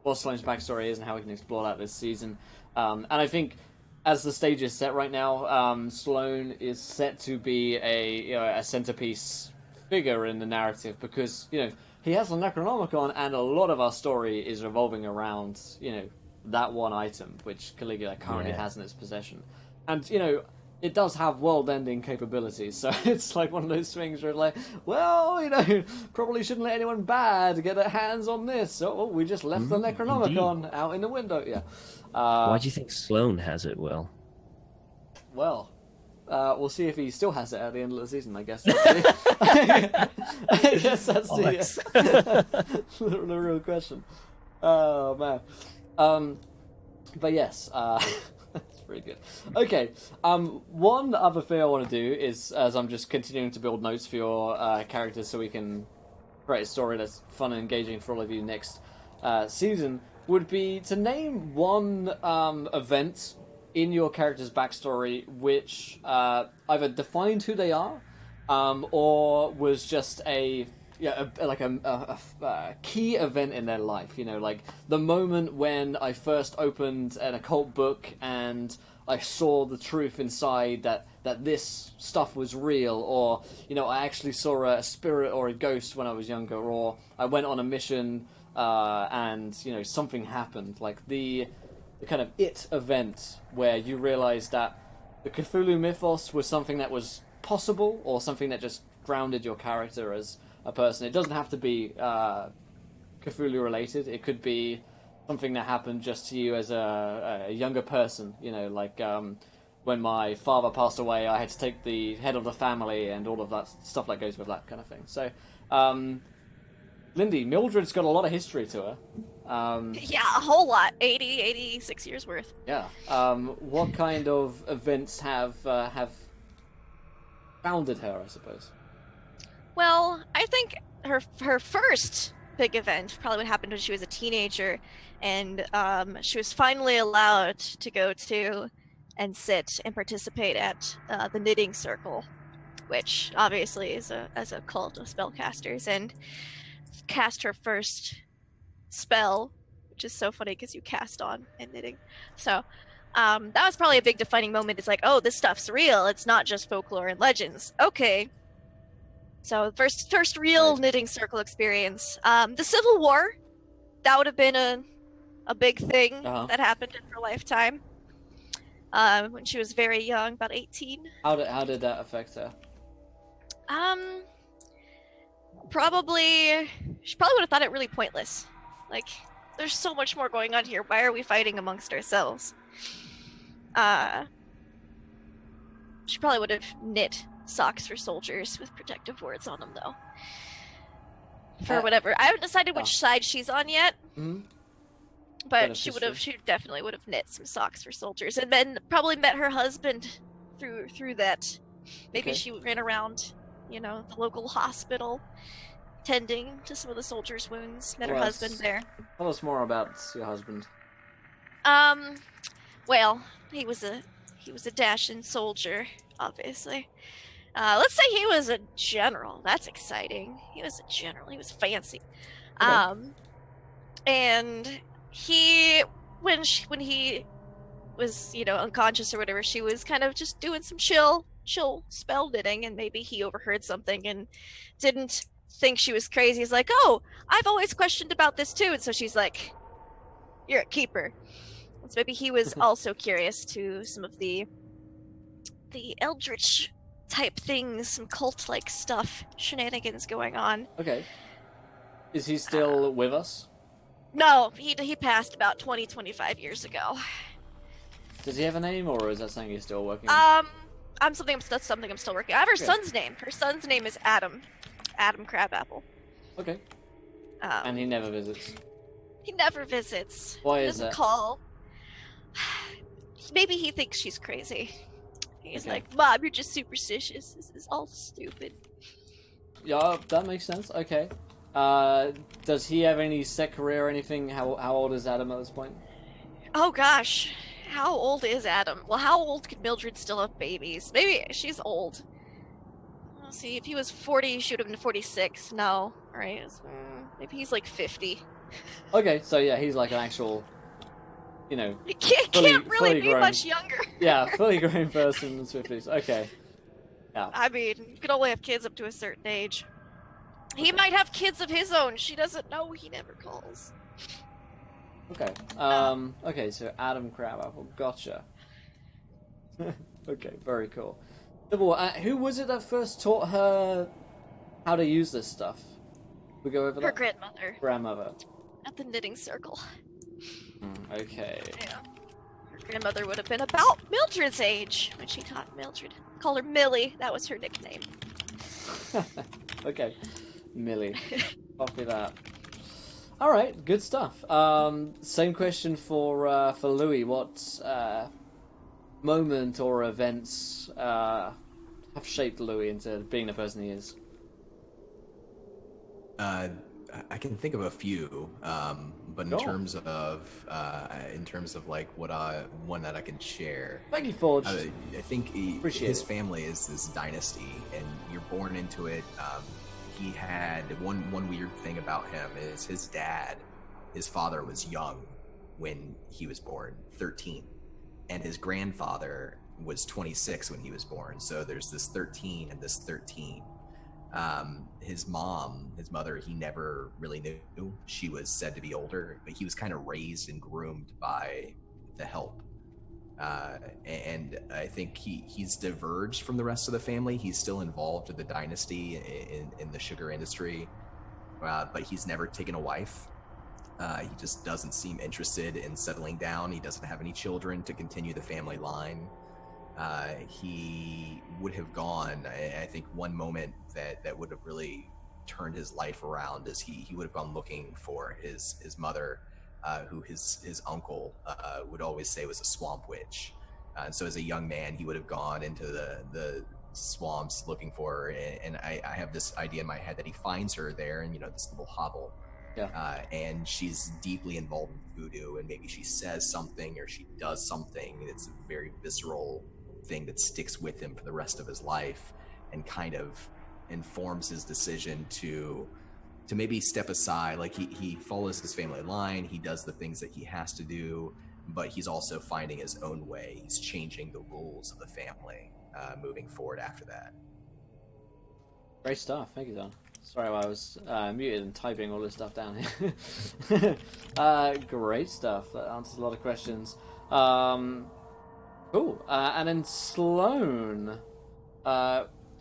what Sloan's backstory is and how we can explore that this season. And I think as the stage is set right now, Sloan is set to be a centerpiece figure in the narrative because he has the Necronomicon, and a lot of our story is revolving around that one item which Caligula currently has in its possession. And it does have world-ending capabilities, so it's like one of those things where it's like, well, probably shouldn't let anyone bad get their hands on this, so we just left the Necronomicon out in the window. Why do you think Sloan has it, Will? Well, we'll see if he still has it at the end of the season, I guess. I guess that's the real question. Oh, man. But yes, that's pretty good. Okay, one other thing I want to do is, as I'm just continuing to build notes for your characters so we can create a story that's fun and engaging for all of you next season, would be to name one event in your character's backstory which either defined who they are or was just a key event in their life. Like the moment when I first opened an occult book and I saw the truth inside that this stuff was real, or I actually saw a spirit or a ghost when I was younger, or I went on a mission and something happened, like the kind of it event where you realize that the Cthulhu mythos was something that was possible, or something that just grounded your character as a person. It doesn't have to be Cthulhu related. It could be something that happened just to you as a younger person. Like when my father passed away, I had to take the head of the family and all of that stuff that goes with that kind of thing. So Lindy, Mildred's got a lot of history to her. Yeah, a whole lot. 86 years worth. Yeah. What kind of events have founded her, I suppose? Well, I think her first big event probably what happened when she was a teenager, and she was finally allowed to go to and sit and participate at the knitting circle, which obviously is a cult of spellcasters, and cast her first spell, which is so funny because you cast on and knitting. So that was probably a big defining moment. It's like, oh, this stuff's real. It's not just folklore and legends. Okay. So first real knitting circle experience. The Civil War, that would have been a big thing that happened in her lifetime. When she was very young, about 18. How did that affect her? She probably would have thought it really pointless. Like, there's so much more going on here. Why are we fighting amongst ourselves? She probably would have knit socks for soldiers with protective words on them, though. For whatever. I haven't decided which side she's on yet. Mm-hmm. But she definitely would have knit some socks for soldiers, and then probably met her husband through that. Maybe she ran around, the local hospital, tending to some of the soldiers' wounds. Met her husband there. Tell us more about your husband. Well, he was a dashing soldier, obviously. Let's say he was a general. That's exciting. He was a general. He was fancy. Okay. And when he was, unconscious or whatever, she was kind of just doing some chill spell knitting, and maybe he overheard something and didn't think she was crazy. He's like, oh, I've always questioned about this too. And so she's like, you're a keeper. And so maybe he was also curious to some of the eldritch type things, some cult-like stuff, shenanigans going on. Okay. Is he still with us? No, he passed about 25 years ago. Does he have a name, or is that something he's still working on? That's something I'm still working on. I have her son's name. Her son's name is Adam Crabapple. Okay. And he never visits? He never visits. Why He is doesn't that? call. Maybe he thinks she's crazy. He's like, Mom, you're just superstitious. This is all stupid. Yeah, that makes sense. Okay. Does he have any set career or anything? How old is Adam at this point? Oh gosh, how old is Adam? Well, how old could Mildred still have babies? Maybe she's old. Let's see, if he was 40, she would have been 46. No, right? Maybe he's like 50. Okay, so yeah, he's like an actual, He can't really be grown. much younger. Yeah, fully grown person in his 50s. Okay. Yeah. I mean, you can only have kids up to a certain age. He might have kids of his own. She doesn't know. He never calls. Okay. Okay, so Adam Crabapple. Gotcha. Okay, very cool. Who was it that first taught her how to use this stuff? We go over Her that? grandmother. Grandmother. At the knitting circle. Okay. Yeah. Her grandmother would have been about Mildred's age when she taught Mildred. Call her Millie. That was her nickname. Okay. Millie. Copy that. Alright, good stuff. Same question for Louie. What moment or events have shaped Louie into being the person he is? I can think of a few, but in terms of like one that I can share. Thank you, Forge. I think his family is this dynasty, and you're born into it. He had one weird thing about him is his father was young when he was born, 13, and his grandfather was 26 when he was born. So there's this 13 and this 13. His mother, he never really knew. She was said to be older, but he was kind of raised and groomed by the help. And I think he's diverged from the rest of the family. He's still involved in the dynasty in the sugar industry, but he's never taken a wife. He just doesn't seem interested in settling down. He doesn't have any children to continue the family line. He would have gone, I think one moment that would have really turned his life around is he would have gone looking for his mother, who his uncle would always say was a swamp witch. And so as a young man, he would have gone into the swamps looking for her. And I have this idea in my head that he finds her there in, this little hovel. Yeah. And she's deeply involved in voodoo, and maybe she says something or she does something. It's a very visceral thing that sticks with him for the rest of his life and kind of informs his decision to maybe step aside. Like he follows his family line, he does the things that he has to do, but he's also finding his own way. He's changing the rules of the family moving forward after that. Great stuff. Thank you, Don. Sorry, I was muted and typing all this stuff down here. Great stuff. That answers a lot of questions. Cool. And then Sloan.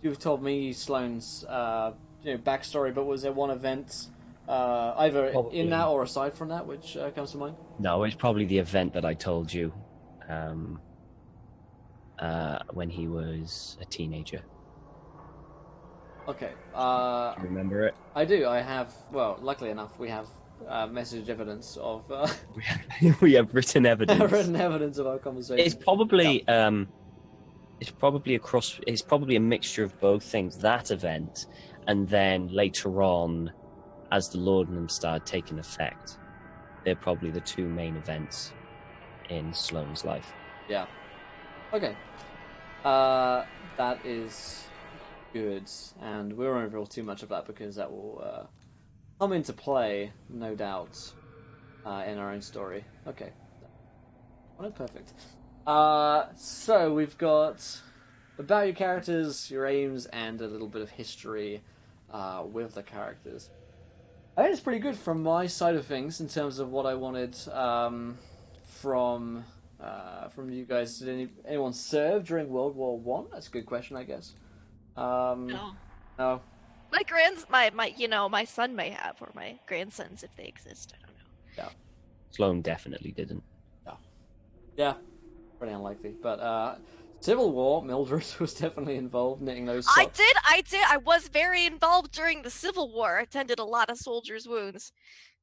You've told me Sloan's backstory, but was there one event either Probably. in that or aside from that which comes to mind? No, it's probably the event that I told you when he was a teenager. Okay. Do you remember it? I do. I have. Well, luckily enough, we have message evidence of We have written evidence. written evidence of our conversation. It's probably it's probably a mixture of both things. That event, and then later on, as the laudanum started taking effect, they're probably the two main events in Sloan's life. Yeah. Okay. That is good, and we won't reveal too much of that because that will come into play, no doubt, in our own story. Okay. Oh, perfect. So we've got about your characters, your aims, and a little bit of history with the characters. I think it's pretty good from my side of things in terms of what I wanted from you guys. Did anyone serve during World War One? That's a good question, I guess. No. No. My son may have, or my grandsons if they exist. I don't know. Yeah. Sloan definitely didn't. Yeah. Pretty unlikely. But Civil War, Mildred was definitely involved knitting those I socks. did. I was very involved during the Civil War. I attended a lot of soldiers' wounds.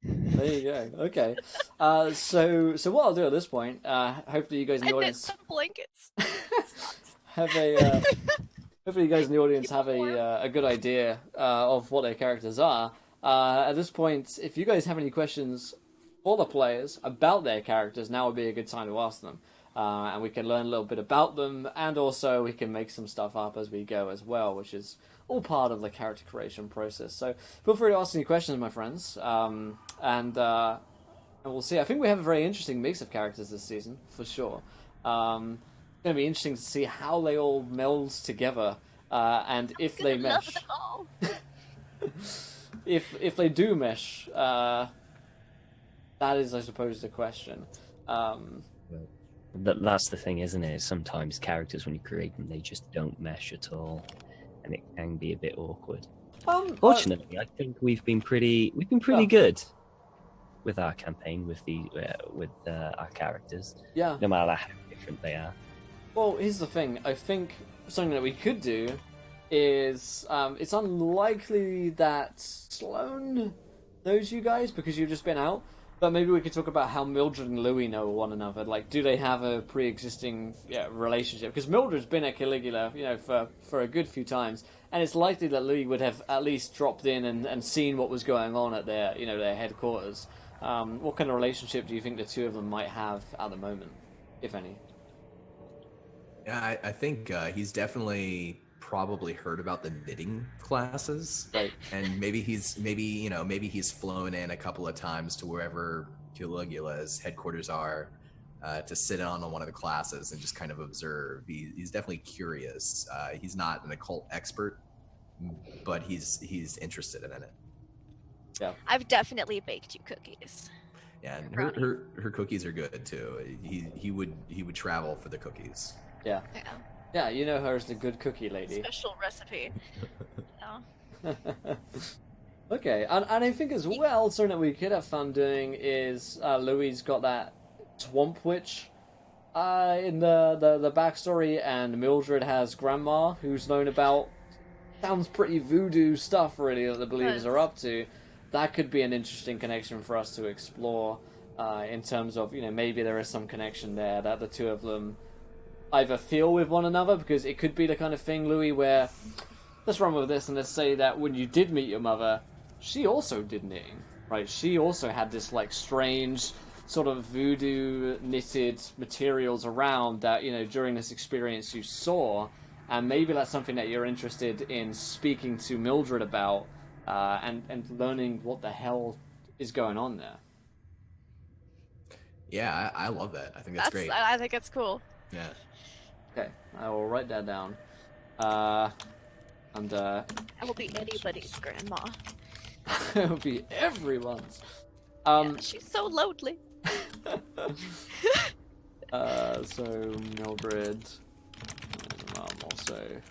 There you go. Okay. So what I'll do at this point, hopefully you guys in the I knit audience some blankets. have a hopefully you guys in the audience have a good idea of what their characters are. At this point, if you guys have any questions for the players about their characters, now would be a good time to ask them. And we can learn a little bit about them, and also we can make some stuff up as we go as well, which is all part of the character creation process. So feel free to ask any questions, my friends, and we'll see. I think we have a very interesting mix of characters this season, for sure. It's going to be interesting to see how they all meld together, and if they mesh. Love them all. If they do mesh, that is, I suppose, the question. That's the thing, isn't it? Sometimes characters, when you create them, they just don't mesh at all, and it can be a bit awkward. Fortunately, I think we've been pretty good with our campaign, with our characters. Yeah. No matter how different they are. Well, here's the thing. I think something that we could do is it's unlikely that Sloan knows you guys because you've just been out. But maybe we could talk about how Mildred and Louie know one another. Like, do they have a pre-existing relationship? Because Mildred's been at Caligula, for a good few times, and it's likely that Louie would have at least dropped in and seen what was going on at their headquarters. What kind of relationship do you think the two of them might have at the moment, if any? Yeah, I think he's definitely probably heard about the knitting classes, Right. and maybe he's flown in a couple of times to wherever Caligula's headquarters are to sit on one of the classes and just kind of observe. He's definitely curious. He's not an occult expert, but he's interested in it. Yeah. I've definitely baked you cookies. Yeah, and her cookies are good too. He would travel for the cookies. Yeah. Yeah. Yeah, you know her as the good cookie lady. Special recipe. Yeah. Okay, and I think as well, something that we could have fun doing is Louie's got that swamp witch in the backstory, and Mildred has grandma who's known about sounds pretty voodoo stuff, really, that the believers are up to. That could be an interesting connection for us to explore, in terms of, maybe there is some connection there that the two of them either feel with one another, because it could be the kind of thing, Louie, where let's run with this and let's say that when you did meet your mother, she also did knitting, right? She also had this like strange sort of voodoo knitted materials around that, during this experience you saw, and maybe that's something that you're interested in speaking to Mildred about, and learning what the hell is going on there. Yeah, I love that. I think that's great. I think it's cool. Yeah. Okay, I will write that down. I will be anybody's grandma. It will be everyone's. Yeah, she's so lonely. So Mildred, also,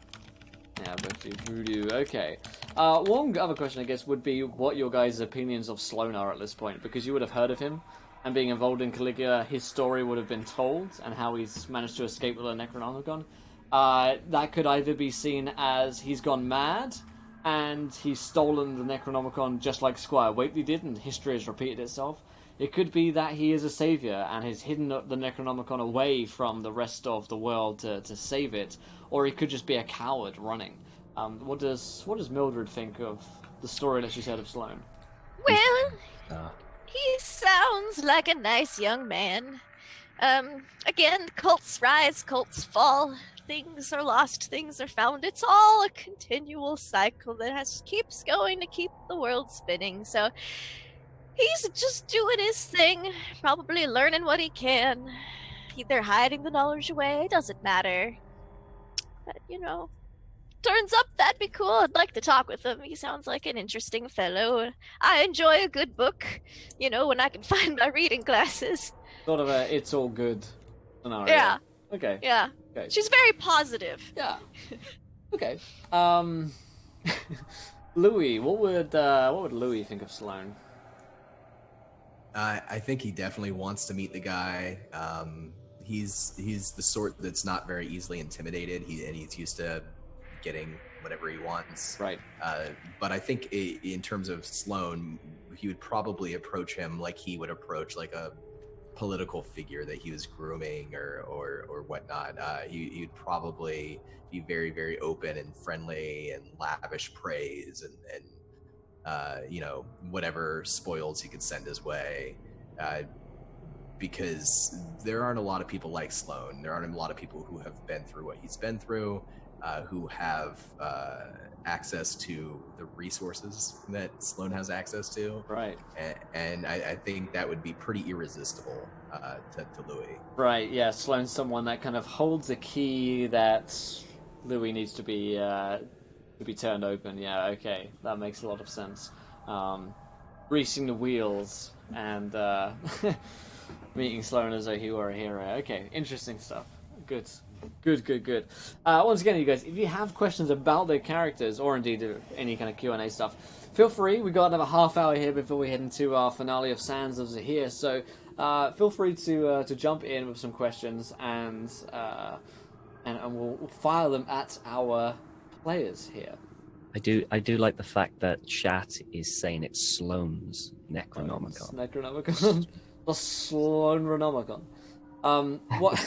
yeah, but do voodoo. Okay. One other question, I guess, would be what your guys' opinions of Sloan are at this point, because you would have heard of him, and being involved in Caligula, his story would have been told, and how he's managed to escape with a Necronomicon. That could either be seen as he's gone mad, and he's stolen the Necronomicon just like Squire Whately did, and history has repeated itself. It could be that he is a savior and has hidden the Necronomicon away from the rest of the world to save it, or he could just be a coward running. What does Mildred think of the story that she's heard of Sloan? Well, he sounds like a nice young man. Again, cults rise, cults fall. Things are lost, things are found. It's all a continual cycle that keeps going to keep the world spinning. So he's just doing his thing, probably learning what he can. Either hiding the knowledge away, doesn't matter. But, turns up, that'd be cool. I'd like to talk with him. He sounds like an interesting fellow. I enjoy a good book, when I can find my reading glasses. Sort of a it's all good scenario. Yeah. Okay. Yeah. Okay. She's very positive. Yeah. Okay. Louie, what would Louie think of Sloan? I think he definitely wants to meet the guy. He's the sort that's not very easily intimidated. He's used to getting whatever he wants. Right. But I think in terms of Sloan, he would probably approach him like he would approach like a political figure that he was grooming or whatnot. He would probably be very, very open and friendly and lavish praise and whatever spoils he could send his way. Because there aren't a lot of people like Sloan. There aren't a lot of people who have been through what he's been through, who have access to the resources that Sloan has access to. Right. And I think that would be pretty irresistible to Louie. Right, yeah, Sloan's someone that kind of holds a key that Louie needs to be turned open. Yeah, okay, that makes a lot of sense. Greasing the wheels and meeting Sloan as though he were a hero. Okay, interesting stuff. Good. Once again, you guys, if you have questions about the characters, or indeed any kind of Q&A stuff, feel free. We've got another half hour here before we head into our finale of Sands of Zahir, so feel free to jump in with some questions, and we'll fire them at our players here. I do like the fact that chat is saying it's Sloan's Necronomicon. Necronomicon. The Sloan-ronomicon. What?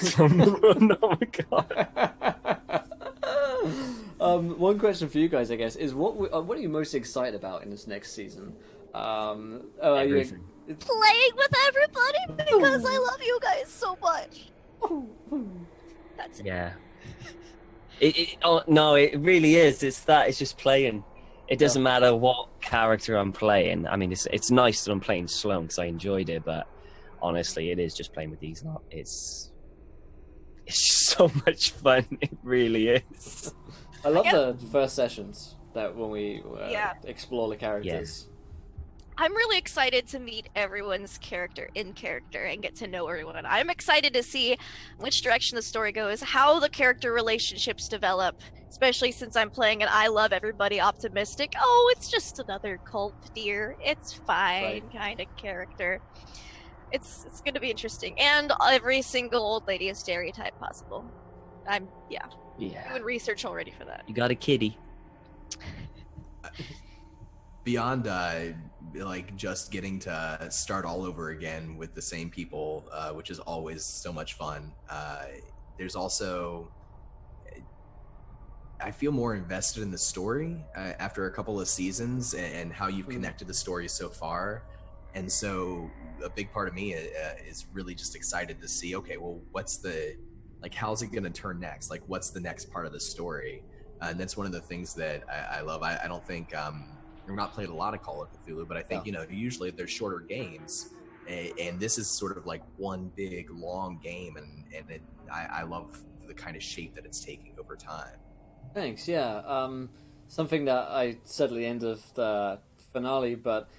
One question for you guys, I guess, is what are you most excited about in this next season? Everything. Playing with everybody because I love you guys so much. That's it. Yeah. It really is. It's just playing. It doesn't matter what character I'm playing. I mean, it's nice that I'm playing Sloan because I enjoyed it, but honestly, it is just playing with these lot. It's just so much fun. It really is. I love the first sessions that when we explore the characters. Yeah. I'm really excited to meet everyone's character in character and get to know everyone. I'm excited to see which direction the story goes, how the character relationships develop, especially since I'm playing an I love everybody optimistic. Oh, it's just another cult, dear. It's fine kind of character. It's going to be interesting. And every single old lady stereotype possible. I'm doing research already for that. You got a kitty. Beyond like just getting to start all over again with the same people, which is always so much fun. There's also, I feel more invested in the story after a couple of seasons and how you've connected the story so far. And so a big part of me is really just excited to see, okay, well, what's the, like, how's it going to turn next? Like, what's the next part of the story? And that's one of the things that I love. I don't think, I've not played a lot of Call of Cthulhu, but I think, you know, usually they're shorter games. And this is sort of like one big, long game. And I love the kind of shape that it's taking over time. Thanks, yeah. Something that I said at the end of the finale, but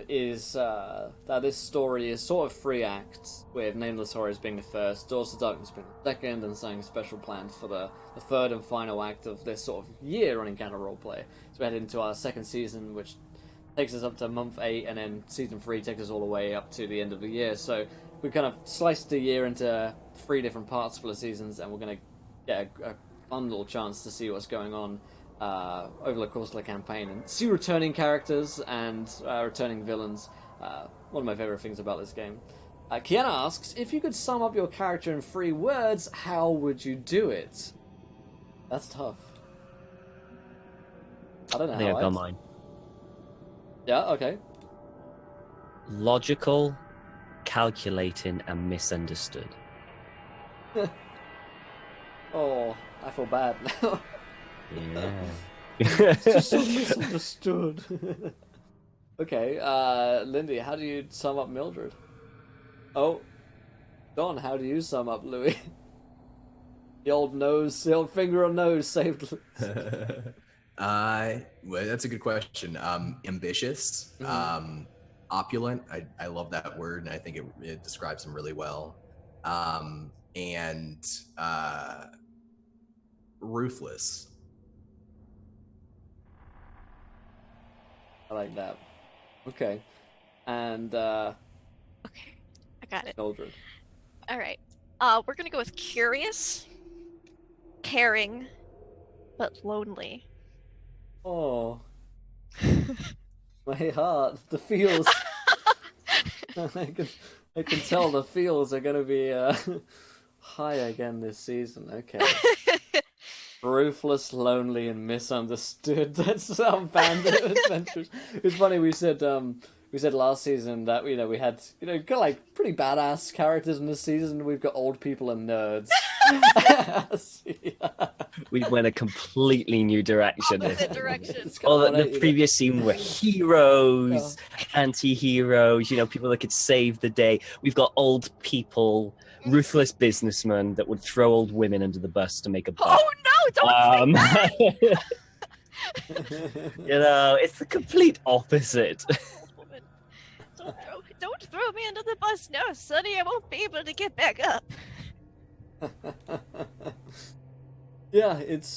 is that this story is sort of 3 acts, with Nameless Horrors being the first, Doors to Darkness being the second, and something special planned for the third and final act of this sort of year-running kind of roleplay. So we head into our second season, which takes us up to month 8, and then season 3 takes us all the way up to the end of the year. So we kind of sliced the year into 3 different parts for the seasons, and we're going to get a fun little chance to see what's going on over the course of the campaign and see returning characters and returning villains. One of my favorite things about this game. Kiana asks, if you could sum up your character in 3 words, how would you do it? That's tough. I don't know. I think how I've got mine. Yeah, okay. Logical, calculating, and misunderstood. Oh, I feel bad now. Yeah. It's just so misunderstood. Okay, Lindy, how do you sum up Mildred? Oh, Don, how do you sum up Louie? The old finger on nose saved. Well, that's a good question. Ambitious, opulent. I love that word, and I think it describes him really well. And ruthless. I like that. Okay. And, Okay, I got it. Mildred. All right. We're gonna go with curious, caring, but lonely. Oh. My heart, the feels. I can tell the feels are going to be high again this season. Okay. Ruthless, lonely, and misunderstood. That's our bandit adventures. It's funny, we said last season that we had kind of like pretty badass characters in this season. We've got old people and nerds. We went a completely new direction. Opposite direction. All the previous scene were heroes, anti-heroes, people that could save the day. We've got old people, ruthless businessmen that would throw old women under the bus to make a buck. Oh no, don't say that! It's the complete opposite. Don't throw me under the bus. No, Sonny, I won't be able to get back up. Yeah, it's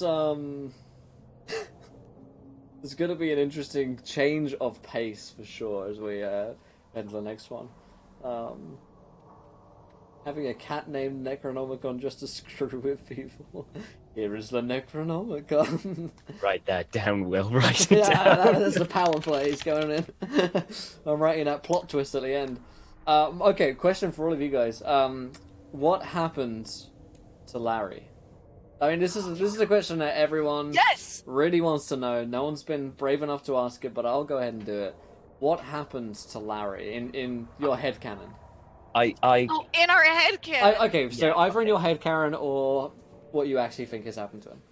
There's going to be an interesting change of pace for sure as we head to the next one. Having a cat named Necronomicon just to screw with people. Here is the Necronomicon. Write that down, Will. Write it down. That's the power plays going in. I'm writing that plot twist at the end. Okay, question for all of you guys. What happened to Larry? I mean, this is a question that everyone really wants to know. No one's been brave enough to ask it, but I'll go ahead and do it. What happened to Larry in your headcanon? In our headcanon. Okay, so either in your headcanon or what you actually think has happened to him.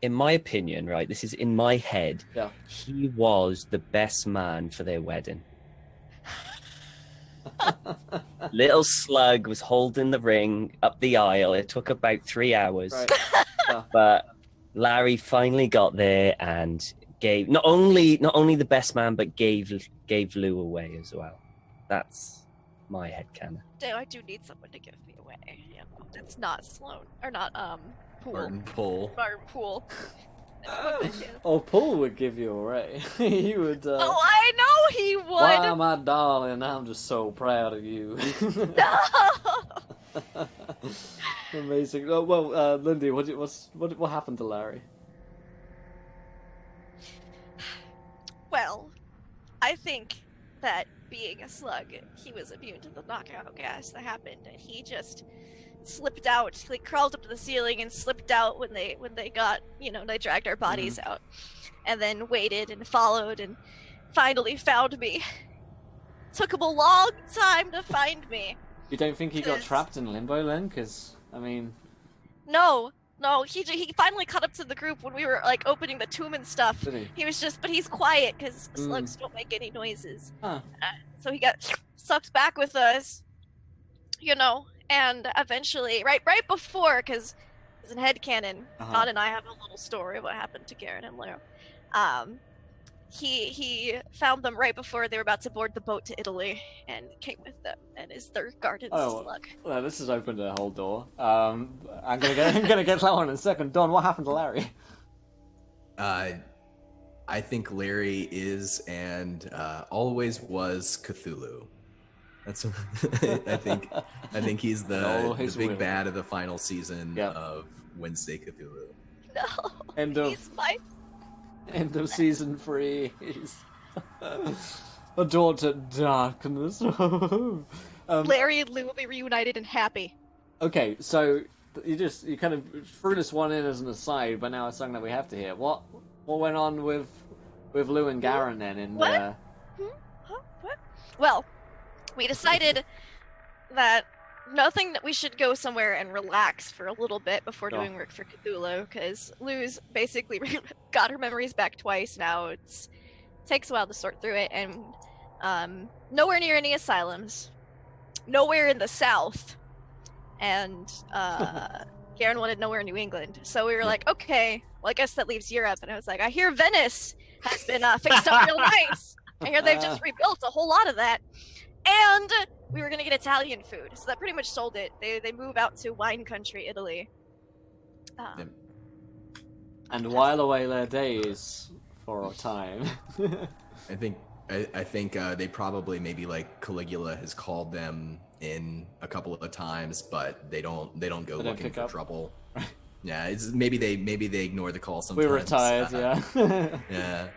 In my opinion, right, this is in my head, he was the best man for their wedding. Little Slug was holding the ring up the aisle. It took about 3 hours. Right. But Larry finally got there and gave not only the best man, but gave Lou away as well. That's my headcanon. I do need someone to give me away. It's not Sloan or not Poole. Martin Poole. Martin Poole. Poole would give you away. He would. Oh, I know he would. Why, my darling, I'm just so proud of you. No. Amazing. Oh, well, Lindy, what happened to Larry? Well, I think that being a slug, he was immune to the knockout gas that happened, and he just slipped out. He crawled up to the ceiling and slipped out when they got, they dragged our bodies out, and then waited and followed and finally found me. Took him a long time to find me. You don't think he got trapped in limbo then? Because, I mean... No, he finally caught up to the group when we were, like, opening the tomb and stuff. Did he? He was just, but he's quiet, because slugs don't make any noises. Huh. So he got sucked back with us, and eventually, right before, because in headcanon, Todd and I have a little story of what happened to Garin and Lou. He found them right before they were about to board the boat to Italy, and came with them, and is their guardian slug. Well, this has opened a whole door. I'm gonna get that one in a second. Don, what happened to Larry? I think Larry is and always was Cthulhu. That's I think he's the big bad of the final season of Wednesday Cthulhu. No, End of season 3 is a door to darkness. Larry and Lou will be reunited and happy. Okay, so you kind of threw this one in as an aside, but now it's something that we have to hear. What went on with Lou and Garin then? In what? What? Well, we decided that that we should go somewhere and relax for a little bit before doing work for Cthulhu, because Lou's basically got her memories back twice now. It takes a while to sort through it, and nowhere near any asylums, nowhere in the South, and Garin wanted nowhere in New England. So we were like, okay, well, I guess that leaves Europe. And I was like, I hear Venice has been fixed up real nice. I hear they've just rebuilt a whole lot of that. And we were going to get Italian food, so that pretty much sold it. They move out to wine country, Italy. And while away their days for a time. I think they probably maybe like Caligula has called them in a couple of times, but they don't go looking for trouble. Yeah, it's maybe they ignore the call sometimes. We retired, yeah.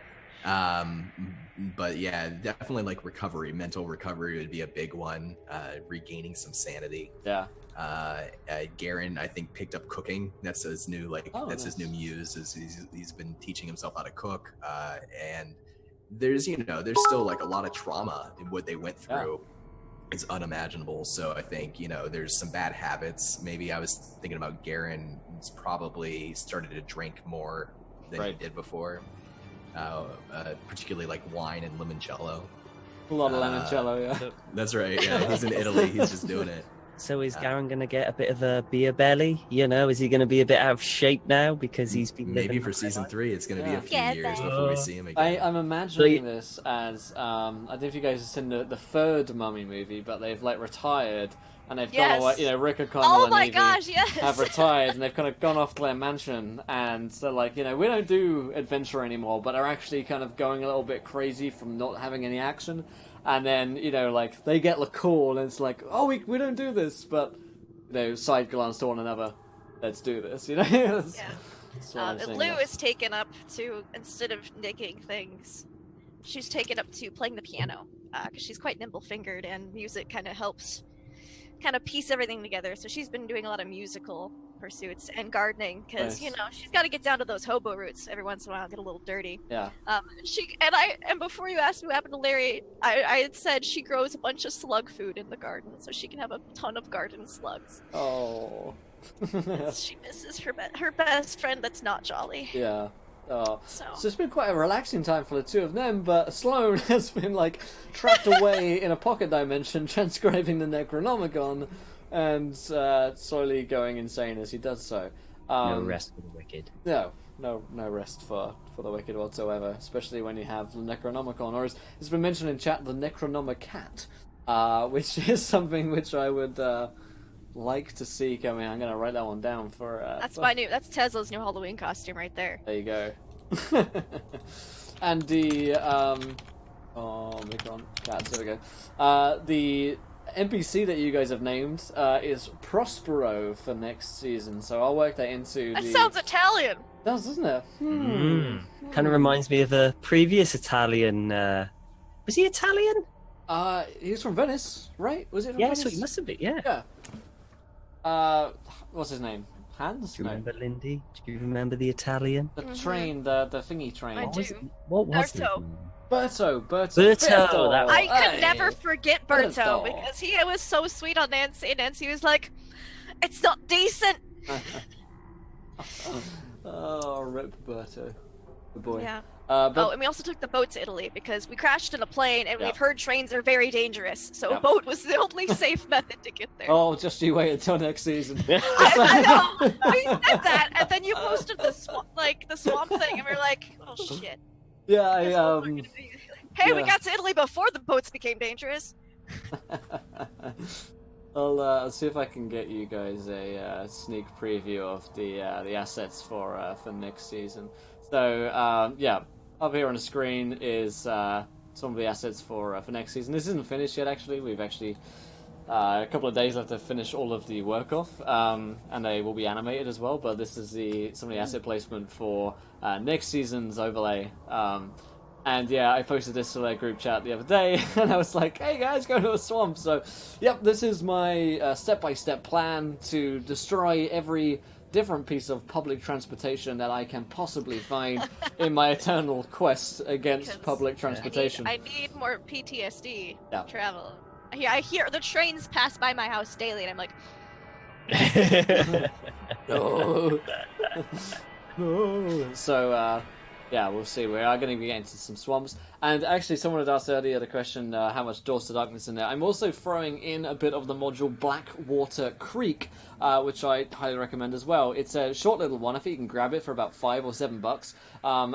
But yeah, definitely like mental recovery would be a big one. Regaining some sanity. Yeah. Garin, I think, picked up cooking. That's his new his new muse. He's been teaching himself how to cook. And there's still like a lot of trauma in what they went through. It's unimaginable. So I think there's some bad habits. Maybe I was thinking about Garin's probably started to drink more than he did before. Particularly like wine and limoncello. A lot of limoncello, yeah. That's right. Yeah, he's in Italy. He's just doing it. So is Garin going to get a bit of a beer belly? Is he going to be a bit out of shape now because he's been maybe for season 3? It's going to be a few years before we see him again. I'm imagining this as I don't know if you guys have seen the third Mummy movie, but they've like retired. And they've gone away, Rick O'Connell and Evie have retired, and they've kind of gone off to their mansion, and they're like, we don't do adventure anymore, but are actually kind of going a little bit crazy from not having any action. And then, like, they get the call, and it's like, oh, we don't do this, but, side glance to one another, let's do this, Lou is taken up to, instead of nicking things, she's taken up to playing the piano, because she's quite nimble-fingered, and music kind of helps kind of piece everything together. So she's been doing a lot of musical pursuits and gardening, because she's got to get down to those hobo roots every once in a while, get a little dirty. Yeah. And before you asked me what happened to Larry, I had said she grows a bunch of slug food in the garden, so she can have a ton of garden slugs. Oh. She misses her best friend that's not jolly. Yeah. So it's been quite a relaxing time for the two of them, but Sloan has been like trapped away in a pocket dimension, transcribing the Necronomicon, and slowly going insane as he does so. No rest for the wicked. No rest for the wicked whatsoever, especially when you have the Necronomicon, or as it's been mentioned in chat, the Necronomicat, which is something which I would like to see coming. I'm gonna write that one down for. That's Tesla's new Halloween costume right there. There you go. And the Micron cats. There we go. The NPC that you guys have named is Prospero for next season, so I'll work that into. That sounds Italian. Does, doesn't it? Kind of reminds me of a previous Italian. Was he Italian? He was from Venice, right? Was it from Yeah, Venice? so he must have been. Yeah. Yeah. What's his name? Hans? Do you remember Lindy? Do you remember the Italian? The train, the thingy train. I What do. was it? What was his Berto. name? Berto. that I one. could never forget Berto Berto. because he was so sweet on Nancy, and Nancy was like, "It's not decent." Oh, rip Berto. Good boy. Yeah. But Oh, and we also took the boat to Italy because we crashed in a plane, and Yeah. we've heard trains are very dangerous. So Yeah. a boat was the only safe method to get there. oh, just you wait until next season. I know. We said that, and then you posted the swamp thing, and we are like, "Oh shit." Yeah, Guess I boats are gonna be- Hey, we yeah. got to Italy before the boats became dangerous. I'll see if I can get you guys a sneak preview of the assets for next season. So yeah, up here on the screen is some of the assets for next season. This isn't finished yet. Actually, we've actually a couple of days left to finish all of the work off, and they will be animated as well. But this is some of the asset placement for next season's overlay. And yeah, I posted this to their group chat the other day, and I was like, hey guys, go to a swamp. So, yep, this is my step-by-step plan to destroy every different piece of public transportation that I can possibly find in my eternal quest against Because public transportation. I need more PTSD Yeah. travel. I hear the trains pass by my house daily, and I'm like, No. No. So, yeah, we'll see. We are going to be getting to some swamps. And actually, someone had asked earlier the question, how much Doors to Darkness in there. I'm also throwing in a bit of the module Blackwater Creek, which I highly recommend as well. It's a short little one. I think you can grab it for about $5 or $7.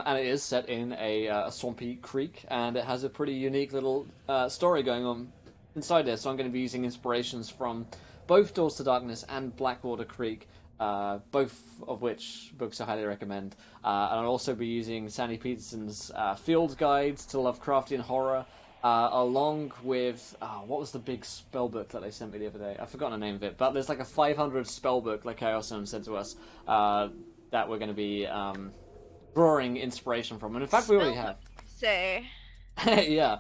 And it is set in a swampy creek, and it has a pretty unique little story going on inside there. So I'm going to be using inspirations from both Doors to Darkness and Blackwater Creek, both of which books I highly recommend. And I'll also be using Sandy Peterson's field guides to Lovecraftian horror, along with what was the big spell book that they sent me the other day? I've forgotten the name of it, but there's like a 500 spell book, like Chaos Zone sent to us, that we're going to be drawing inspiration from. And in fact, we already have. say, Yeah.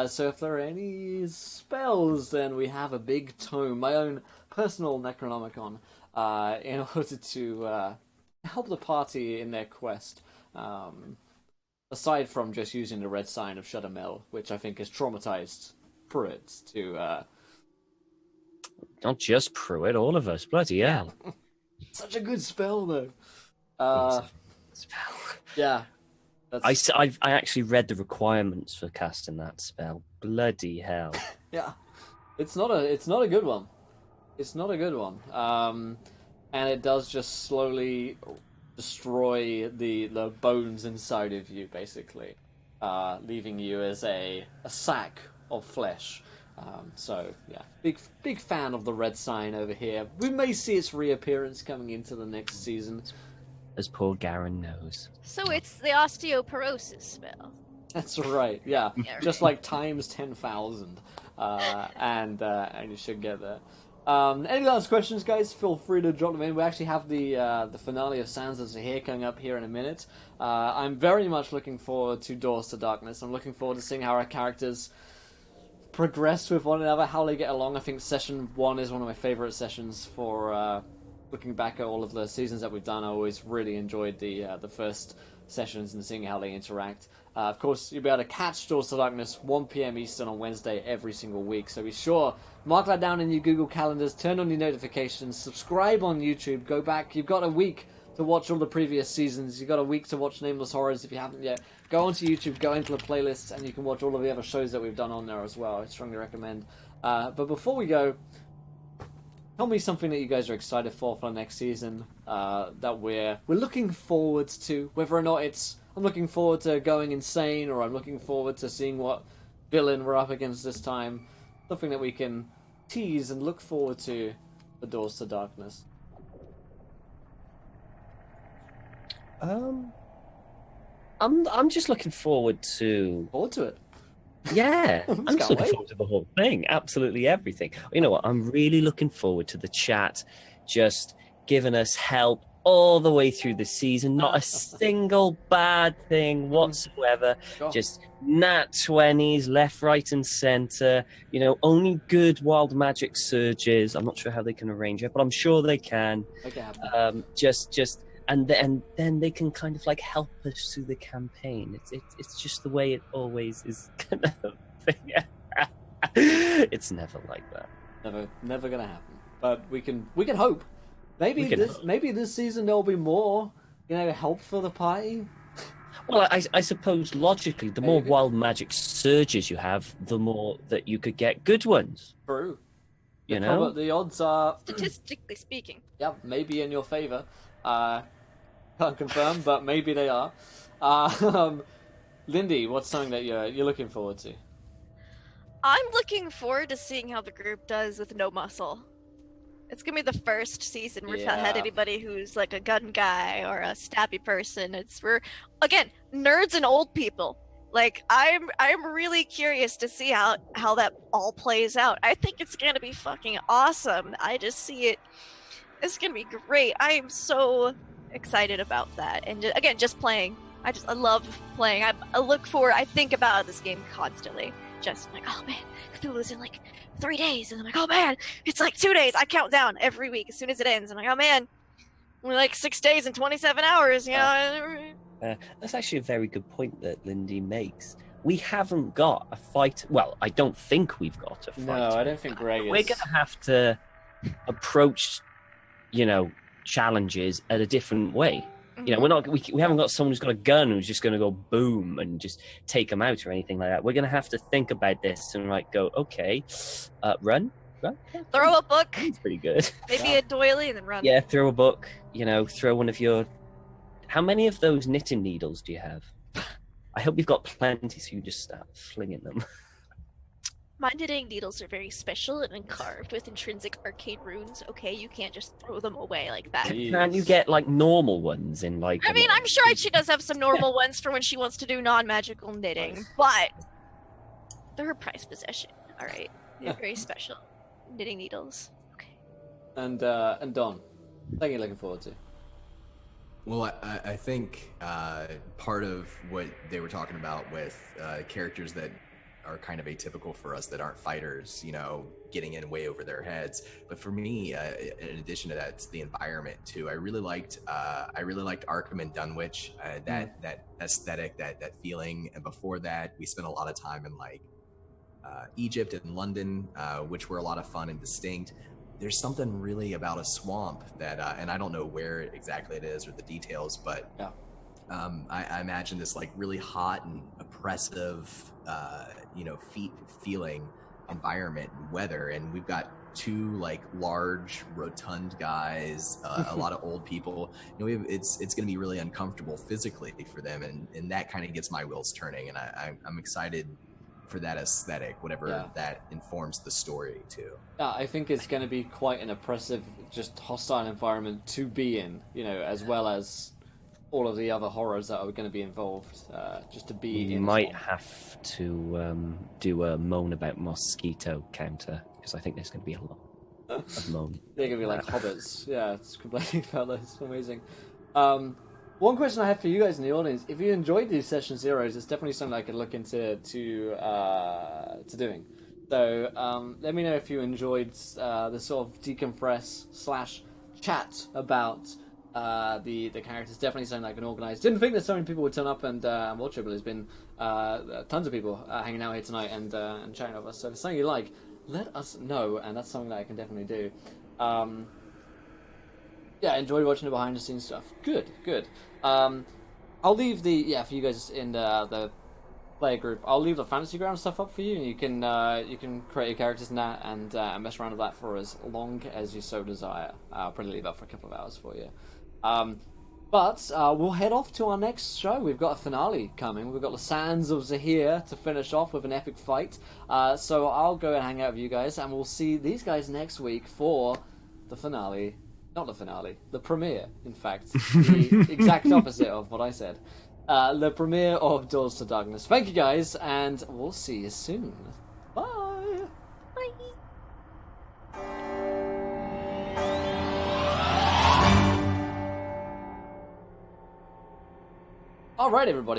So if there are any spells, then we have a big tome, my own personal Necronomicon, in order to help the party in their quest. Aside from just using the red sign of Shuddermill, which I think has traumatized Pruitt to... Not just Pruitt, all of us. Bloody hell. Such a good spell, though. Spell. Yeah. That's... I actually read the requirements for casting that spell. Bloody hell. Yeah. It's not a good one. It's not a good one. And it does just slowly destroy the bones inside of you, basically, leaving you as a sack of flesh. So yeah, big fan of the red sign over here. We may see its reappearance coming into the next season. As poor Garin knows. so it's the osteoporosis spell. That's right. Yeah, Yeah, just like times 10,000, and you should get there. Any last questions, guys? Feel free to drop them in. We actually have the finale of Sands of Zahir coming up here in a minute. I'm very much looking forward to Doors to Darkness. I'm looking forward to seeing how our characters progress with one another, how they get along. I think session 1 is one of my favorite sessions for looking back at all of the seasons that we've done. I always really enjoyed the first sessions and seeing how they interact. Of course, you'll be able to catch Doors to Darkness 1 p.m. Eastern on Wednesday every single week. So be sure, mark that down in your Google calendars, turn on your notifications, subscribe on YouTube, go back. You've got a week to watch all the previous seasons. You've got a week to watch Nameless Horrors if you haven't yet. Go onto YouTube, go into the playlists, and you can watch all of the other shows that we've done on there as well. I strongly recommend. But before we go, tell me something that you guys are excited for the next season, that we're looking forward to, whether or not it's I'm looking forward to going insane, or I'm looking forward to seeing what villain we're up against this time. Something that we can tease and look forward to for Doors to Darkness. I'm just looking forward to... Forward to it. Yeah, I'm Can't just looking wait. forward to the whole thing. Absolutely everything. You know what? I'm really looking forward to the chat just giving us help all the way through the season. Not a single bad thing whatsoever. Sure. Just nat 20s, left, right, and center. You know, only good wild magic surges. I'm not sure how they can arrange it, but I'm sure they can. Okay. And then they can kind of like help us through the campaign. It's just the way it always is gonna be. It's never like that. Never gonna happen. But we can hope. Maybe this season there'll be more, help for the party. Well, I suppose logically, the more wild magic surges you have, the more that you could get good ones. True. You know, the odds are, statistically speaking. Yeah, maybe in your favor. Can't confirm, but maybe they are. Lindy, what's something that you're looking forward to? I'm looking forward to seeing how the group does with no muscle. It's gonna be the first season we've not had anybody who's like a gun guy or a stabby person. We're again nerds and old people. Like I'm really curious to see how that all plays out. I think it's gonna be fucking awesome. I just see it. It's gonna be great. I am so excited about that. And again, just playing. I love playing. I think about this game constantly. Just like, oh man, Cthulhu's in like 3 days, and I'm like, oh man, it's like 2 days. I count down every week as soon as it ends. I'm like, oh man, we're like 6 days and 27 hours. You know. That's actually a very good point that Lindy makes. We haven't got a fight. Well, I don't think we've got a fight. No, I don't think Greg is. We're gonna have to approach, challenges at a different way. We haven't got someone who's got a gun who's just going to go boom and just take them out or anything like that. We're going to have to think about this and go, okay, run. Throw a book. That's pretty good. Maybe a doily and then run. Yeah, throw a book. Throw one of your. How many of those knitting needles do you have? I hope you've got plenty, so you just start flinging them. My knitting needles are very special and carved with intrinsic arcane runes. Okay, you can't just throw them away like that. Can't you get normal ones in I'm sure she does have some normal ones for when she wants to do non-magical knitting, but they're her prized possession. All right, they're very special knitting needles. Okay. And Don, what are you looking forward to? Well, I think part of what they were talking about with characters that are kind of atypical for us that aren't fighters, getting in way over their heads. But for me, in addition to that, it's the environment too. I really liked Arkham and Dunwich, that aesthetic, that feeling. And before that, we spent a lot of time in Egypt and London, which were a lot of fun and distinct. There's something really about a swamp that, and I don't know where exactly it is or the details, but I imagine this really hot and oppressive, feeling environment and weather. And we've got two large, rotund guys, a lot of old people. It's going to be really uncomfortable physically for them, and that kind of gets my wheels turning. And I'm excited for that aesthetic, whatever that informs the story too. Yeah, I think it's going to be quite an oppressive, just hostile environment to be in, as well as all of the other horrors that are going to be involved, just to be you in. Might have to do a moan about mosquito counter, because I think there's going to be a lot of moan. They're going to be like hobbits. Yeah, it's completely fella. It's amazing. One question I have for you guys in the audience: if you enjoyed these session zeros, it's definitely something I could look into to doing. So let me know if you enjoyed the sort of decompress / chat about the characters. Definitely something I can organise. Didn't think that so many people would turn up and watch it, but there's been tons of people hanging out here tonight and chatting with us. So if it's something you like, let us know, and that's something that I can definitely do. Yeah, enjoyed watching the behind the scenes stuff. Good. I'll leave for you guys in the player group. I'll leave the fantasy ground stuff up for you, and you can create your characters in that and mess around with that for as long as you so desire. I'll probably leave up for a couple of hours for you. But we'll head off to our next show. We've got a finale coming. We've got the Sands of Zahir to finish off with an epic fight. So I'll go and hang out with you guys, and we'll see these guys next week for the finale. Not the finale, the premiere, in fact. The exact opposite of what I said. The premiere of Doors to Darkness. Thank you guys, and we'll see you soon. Bye! Bye! right, everybody.